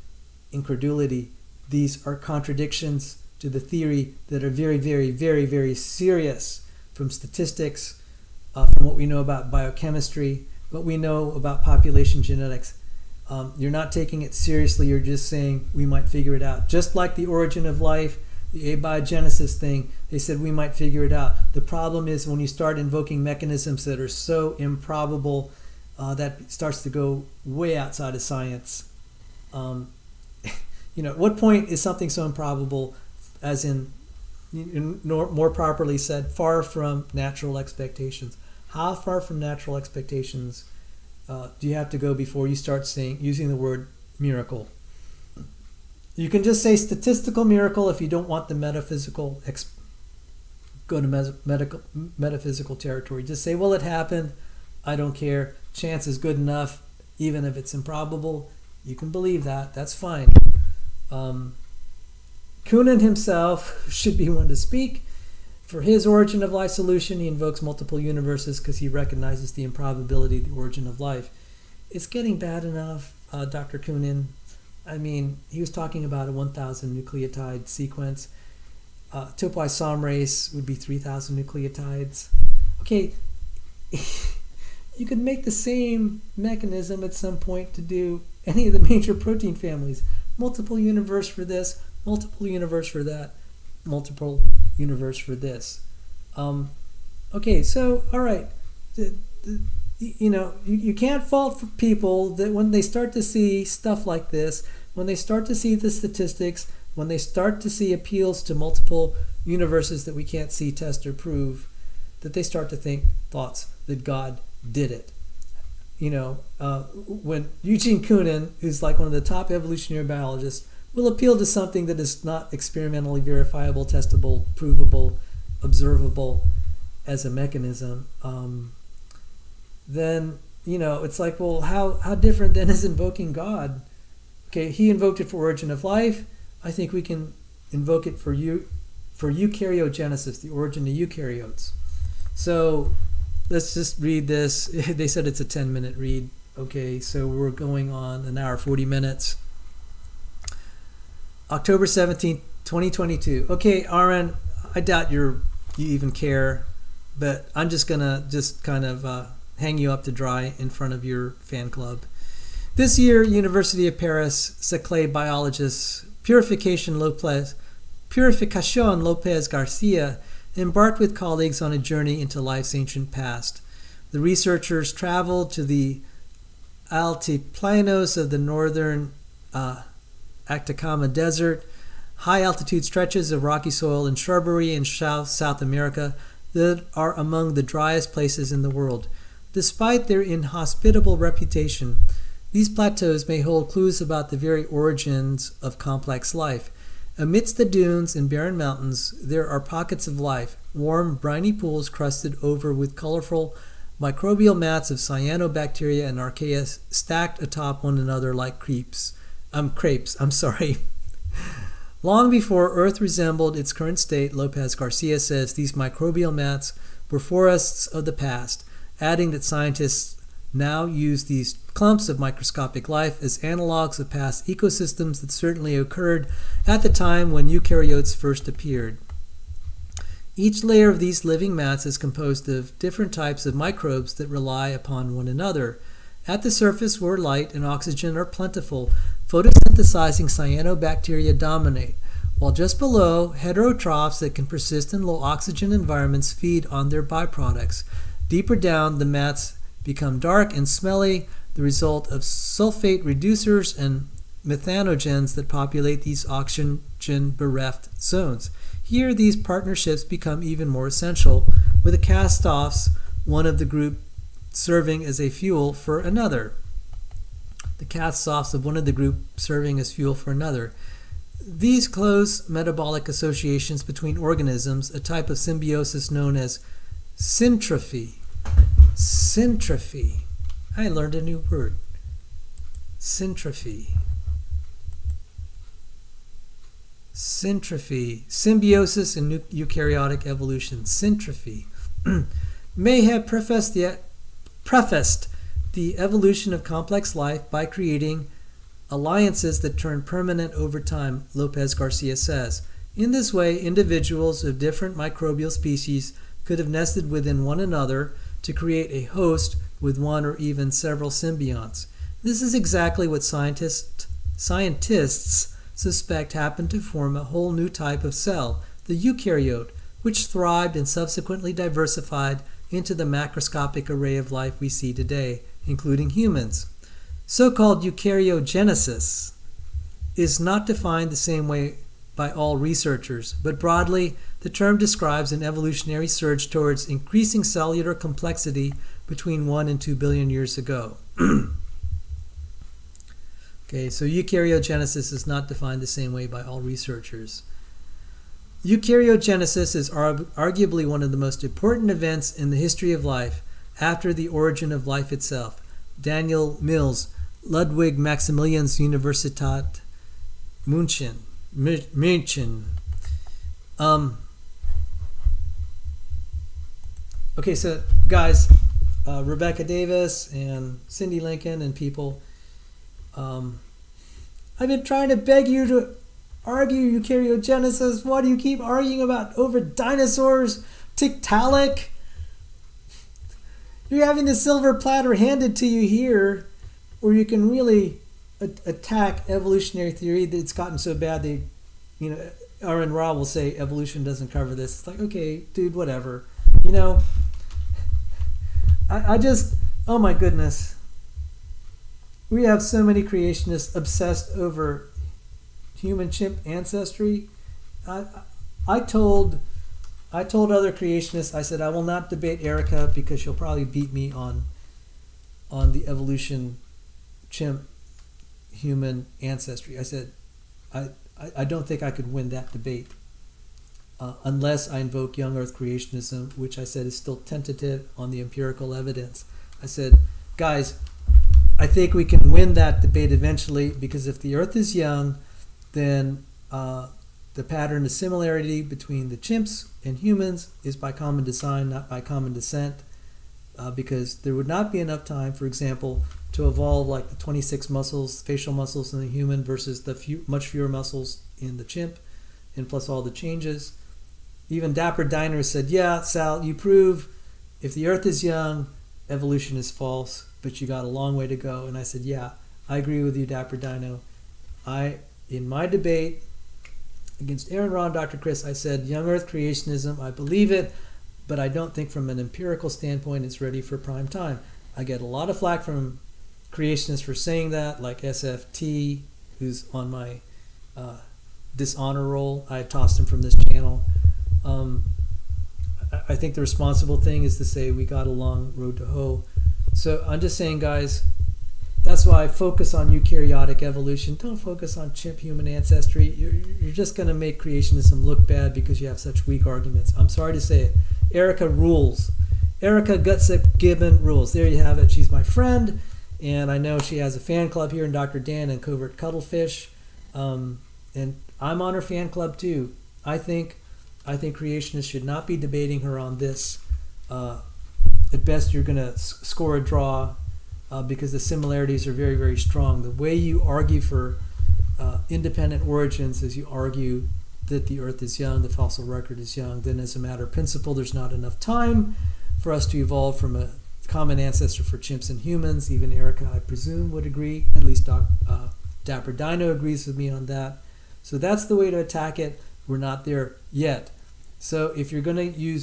incredulity. These are contradictions to the theory that are very, very, very, very serious, from statistics, from what we know about biochemistry, what we know about population genetics. You're not taking it seriously. You're just saying we might figure it out. Just like the origin of life, the abiogenesis thing, they said we might figure it out. The problem is when you start invoking mechanisms that are so improbable, that starts to go way outside of science. At what point is something so improbable, as in, more properly said, far from natural expectations? How far from natural expectations do you have to go before you start using the word miracle? You can just say statistical miracle if you don't want the metaphysical, go to metaphysical territory. Just say, well, it happened. I don't care. Chance is good enough, even if it's improbable. You can believe that. That's fine. Kunin himself should be one to speak. For his origin of life solution, he invokes multiple universes because he recognizes the improbability of the origin of life. It's getting bad enough, Dr. Kunin. I mean, he was talking about a 1,000 nucleotide sequence. Topoisomerase would be 3,000 nucleotides. Okay, you could make the same mechanism at some point to do any of the major protein families. Multiple universe for this, multiple universe for that, multiple universe for this. Okay, so, all right. You can't fault for people that when they start to see stuff like this, when they start to see the statistics, when they start to see appeals to multiple universes that we can't see, test, or prove, that they start to think thoughts that God did it. When Eugene Koonin, who's like one of the top evolutionary biologists, will appeal to something that is not experimentally verifiable, testable, provable, observable as a mechanism, then, it's like, well, how different then is invoking God? Okay, he invoked it for origin of life. I think we can invoke it for eukaryogenesis, the origin of eukaryotes. So let's just read this. They said it's a 10-minute read. Okay, so we're going on an hour, 40 minutes. October 17th, 2022. Okay, Aaron, I doubt you even care, but I'm just going to kind of hang you up to dry in front of your fan club. This year, University of Paris Saclay biologist Purification Lopez Garcia embarked with colleagues on a journey into life's ancient past. The researchers traveled to the altiplanos of the northern Atacama Desert, high-altitude stretches of rocky soil and shrubbery in South America that are among the driest places in the world. Despite their inhospitable reputation, these plateaus may hold clues about the very origins of complex life. Amidst the dunes and barren mountains, there are pockets of life, warm, briny pools crusted over with colorful microbial mats of cyanobacteria and archaea stacked atop one another like crepes. Long before Earth resembled its current state, Lopez Garcia says these microbial mats were forests of the past, adding that scientists now use these clumps of microscopic life as analogs of past ecosystems that certainly occurred at the time when eukaryotes first appeared. Each layer of these living mats is composed of different types of microbes that rely upon one another. At the surface, where light and oxygen are plentiful, photosynthesizing cyanobacteria dominate, while just below, heterotrophs that can persist in low oxygen environments feed on their byproducts. Deeper down, the mats become dark and smelly, the result of sulfate reducers and methanogens that populate these oxygen-bereft zones. Here, these partnerships become even more essential, with the cast-offs, one of the group serving as a fuel for another. The cast-offs of one of the group serving as fuel for another. These close metabolic associations between organisms, a type of symbiosis known as syntrophy. Syntrophy. I learned a new word. Syntrophy. Syntrophy. Symbiosis in eukaryotic evolution. Syntrophy. May have prefaced the evolution of complex life by creating alliances that turn permanent over time, Lopez Garcia says. In this way, individuals of different microbial species could have nested within one another to create a host with one or even several symbionts. This is exactly what scientists suspect happened to form a whole new type of cell, the eukaryote, which thrived and subsequently diversified into the macroscopic array of life we see today, including humans. So-called eukaryogenesis is not defined the same way by all researchers, but broadly, the term describes an evolutionary surge towards increasing cellular complexity between 1 and 2 billion years ago. Okay, so eukaryogenesis is not defined the same way by all researchers. Eukaryogenesis is arguably one of the most important events in the history of life after the origin of life itself. Daniel Mills, Ludwig Maximilians Universität München. Okay, so guys, Rebecca Davis and Cindy Lincoln and people, I've been trying to beg you to argue eukaryogenesis. Why do you keep arguing about over dinosaurs? Tiktaalik? You're having the silver platter handed to you here, or you can really attack evolutionary theory that's gotten so bad that, Aron Ra will say evolution doesn't cover this. It's like, okay, dude, whatever. I just, oh my goodness. We have so many creationists obsessed over human-chimp ancestry. I told other creationists, I said, I will not debate Erica because she'll probably beat me on the evolution chimp human ancestry. I said, I don't think I could win that debate unless I invoke young earth creationism, which I said is still tentative on the empirical evidence. I said, guys, I think we can win that debate eventually, because if the earth is young, then the pattern of similarity between the chimps and humans is by common design, not by common descent, because there would not be enough time, for example, to evolve like the 26 facial muscles in the human versus the much fewer muscles in the chimp, and plus all the changes. Even Dapper Diner said, yeah, Sal, you prove if the earth is young, evolution is false, but you got a long way to go. And I said, yeah, I agree with you, Dapper Dino. In my debate against Aron Ra and Dr. Chris, I said young earth creationism, I believe it, but I don't think from an empirical standpoint it's ready for prime time. I get a lot of flack from creationists for saying that, like SFT, who's on my dishonor roll. I tossed him from this channel. I think the responsible thing is to say we got a long road to hoe. So I'm just saying, guys, that's why I focus on eukaryotic evolution. Don't focus on chimp human ancestry. You're just going to make creationism look bad because you have such weak arguments. I'm sorry to say it. Erica rules. Erica Gutsick Gibbon rules. There you have it. She's my friend, and I know she has a fan club here in Dr. Dan and Covert Cuttlefish, and I'm on her fan club too. I think creationists should not be debating her on this. At best, you're going to score a draw because the similarities are very, very strong. The way you argue for independent origins is you argue that the earth is young, the fossil record is young. Then as a matter of principle, there's not enough time for us to evolve from a common ancestor for chimps and humans. Even Erica, I presume, would agree. At least Dapper Dino agrees with me on that. So that's the way to attack it. We're not there yet. So if you're going to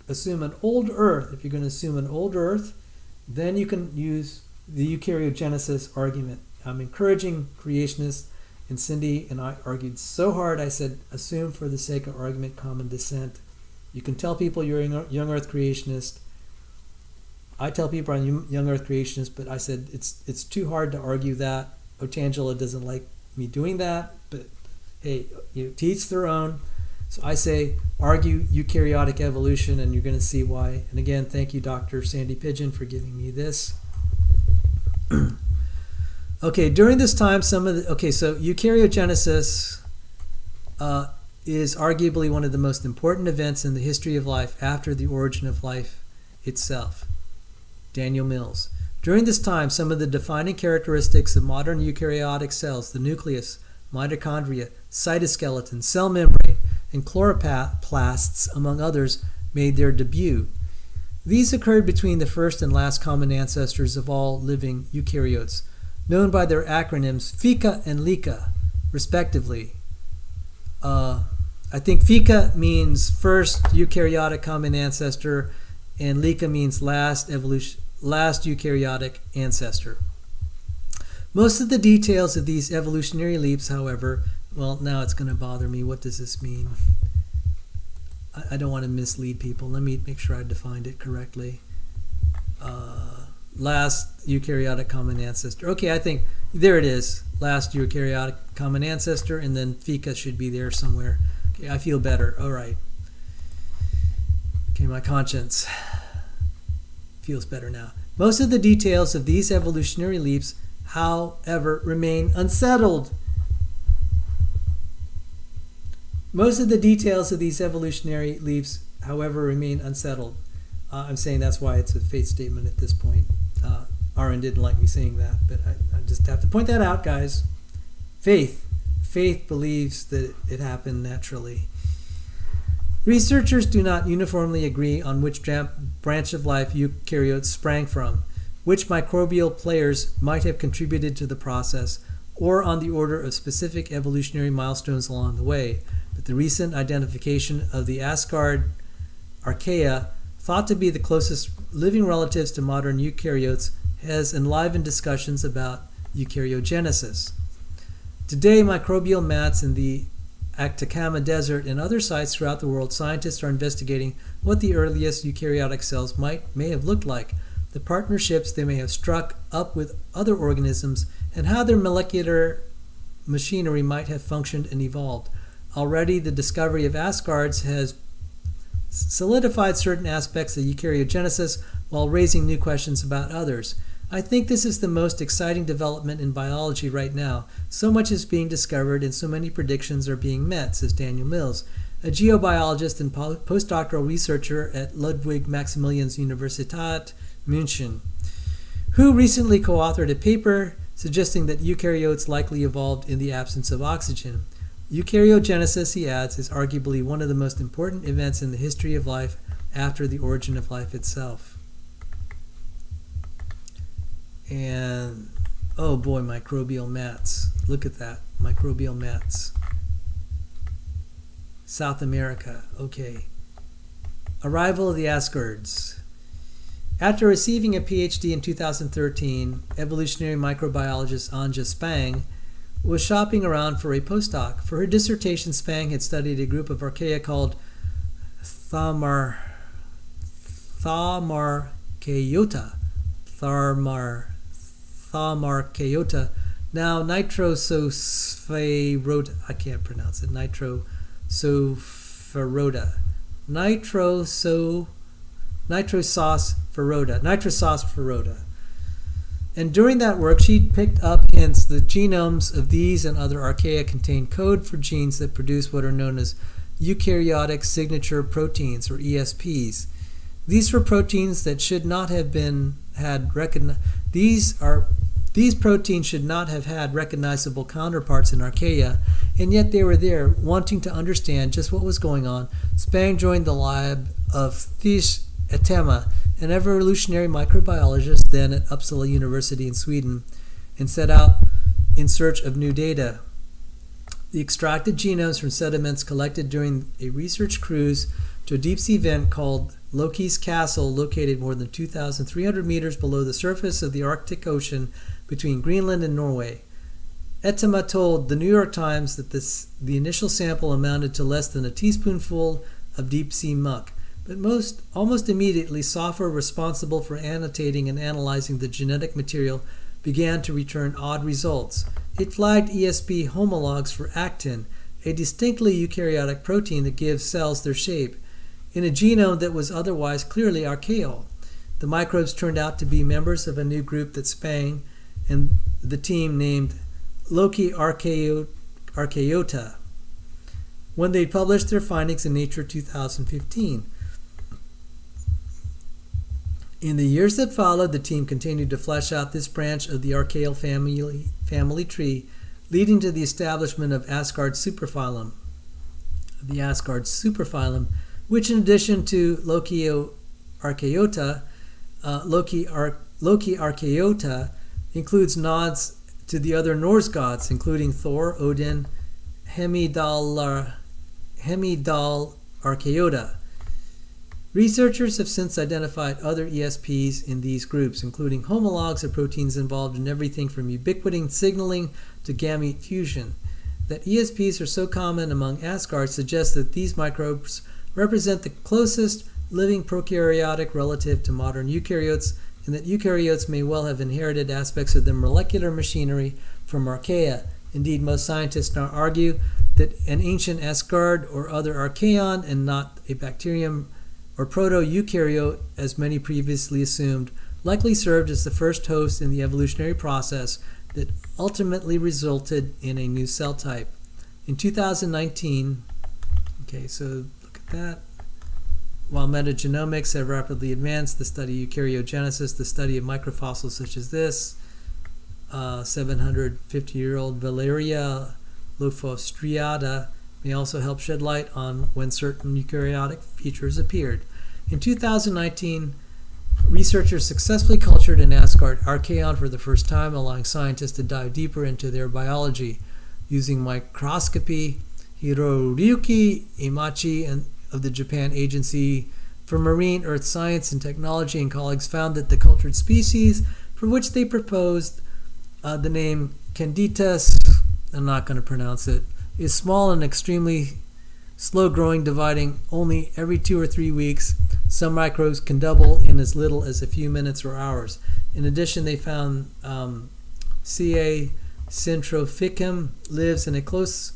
assume an old earth, then you can use the eukaryogenesis argument. I'm encouraging creationists, and Cindy and I argued so hard. I said, assume for the sake of argument common descent. You can tell people you're a young earth creationist. I tell people I'm a young earth creationist, but I said it's too hard to argue that. Otangela doesn't like me doing that, but hey, to each their own. So I say argue eukaryotic evolution, and you're going to see why. And again, thank you, Dr. Sandy Pigeon, for giving me this. Okay, during this time, so eukaryogenesis is arguably one of the most important events in the history of life after the origin of life itself. Daniel Mills. During this time, some of the defining characteristics of modern eukaryotic cells, the nucleus, mitochondria, cytoskeleton, cell membrane, and chloroplasts, among others, made their debut. These occurred between the first and last common ancestors of all living eukaryotes, known by their acronyms FICA and LICA, respectively. I think FICA means first eukaryotic common ancestor, and LICA means last eukaryotic ancestor. Most of the details of these evolutionary leaps, however, well, now it's going to bother me. What does this mean? I don't want to mislead people. Let me make sure I defined it correctly. Last eukaryotic common ancestor. Okay, I think there it is. Last eukaryotic common ancestor, and then FICA should be there somewhere. Okay, I feel better. All right. Okay, my conscience feels better now. Most of the details of these evolutionary leaps, however, remain unsettled. Most of the details of these evolutionary leaps, however, remain unsettled. I'm saying that's why it's a faith statement at this point. Aron didn't like me saying that, but I just have to point that out, guys. Faith believes that it happened naturally. Researchers do not uniformly agree on which branch of life eukaryotes sprang from, which microbial players might have contributed to the process, or on the order of specific evolutionary milestones along the way. But the recent identification of the Asgard archaea, thought to be the closest living relatives to modern eukaryotes, has enlivened discussions about eukaryogenesis. Today, microbial mats in the Atacama Desert and other sites throughout the world, scientists are investigating what the earliest eukaryotic cells may have looked like, the partnerships they may have struck up with other organisms, and how their molecular machinery might have functioned and evolved. Already, the discovery of Asgards has solidified certain aspects of eukaryogenesis while raising new questions about others. I think this is the most exciting development in biology right now. So much is being discovered and so many predictions are being met, says Daniel Mills, a geobiologist and postdoctoral researcher at Ludwig Maximilians Universität München, who recently co-authored a paper suggesting that eukaryotes likely evolved in the absence of oxygen. Eukaryogenesis, he adds, is arguably one of the most important events in the history of life after the origin of life itself. And, oh boy, microbial mats. Look at that, microbial mats. South America, okay. Arrival of the Asgards. After receiving a PhD in 2013, evolutionary microbiologist Anja Spang was shopping around for a postdoc. For her dissertation, Spang had studied a group of archaea called Thamarchaeota, now nitrosophospharoda. I can't pronounce it. Nitrosophospharoda. And during that work, she picked up hints that genomes of these and other archaea contain code for genes that produce what are known as eukaryotic signature proteins, or ESPs. These were proteins that should not have had recognizable counterparts in archaea, and yet they were there. Wanting to understand just what was going on, Spang joined the lab of Thish Etema, an evolutionary microbiologist then at Uppsala University in Sweden, and set out in search of new data. The extracted genomes from sediments collected during a research cruise to a deep-sea vent called Loki's Castle, located more than 2,300 meters below the surface of the Arctic Ocean between Greenland and Norway. Etema told the New York Times that the initial sample amounted to less than a teaspoonful of deep-sea muck, but almost immediately software responsible for annotating and analyzing the genetic material began to return odd results. It flagged ESP homologs for actin, a distinctly eukaryotic protein that gives cells their shape, in a genome that was otherwise clearly archaeal. The microbes turned out to be members of a new group that Spang and the team named Loki Archaeota when they published their findings in Nature 2015. In the years that followed, the team continued to flesh out this branch of the archaeal family tree, leading to the establishment of Asgard superphylum. Which, in addition to Loki Archaeota, includes nods to the other Norse gods, including Thor, Odin, Hemidal Archaeota. Researchers have since identified other ESPs in these groups, including homologs of proteins involved in everything from ubiquitin signaling to gamete fusion. That ESPs are so common among Asgards suggests that these microbes represent the closest living prokaryotic relative to modern eukaryotes, and that eukaryotes may well have inherited aspects of their molecular machinery from archaea. Indeed, most scientists now argue that an ancient Asgard or other archaeon, and not a bacterium or proto-eukaryote, as many previously assumed, likely served as the first host in the evolutionary process that ultimately resulted in a new cell type. In 2019, so look at that. While metagenomics have rapidly advanced, the study of eukaryogenesis, the study of microfossils such as this, 750-year-old Valeria Lofostriada may also help shed light on when certain eukaryotic features appeared. In 2019, researchers successfully cultured an Asgard archaeon for the first time, allowing scientists to dive deeper into their biology. Using microscopy, Hiroyuki Imachi of the Japan Agency for Marine Earth Science and Technology and colleagues found that the cultured species for which they proposed the name Canditas, I'm not going to pronounce it, is small and extremely slow-growing, dividing only every 2 or 3 weeks. Some microbes can double in as little as a few minutes or hours. In addition, they found C.A. centroficum lives in close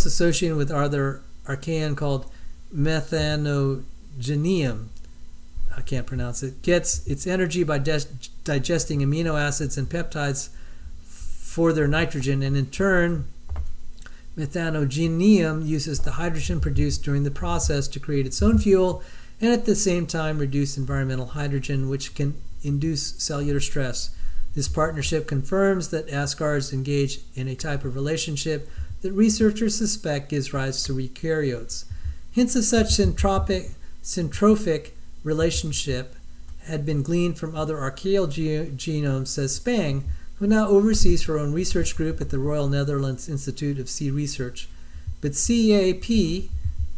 association with other archaeon called methanogenium. I can't pronounce it. Gets its energy by digesting amino acids and peptides for their nitrogen, and in turn, methanogenium uses the hydrogen produced during the process to create its own fuel and at the same time reduce environmental hydrogen, which can induce cellular stress. This partnership confirms that Asgards engage in a type of relationship that researchers suspect gives rise to eukaryotes. Hints of such syntrophic relationship had been gleaned from other archaeal genomes, says Spang, who now oversees her own research group at the Royal Netherlands Institute of Sea Research. But CAP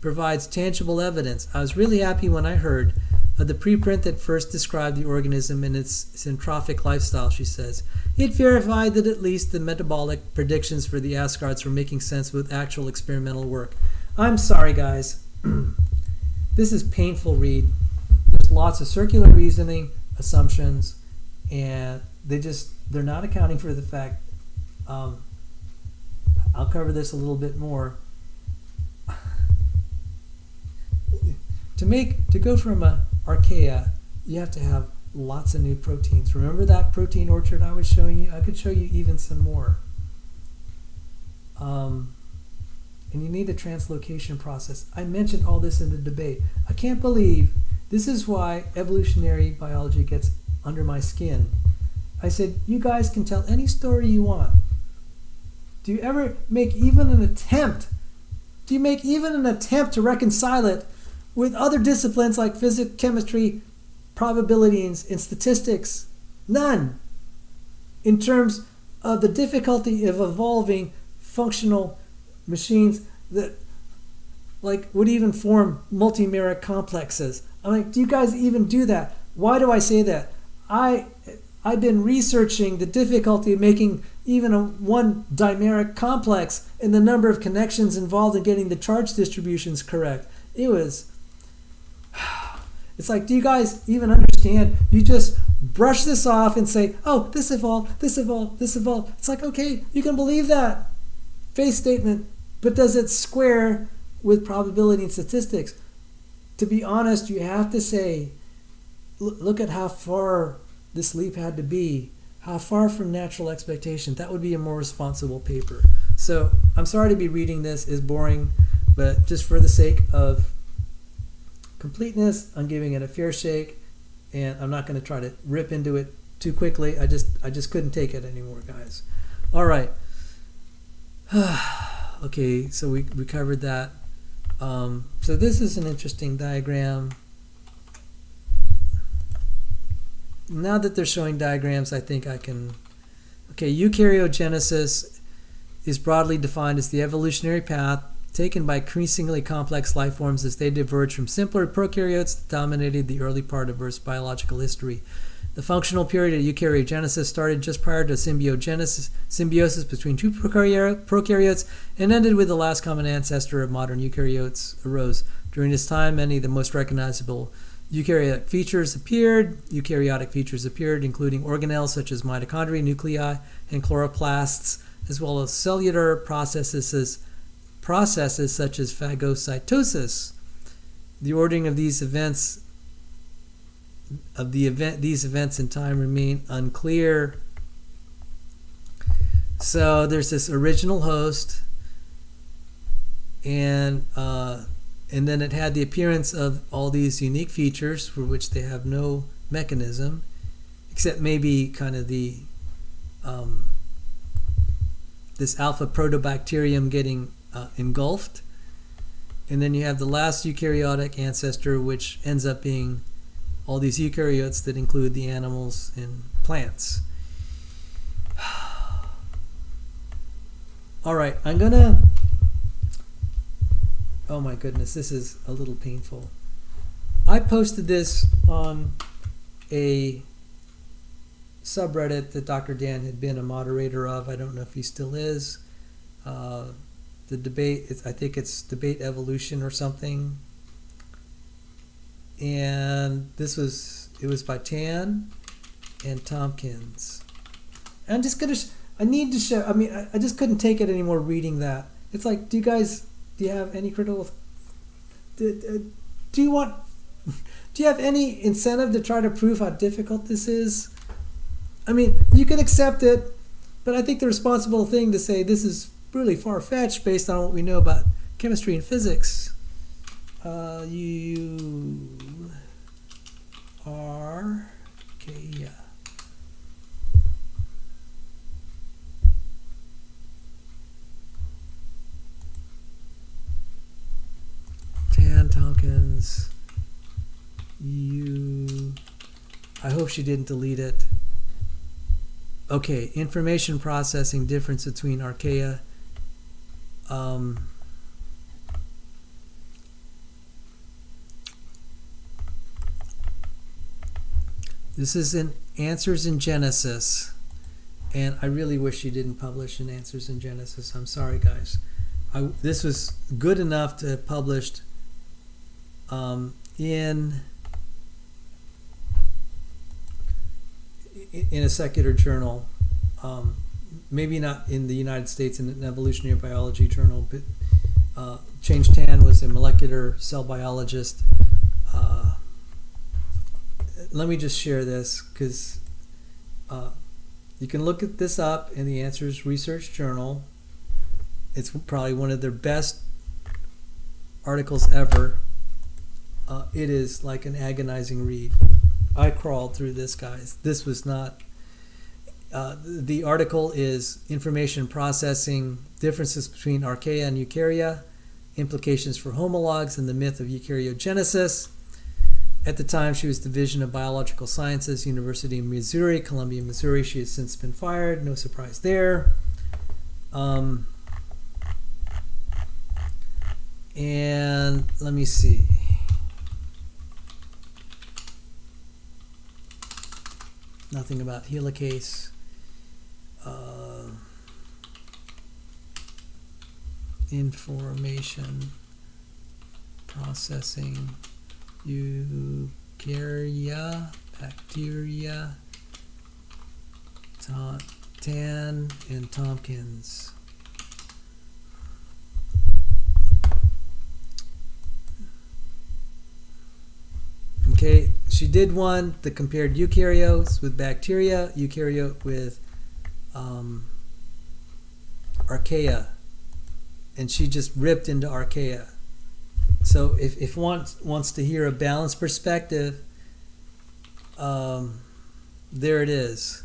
provides tangible evidence. I was really happy when I heard of the preprint that first described the organism and its syntrophic lifestyle, she says. It verified that at least the metabolic predictions for the Asgards were making sense with actual experimental work. I'm sorry, guys. This is painful read. There's lots of circular reasoning, assumptions, and they're not accounting for the fact, I'll cover this a little bit more. To go from a archaea, you have to have lots of new proteins. Remember that protein orchard I was showing you? I could show you even some more. And you need a translocation process. I mentioned all this in the debate. I can't believe this is why evolutionary biology gets under my skin. I said, you guys can tell any story you want. Do you ever make even an attempt? Do you make even an attempt to reconcile it with other disciplines like physics, chemistry, probability, and statistics? None. In terms of the difficulty of evolving functional machines that would even form multimeric complexes. I'm like, do you guys even do that? Why do I say that? I've been researching the difficulty of making even a one dimeric complex and the number of connections involved in getting the charge distributions correct. It's like, do you guys even understand? You just brush this off and say, oh, this evolved, this evolved, this evolved. It's like, okay, you can believe that face statement, but does it square with probability and statistics? To be honest, you have to say, look at how far this leap had to be, how far from natural expectation. That would be a more responsible paper. So I'm sorry to be reading this, it's boring, but just for the sake of completeness, I'm giving it a fair shake, and I'm not going to try to rip into it too quickly. I just couldn't take it anymore, guys. All right. Okay, so we covered that. So this is an interesting diagram. Now that they're showing diagrams, I think I can... Okay, eukaryogenesis is broadly defined as the evolutionary path taken by increasingly complex life forms as they diverge from simpler prokaryotes that dominated the early part of Earth's biological history. The functional period of eukaryogenesis started just prior to symbiosis between two prokaryotes and ended with the last common ancestor of modern eukaryotes arose. During this time, many of the most recognizable eukaryotic features appeared, including organelles such as mitochondria, nuclei, and chloroplasts, as well as cellular processes such as phagocytosis. The ordering of these events in time remain unclear. So there's this original host, and then it had the appearance of all these unique features for which they have no mechanism, except maybe kind of the this alpha protobacterium getting engulfed. And then you have the last eukaryotic ancestor, which ends up being all these eukaryotes that include the animals and plants. All right, I'm gonna... Oh my goodness, this is a little painful. I posted this on a subreddit that Dr. Dan had been a moderator of. I don't know if he still is. The debate, I think it's Debate Evolution or something. And it was by Tan and Tompkins. And I'm just gonna, I need to show, I just couldn't take it anymore reading that. It's like, do you have any critical, do you have any incentive to try to prove how difficult this is? I mean, you can accept it, but I think the responsible thing to say this is really far-fetched based on what we know about chemistry and physics. You are okay, yeah. Tan Tompkins. I hope she didn't delete it. Okay, information processing difference between archaea. This is in Answers in Genesis, and I really wish you didn't publish in Answers in Genesis. I'm sorry, guys. This was good enough to have published in a secular journal, maybe not in the United States in an evolutionary biology journal, but Change Tan was a molecular cell biologist. Let me just share this because you can look at this up in the Answers Research Journal. It's probably one of their best articles ever. It is like an agonizing read. I crawled through this, guys. This was not... the article is Information Processing, Differences Between Archaea and Eukarya, Implications for Homologs, and the Myth of Eukaryogenesis. At the time, she was Division of Biological Sciences, University of Missouri, Columbia, Missouri. She has since been fired. No surprise there. And let me see. Nothing about helicase. Information processing, eukarya, bacteria, Tan and Tompkins. Okay, she did one that compared eukaryotes with bacteria, eukaryote with archaea, and she just ripped into archaea. So if one wants to hear a balanced perspective, there it is.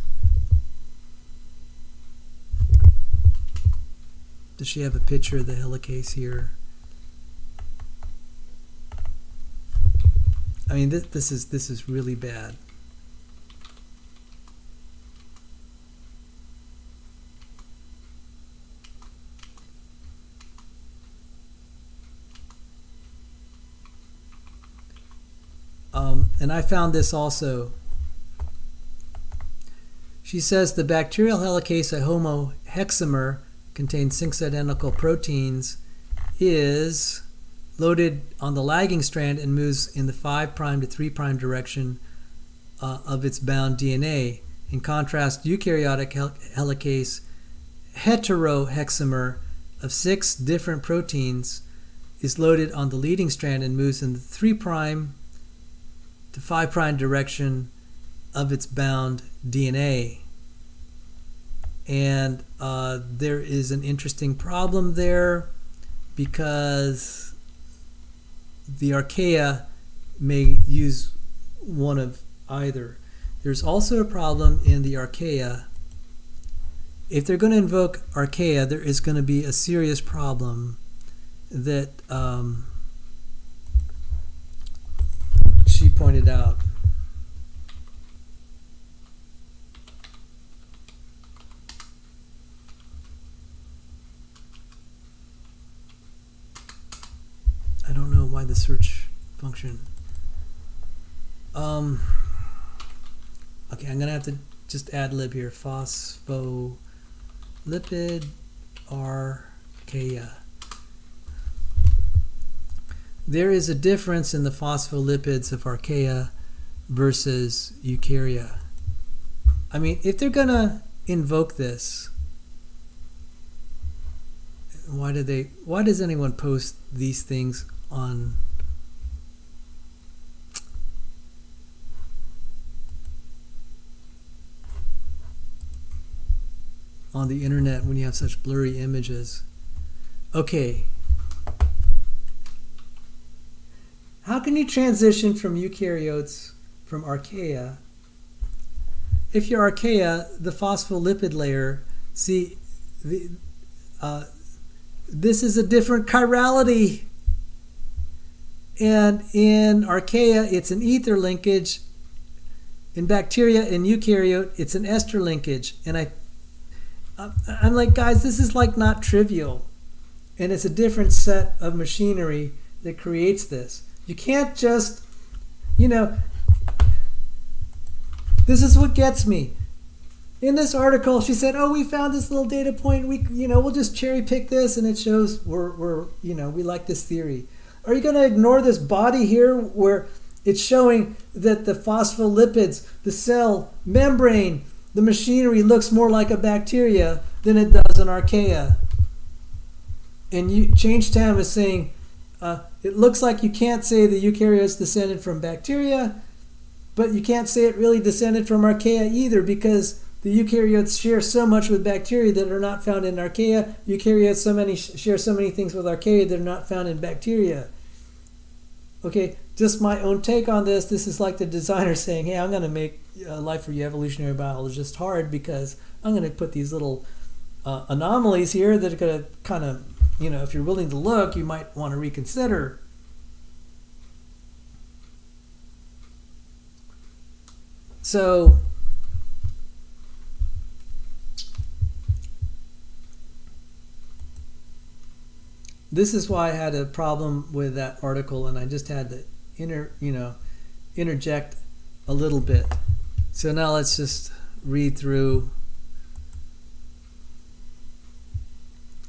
Does she have a picture of the helicase here? I mean, this is really bad. And I found this also. She says the bacterial helicase, a homohexamer, contains 6 identical proteins, is loaded on the lagging strand and moves in the 5' to 3' direction of its bound DNA. In contrast, eukaryotic helicase, heterohexamer of 6 different proteins, is loaded on the leading strand and moves in the 3' to 5' direction of its bound DNA. And there is an interesting problem there because the archaea may use one of either. There's also a problem in the archaea if they're going to invoke archaea, there is going to be a serious problem that she pointed out. I don't know why the search function. Okay, I'm gonna have to just ad lib here. Phospholipid archaea. There is a difference in the phospholipids of archaea versus eukarya. I mean, if they're gonna invoke this, why does anyone post these things on the internet when you have such blurry images? Okay. How can you transition from eukaryotes, from archaea? If you're archaea, the phospholipid layer, see, this is a different chirality. And in archaea, it's an ether linkage. In bacteria, in eukaryote, it's an ester linkage. And I'm like, guys, this is like not trivial. And it's a different set of machinery that creates this. You can't just, this is what gets me. In this article, she said, "Oh, we found this little data point. We'll just cherry pick this, and it shows we like this theory." Are you going to ignore this body here, where it's showing that the phospholipids, the cell membrane, the machinery looks more like a bacteria than it does an archaea? And Changetown is saying it looks like you can't say the eukaryotes descended from bacteria, but you can't say it really descended from archaea either, because the eukaryotes share so much with bacteria that are not found in archaea. Eukaryotes share so many things with archaea that are not found in bacteria. Okay, just my own take on this. This is like the designer saying, "Hey, I'm going to make life for you evolutionary biologists hard, because I'm going to put these little anomalies here that are going to kind of, if you're willing to look, you might want to reconsider." So this is why I had a problem with that article, and I just had to interject a little bit. So now let's just read through.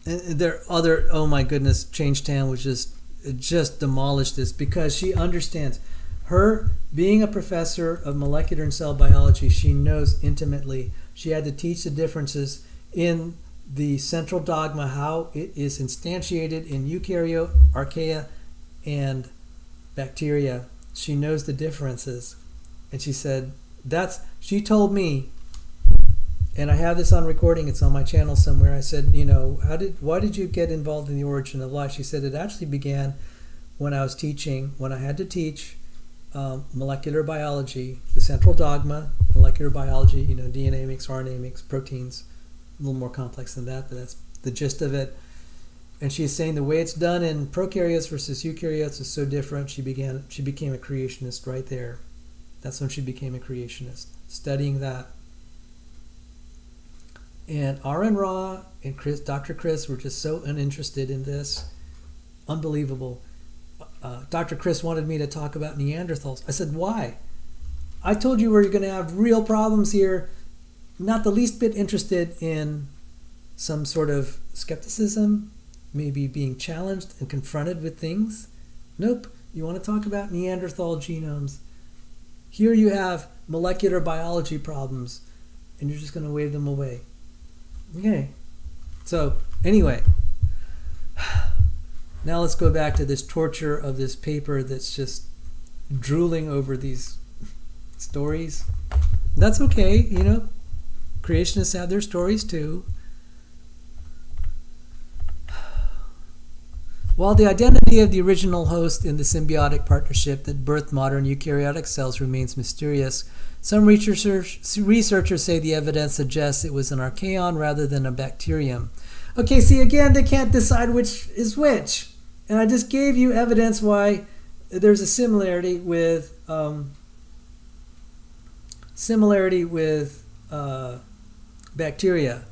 And there are other, oh my goodness, Changetown was just demolished this, because she understands. Her being a professor of molecular and cell biology, she knows intimately. She had to teach the differences in the central dogma, how it is instantiated in eukaryote, archaea, and bacteria. She knows the differences. And she said, she told me, and I have this on recording, it's on my channel somewhere. I said, why did you get involved in the origin of life? She said, it actually began when I was teaching, when I had to teach molecular biology, the central dogma, molecular biology, DNA mix, RNA mix, proteins, a little more complex than that, but that's the gist of it. And she's saying the way it's done in prokaryotes versus eukaryotes is so different. She became a creationist right there. That's when she became a creationist, studying that. And Aron Ra and Dr. Chris were just so uninterested in this. Unbelievable. Dr. Chris wanted me to talk about Neanderthals. I said, why? I told you we're going to have real problems here. Not the least bit interested in some sort of skepticism, maybe being challenged and confronted with things. Nope. You want to talk about Neanderthal genomes. Here you have molecular biology problems, and you're just going to wave them away. Okay. So, anyway. Now let's go back to this torture of this paper that's just drooling over these stories. That's okay, Creationists have their stories too. While the identity of the original host in the symbiotic partnership that birthed modern eukaryotic cells remains mysterious, some researchers say the evidence suggests it was an archaeon rather than a bacterium. Okay, see, again, they can't decide which is which. And I just gave you evidence why there's a similarity with bacteria.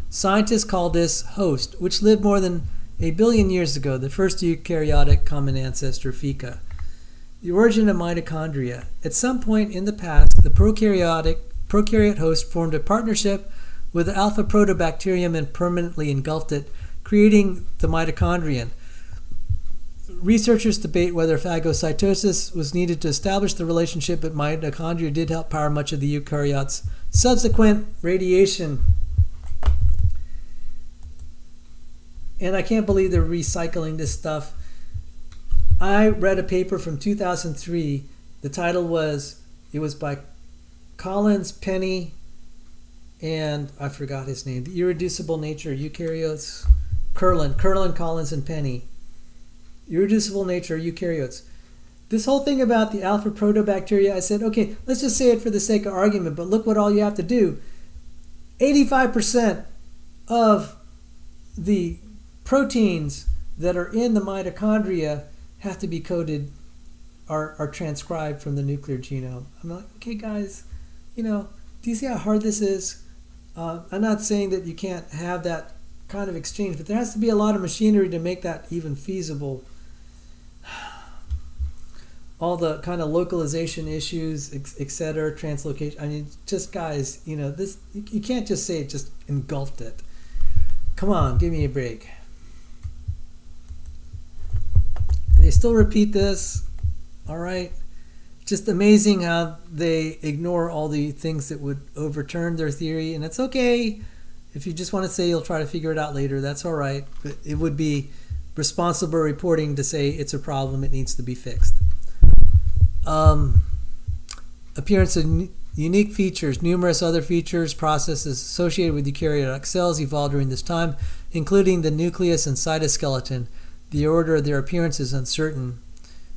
Scientists call this host, which lived more than 1 billion years ago, the first eukaryotic common ancestor, Fika. The origin of mitochondria. At some point in the past, the prokaryote host formed a partnership with the alpha protobacterium and permanently engulfed it, creating the mitochondrion. Researchers debate whether phagocytosis was needed to establish the relationship, but mitochondria did help power much of the eukaryotes' subsequent radiation. And I can't believe they're recycling this stuff. I read a paper from 2003. The title was by Collins, Penny, and I forgot his name. The Irreducible Nature of Eukaryotes. Curlin, Collins, and Penny. Irreducible Nature of Eukaryotes. This whole thing about the alpha protobacteria, I said, okay, let's just say it for the sake of argument, but look what all you have to do. 85% of the proteins that are in the mitochondria have to be coded, are transcribed from the nuclear genome. I'm like, okay, guys, do you see how hard this is? I'm not saying that you can't have that kind of exchange, but there has to be a lot of machinery to make that even feasible. All the kind of localization issues, etc., translocation. I mean, just guys, this, you can't just say it just engulfed it. Come on, give me a break. They still repeat this, all right? Just amazing how they ignore all the things that would overturn their theory, and it's okay. If you just want to say you'll try to figure it out later, that's all right. But it would be responsible reporting to say it's a problem, it needs to be fixed. Appearance of unique features. Numerous other features, processes associated with eukaryotic cells evolved during this time, including the nucleus and cytoskeleton. The order of their appearance is uncertain.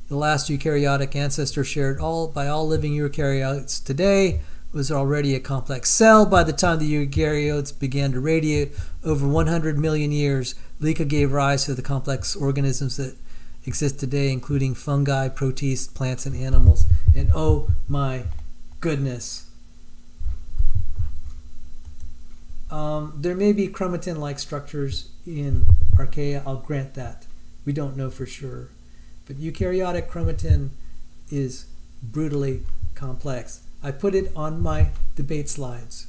The last eukaryotic ancestor shared by all living eukaryotes today was already a complex cell. By the time the eukaryotes began to radiate, over 100 million years, Lika gave rise to the complex organisms that exist today, including fungi, protists, plants, and animals. And oh my goodness. There may be chromatin-like structures in archaea, I'll grant that. We don't know for sure. But eukaryotic chromatin is brutally complex. I put it on my debate slides.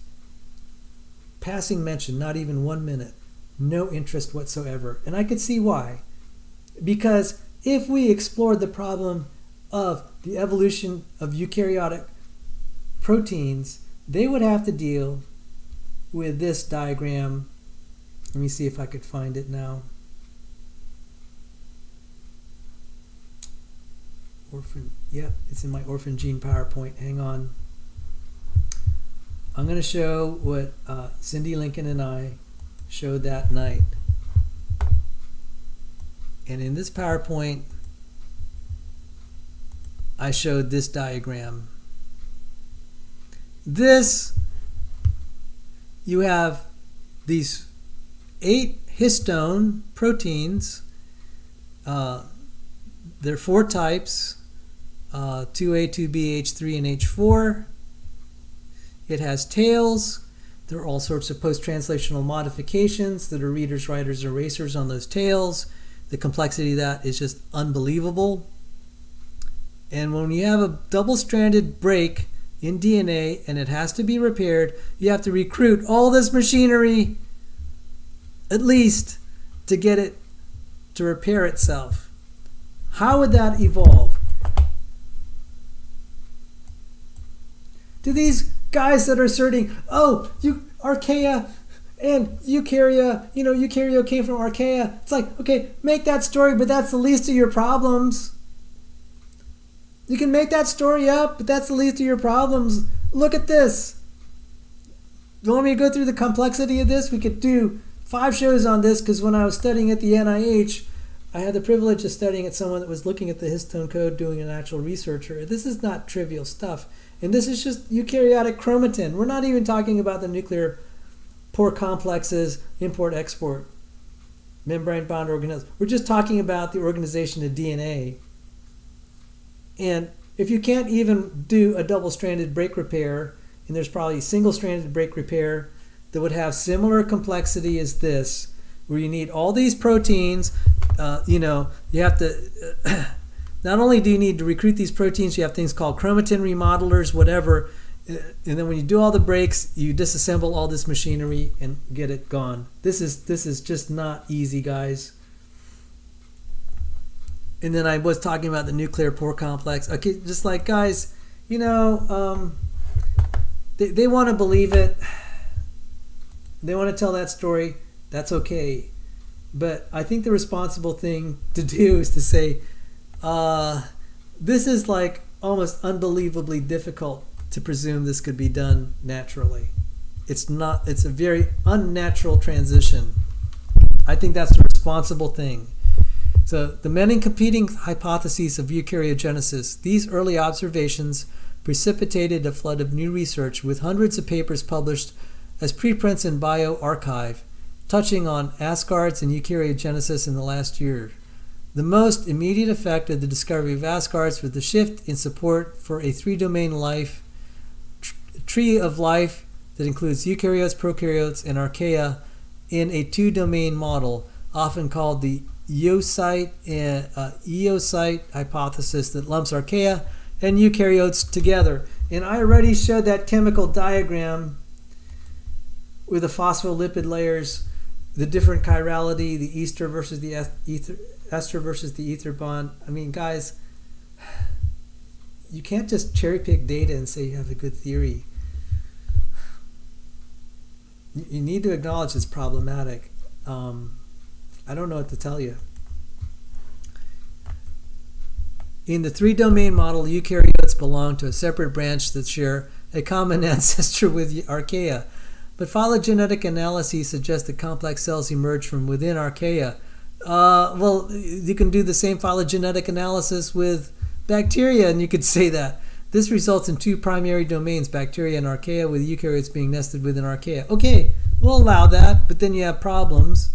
Passing mention, not even 1 minute. No interest whatsoever. And I could see why. Because if we explored the problem of the evolution of eukaryotic proteins, they would have to deal with this diagram. Let me see if I could find it now. It's in my orphan gene PowerPoint. Hang on. I'm going to show what Cindy Lincoln and I showed that night. And in this PowerPoint, I showed this diagram. You have these 8 histone proteins. There are 4 types, 2A, 2B, H3, and H4. It has tails. There are all sorts of post-translational modifications that are readers, writers, erasers on those tails. The complexity of that is just unbelievable. And when you have a double-stranded break in DNA and it has to be repaired, you have to recruit all this machinery, at least, to get it to repair itself. How would that evolve? Do these guys that are asserting, archaea and eukarya, eukarya came from archaea. It's like, okay, make that story, but that's the least of your problems. You can make that story up, but that's the least of your problems. Look at this. You want me to go through the complexity of this? We could do 5 shows on this, because when I was studying at the NIH, I had the privilege of studying at someone that was looking at the histone code, doing an actual researcher. This is not trivial stuff. And this is just eukaryotic chromatin. We're not even talking about the nuclear pore complexes, import-export, membrane bound organisms. We're just talking about the organization of DNA. And if you can't even do a double-stranded break repair, and there's probably single-stranded break repair that would have similar complexity as this, where you need all these proteins, you have to, not only do you need to recruit these proteins, you have things called chromatin remodelers, whatever, and then when you do all the breaks, you disassemble all this machinery and get it gone. This is just not easy, guys. And then I was talking about the nuclear pore complex. Okay, just like, guys, they want to believe it. They want to tell that story. That's okay. But I think the responsible thing to do is to say, this is like almost unbelievably difficult to presume this could be done naturally. It's a very unnatural transition. I think that's the responsible thing. So the many competing hypotheses of eukaryogenesis, these early observations precipitated a flood of new research with hundreds of papers published as preprints in bioRxiv, touching on Asgards and eukaryogenesis in the last year. The most immediate effect of the discovery of Asgards was the shift in support for a three-domain life, tree of life that includes eukaryotes, prokaryotes, and archaea in a two-domain model, often called the eocyte hypothesis that lumps archaea and eukaryotes together. And I already showed that chemical diagram with the phospholipid layers, the different chirality, the ester versus the ester versus the ether bond. I mean, guys, you can't just cherry pick data and say you have a good theory. You need to acknowledge it's problematic. I don't know what to tell you. In the three-domain model, eukaryotes belong to a separate branch that share a common ancestor with archaea. But phylogenetic analyses suggest that complex cells emerge from within archaea. Well, you can do the same phylogenetic analysis with bacteria, and you could say that. This results in two primary domains, bacteria and archaea, with eukaryotes being nested within archaea. Okay, we'll allow that, but then you have problems.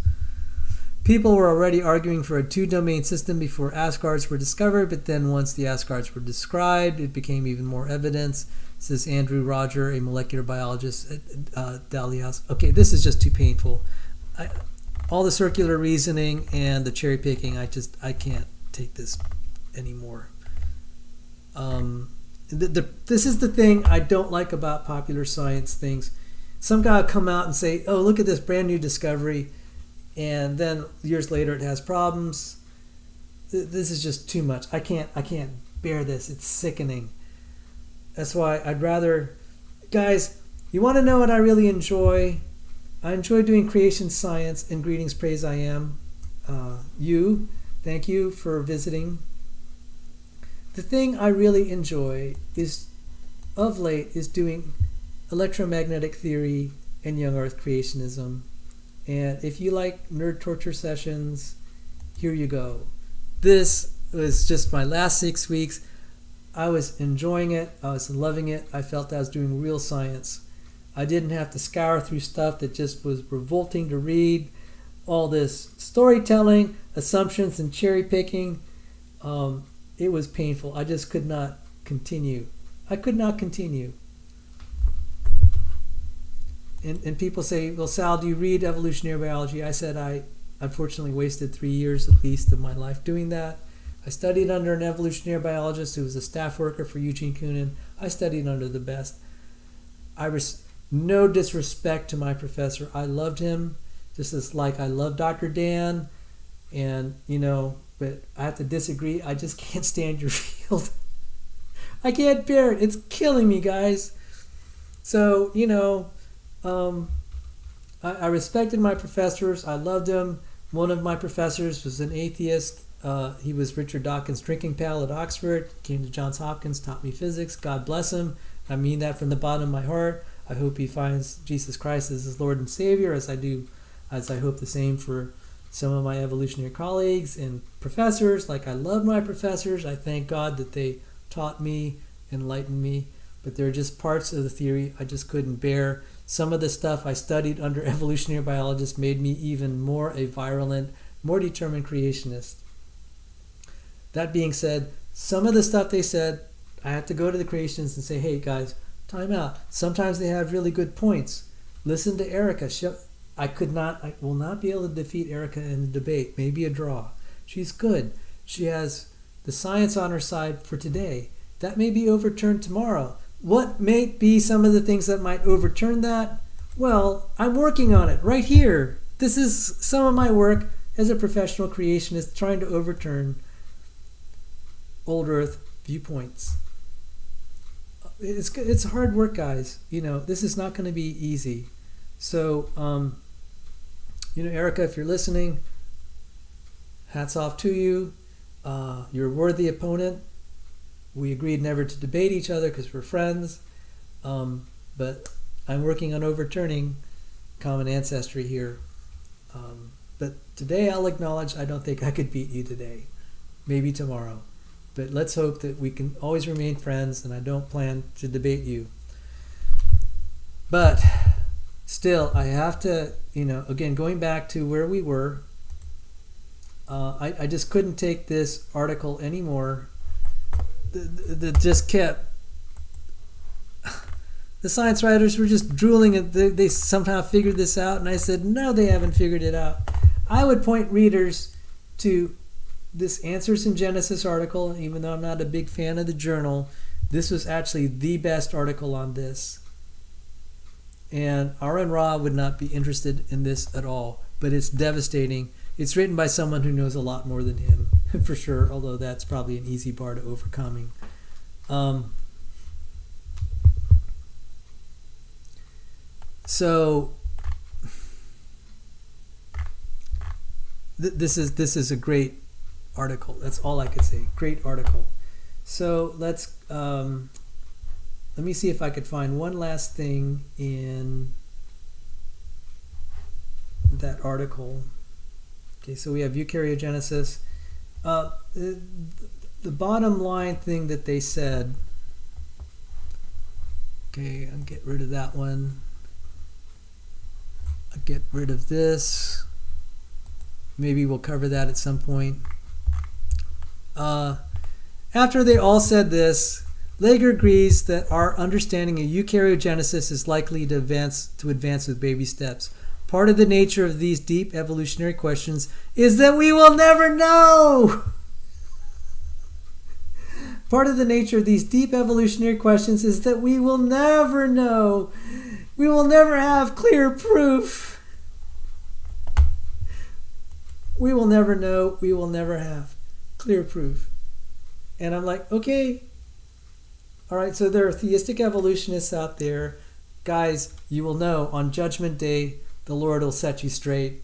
People were already arguing for a two-domain system before Asgards were discovered, but then once the Asgards were described, it became even more evidence. Says Andrew Roger, a molecular biologist at Dalhousie. Okay, this is just too painful. All the circular reasoning and the cherry picking, I can't take this anymore. This is the thing I don't like about popular science things. Some guy will come out and say, "Oh, look at this brand new discovery," and then years later it has problems. This is just too much. I can't bear this. It's sickening. That's why I'd rather, guys, you want to know what I really enjoy? I enjoy doing creation science, and greetings, praise I am. Thank you for visiting. The thing I really enjoy is, of late, is doing electromagnetic theory and young earth creationism. And if you like nerd torture sessions, here you go. This was just my last 6 weeks. I was enjoying it. I was loving it. I felt I was doing real science. I didn't have to scour through stuff that just was revolting to read. All this storytelling, assumptions, and cherry picking. It was painful. I just could not continue. I could not continue. And people say, "Well, Sal, do you read evolutionary biology?" I said I unfortunately wasted 3 years at least of my life doing that. I studied under an evolutionary biologist who was a staff worker for Eugene Koonin. I studied under the best. No disrespect to my professor. I loved him just as like I love Dr. Dan. And, but I have to disagree. I just can't stand your field. I can't bear it. It's killing me, guys. So, I respected my professors. I loved them. One of my professors was an atheist. He was Richard Dawkins' drinking pal at Oxford. Came to Johns Hopkins, taught me physics. God bless him. I mean that from the bottom of my heart. I hope he finds Jesus Christ as his Lord and Savior, as I hope the same for some of my evolutionary colleagues and professors. Like, I love my professors. I thank God that they taught me, enlightened me. But there are just parts of the theory I just couldn't bear. Some of the stuff I studied under evolutionary biologists made me even more a virulent, more determined creationist. That being said, some of the stuff they said, I had to go to the creationists and say, hey guys, time out. Sometimes they have really good points. Listen to Erica. I will not be able to defeat Erica in the debate. Maybe a draw. She's good. She has the science on her side for today. That may be overturned tomorrow. What may be some of the things that might overturn that? Well, I'm working on it right here. This is some of my work as a professional creationist trying to overturn old Earth viewpoints. It's hard work, guys. This is not going to be easy. So, Erica, if you're listening, hats off to you. You're a worthy opponent. We agreed never to debate each other because we're friends. But I'm working on overturning common ancestry here. But today I'll acknowledge I don't think I could beat you today. Maybe tomorrow. But let's hope that we can always remain friends, and I don't plan to debate you. But still, I have to, again, going back to where we were, I just couldn't take this article anymore. That just kept, the science writers were just drooling, and they somehow figured this out, and I said, no, they haven't figured it out. I would point readers to this Answers in Genesis article. Even though I'm not a big fan of the journal, this was actually the best article on this. And Aron Ra would not be interested in this at all, but it's devastating. It's written by someone who knows a lot more than him, for sure, although that's probably an easy bar to overcoming. This is a great article. That's all I could say. Great article. So let me see if I could find one last thing in that article. Okay, so we have eukaryogenesis. The bottom line thing that they said. Okay, I'll get rid of that one. I'll get rid of this. Maybe we'll cover that at some point. After they all said this, Lager agrees that our understanding of eukaryogenesis is likely to advance with baby steps. Part of the nature of these deep evolutionary questions is that we will never know. Part of the nature of these deep evolutionary questions is that we will never know. We will never have clear proof. We will never know. We will never have clear proof. And I'm like, okay. All right, so there are theistic evolutionists out there. Guys, you will know on Judgment Day, the Lord will set you straight.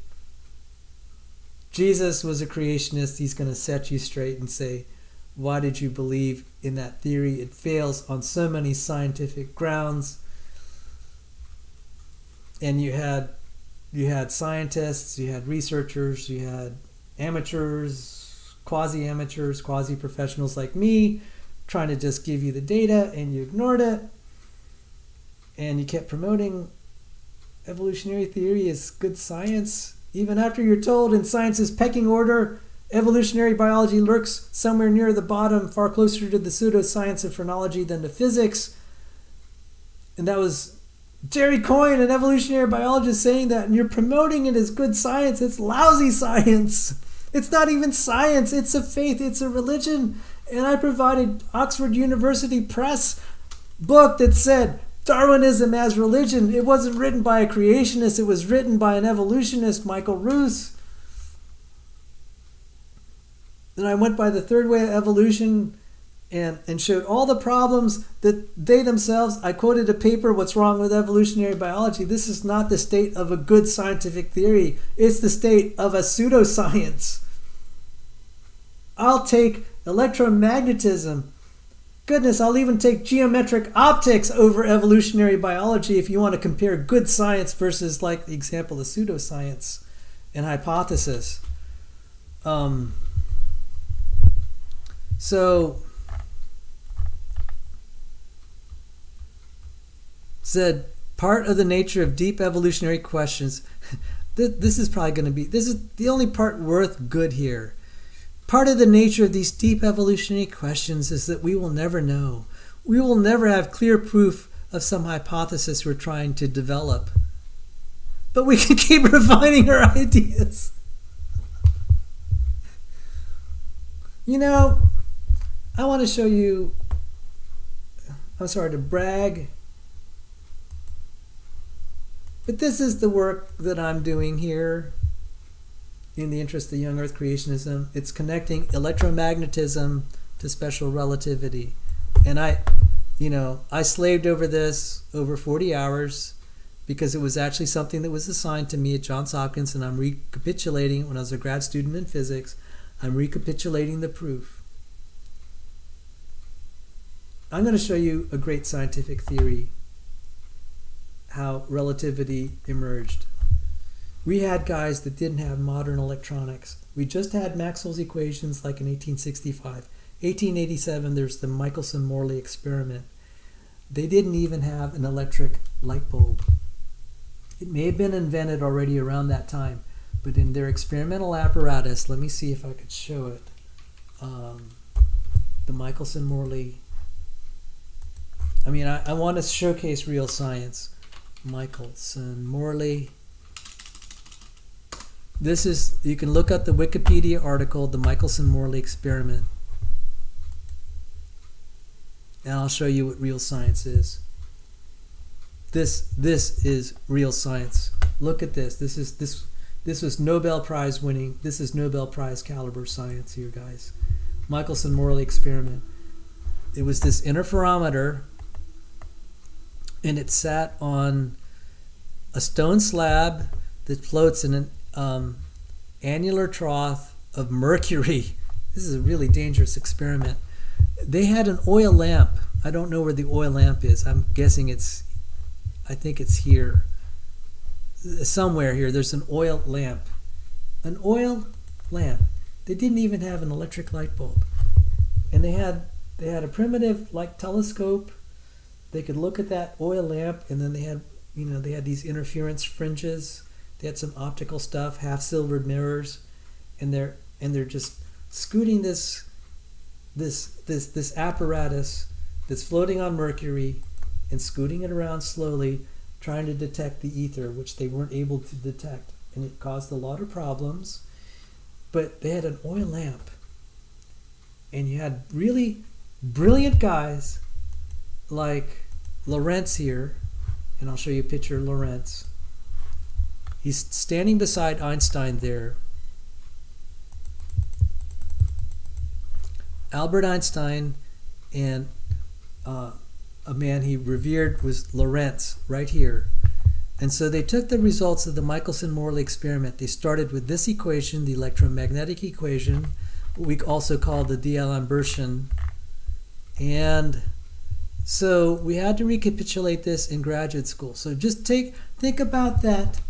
Jesus was a creationist. He's going to set you straight and say, why did you believe in that theory? It fails on so many scientific grounds. And you had scientists, you had researchers, you had amateurs, quasi-amateurs, quasi-professionals like me trying to just give you the data, and you ignored it. And you kept promoting evolutionary theory as good science, even after you're told in science's pecking order, evolutionary biology lurks somewhere near the bottom, far closer to the pseudoscience of phrenology than to physics. And that was Jerry Coyne, an evolutionary biologist, saying that, and you're promoting it as good science. It's lousy science. It's not even science. It's a faith. It's a religion. And I provided Oxford University Press book that said Darwinism as religion. It wasn't written by a creationist. It was written by an evolutionist, Michael Roos. Then I went by the third way of evolution and showed all the problems that they themselves, I quoted a paper, What's Wrong with Evolutionary Biology. This is not the state of a good scientific theory. It's the state of a pseudoscience. I'll take electromagnetism. Goodness, I'll even take geometric optics over evolutionary biology if you want to compare good science versus, like the example of pseudoscience. and hypothesis. So said part of the nature of deep evolutionary questions. This is the only part worth good here. Part of the nature of these deep evolutionary questions is that we will never know. We will never have clear proof of some hypothesis we're trying to develop. But we can keep refining our ideas. I want to show you, I'm sorry to brag, but this is the work that I'm doing here in the interest of young earth creationism. It's connecting electromagnetism to special relativity. And I slaved over this over 40 hours because it was actually something that was assigned to me at Johns Hopkins, and I'm recapitulating when I was a grad student in physics. I'm recapitulating the proof. I'm going to show you a great scientific theory, how relativity emerged. We had guys that didn't have modern electronics. We just had Maxwell's equations like in 1865. 1887, there's the Michelson-Morley experiment. They didn't even have an electric light bulb. It may have been invented already around that time, but in their experimental apparatus, let me see if I could show it. The Michelson-Morley. I want to showcase real science. Michelson-Morley. You can look up the Wikipedia article, the Michelson-Morley experiment. And I'll show you what real science is. This is real science. Look at this. This was Nobel Prize winning. This is Nobel Prize caliber science here, guys. Michelson-Morley experiment. It was this interferometer, and it sat on a stone slab that floats in an annular trough of mercury. This is a really dangerous experiment. They had an oil lamp. I don't know where the oil lamp is. I'm guessing I think it's here. Somewhere here, there's an oil lamp. An oil lamp. They didn't even have an electric light bulb. And they had a primitive telescope. They could look at that oil lamp, and then they had these interference fringes. They had some optical stuff, half silvered mirrors, and they're just scooting this apparatus that's floating on mercury and scooting it around slowly, trying to detect the ether, which they weren't able to detect, and it caused a lot of problems. But they had an oil lamp, and you had really brilliant guys like Lorentz here, and I'll show you a picture of Lorentz. He's standing beside Einstein there. Albert Einstein, and a man he revered was Lorentz right here. And so they took the results of the Michelson-Morley experiment. They started with this equation, the electromagnetic equation, what we also call the D'Alembert. And so we had to recapitulate this in graduate school. So just think about that.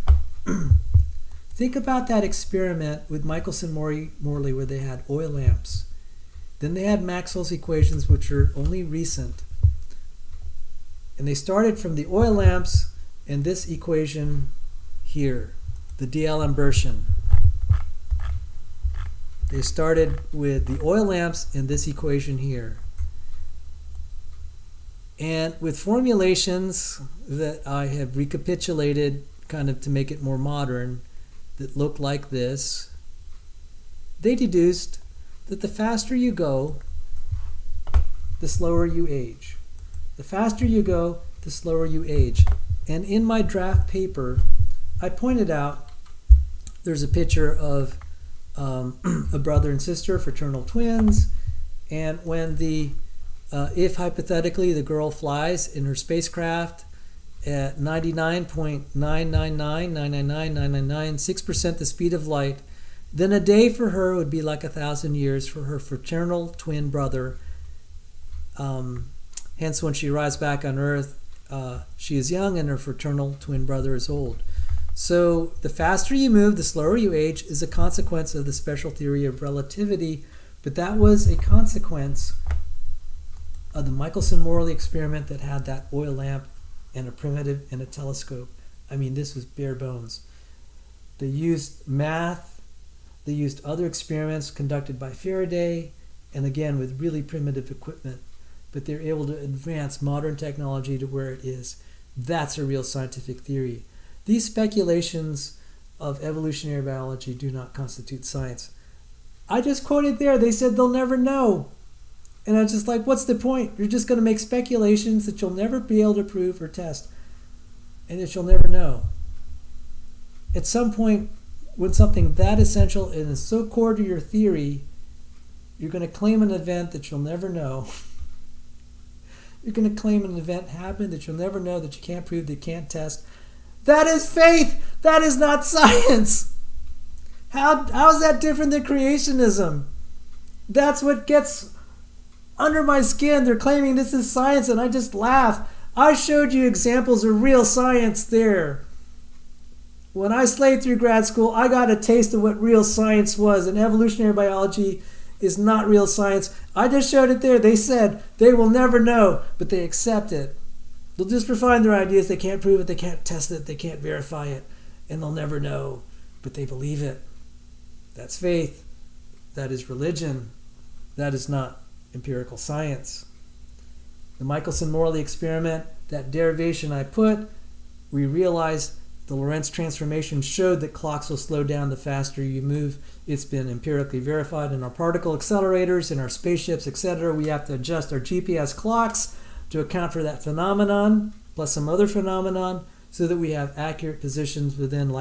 Think about that experiment with Michelson-Morley where they had oil lamps. Then they had Maxwell's equations, which are only recent. And they started from the oil lamps and this equation here, the D'Alembert. They started with the oil lamps and this equation here. And with formulations that I have recapitulated kind of to make it more modern, that look like this, they deduced that the faster you go, the slower you age. The faster you go, the slower you age. And in my draft paper, I pointed out there's a picture of a brother and sister, fraternal twins, and when if hypothetically the girl flies in her spacecraft at 99.999,999,999, 6% the speed of light, then a day for her would be like 1,000 years for her fraternal twin brother. Hence, when she arrives back on Earth, she is young and her fraternal twin brother is old. So the faster you move, the slower you age is a consequence of the special theory of relativity, but that was a consequence of the Michelson-Morley experiment that had that oil lamp and a primitive and a telescope. I mean, this was bare bones. They used math, they used other experiments conducted by Faraday, and again with really primitive equipment, but they're able to advance modern technology to where it is. That's a real scientific theory. These speculations of evolutionary biology do not constitute science. I just quoted there, they said they'll never know. And I was just like, what's the point? You're just going to make speculations that you'll never be able to prove or test, and that you'll never know. At some point, when something that essential and is so core to your theory, you're going to claim an event that you'll never know. You're going to claim an event happened that you'll never know, that you can't prove, that you can't test. That is faith. That is not science. How is that different than creationism? That's what gets under my skin. They're claiming this is science, and I just laugh. I showed you examples of real science there. When I slaved through grad school, I got a taste of what real science was, and evolutionary biology is not real science. I just showed it there. They said they will never know, but they accept it. They'll just refine their ideas. They can't prove it. They can't test it. They can't verify it. And they'll never know, but they believe it. That's faith. That is religion. That is not empirical science. The Michelson-Morley experiment, that derivation I put, we realized the Lorentz transformation showed that clocks will slow down the faster you move. It's been empirically verified in our particle accelerators, in our spaceships, etc. We have to adjust our GPS clocks to account for that phenomenon, plus some other phenomenon, so that we have accurate positions within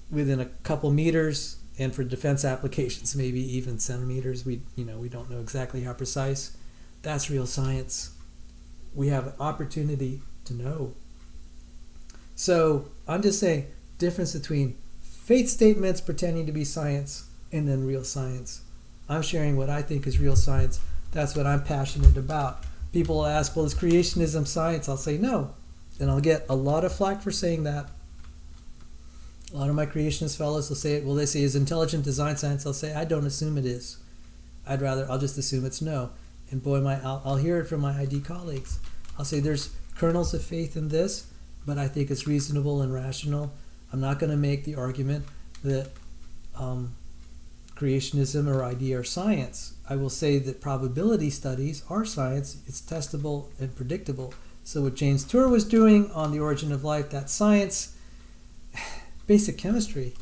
within a couple meters, and for defense applications, maybe even centimeters. We don't know exactly how precise. That's real science. We have an opportunity to know. So I'm just saying, difference between faith statements pretending to be science and then real science. I'm sharing what I think is real science. That's what I'm passionate about. People will ask, well, is creationism science? I'll say no. And I'll get a lot of flack for saying that. A lot of my creationist fellows will say it. Well, they say, is intelligent design science? I'll say, I don't assume it is. I'll just assume it's no. And boy, I'll hear it from my ID colleagues. I'll say there's kernels of faith in this, but I think it's reasonable and rational. I'm not going to make the argument that creationism or ID are science. I will say that probability studies are science. It's testable and predictable. So what James Tour was doing on the origin of life, that's science, basic chemistry.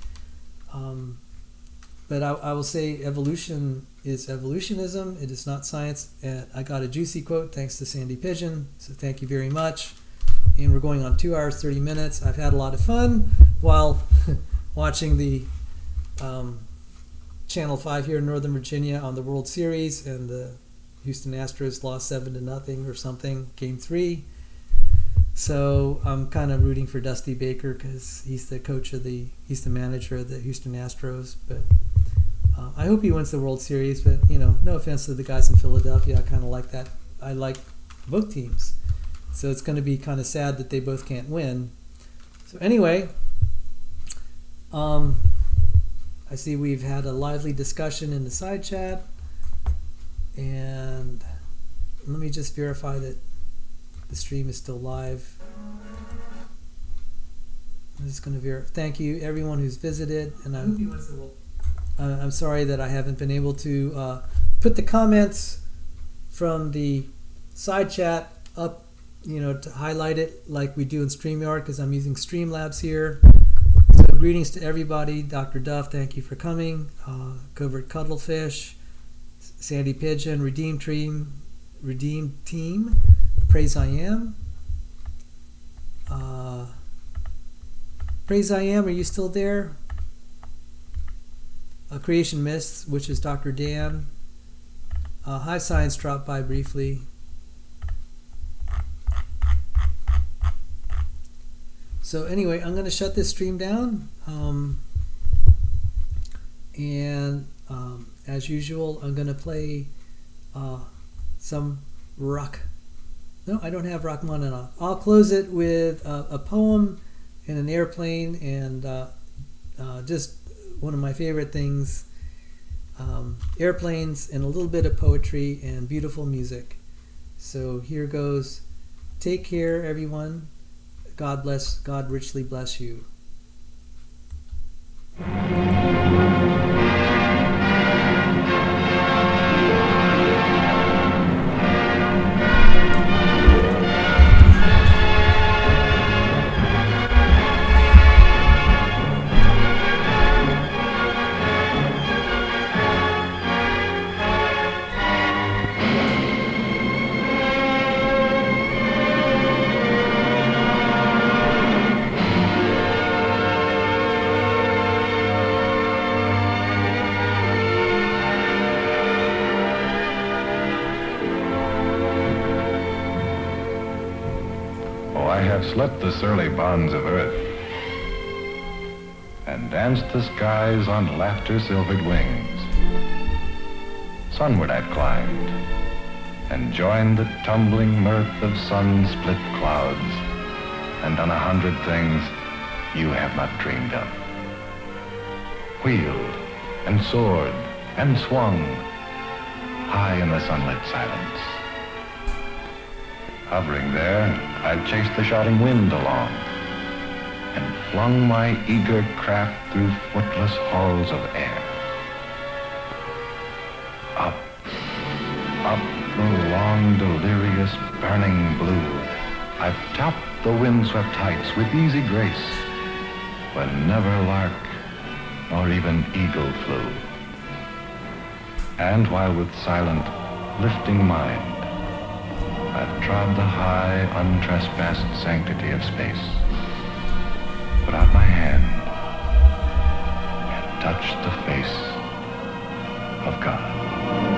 But I will say evolution is evolutionism. It is not science. And I got a juicy quote thanks to Sandy Pigeon. So thank you very much. And we're going on 2 hours, 30 minutes. I've had a lot of fun while watching the Channel 5 here in Northern Virginia on the World Series, and the Houston Astros lost 7-0 or something, Game 3. So I'm kind of rooting for Dusty Baker because he's the manager of the Houston Astros. But I hope he wins the World Series. But no offense to the guys in Philadelphia, I kind of like that. I like both teams. So it's going to be kind of sad that they both can't win. So anyway, I see we've had a lively discussion in the side chat. And let me just verify that the stream is still live. I'm just going to verify. Thank you, everyone who's visited. And I'm sorry that I haven't been able to put the comments from the side chat up, to highlight it like we do in StreamYard, because I'm using Streamlabs here. So greetings to everybody. Dr. Duff, thank you for coming. Covert Cuddlefish, Sandy Pigeon, Redeemed Team, Praise I Am. Praise I Am, are you still there? Creation Myths, which is Dr. Dan. High Science dropped by briefly. So anyway, I'm going to shut this stream down. As usual, I'm going to play some rock. No, I don't have Rachmaninoff. I'll close it with a poem in an airplane, and just one of my favorite things, airplanes and a little bit of poetry and beautiful music. So here goes. Take care, everyone. God bless. God richly bless you. I have slit the surly bonds of earth and danced the skies on laughter-silvered wings. Sunward I've climbed and joined the tumbling mirth of sun-split clouds and done 100 things you have not dreamed of. Wheeled and soared and swung high in the sunlit silence. Hovering there, I've chased the shouting wind along and flung my eager craft through footless halls of air. Up, up the long, delirious, burning blue, I've topped the windswept heights with easy grace, where never lark nor even eagle flew. And while with silent, lifting mind, I've trod the high, untrespassed sanctity of space, put out my hand, and touched the face of God.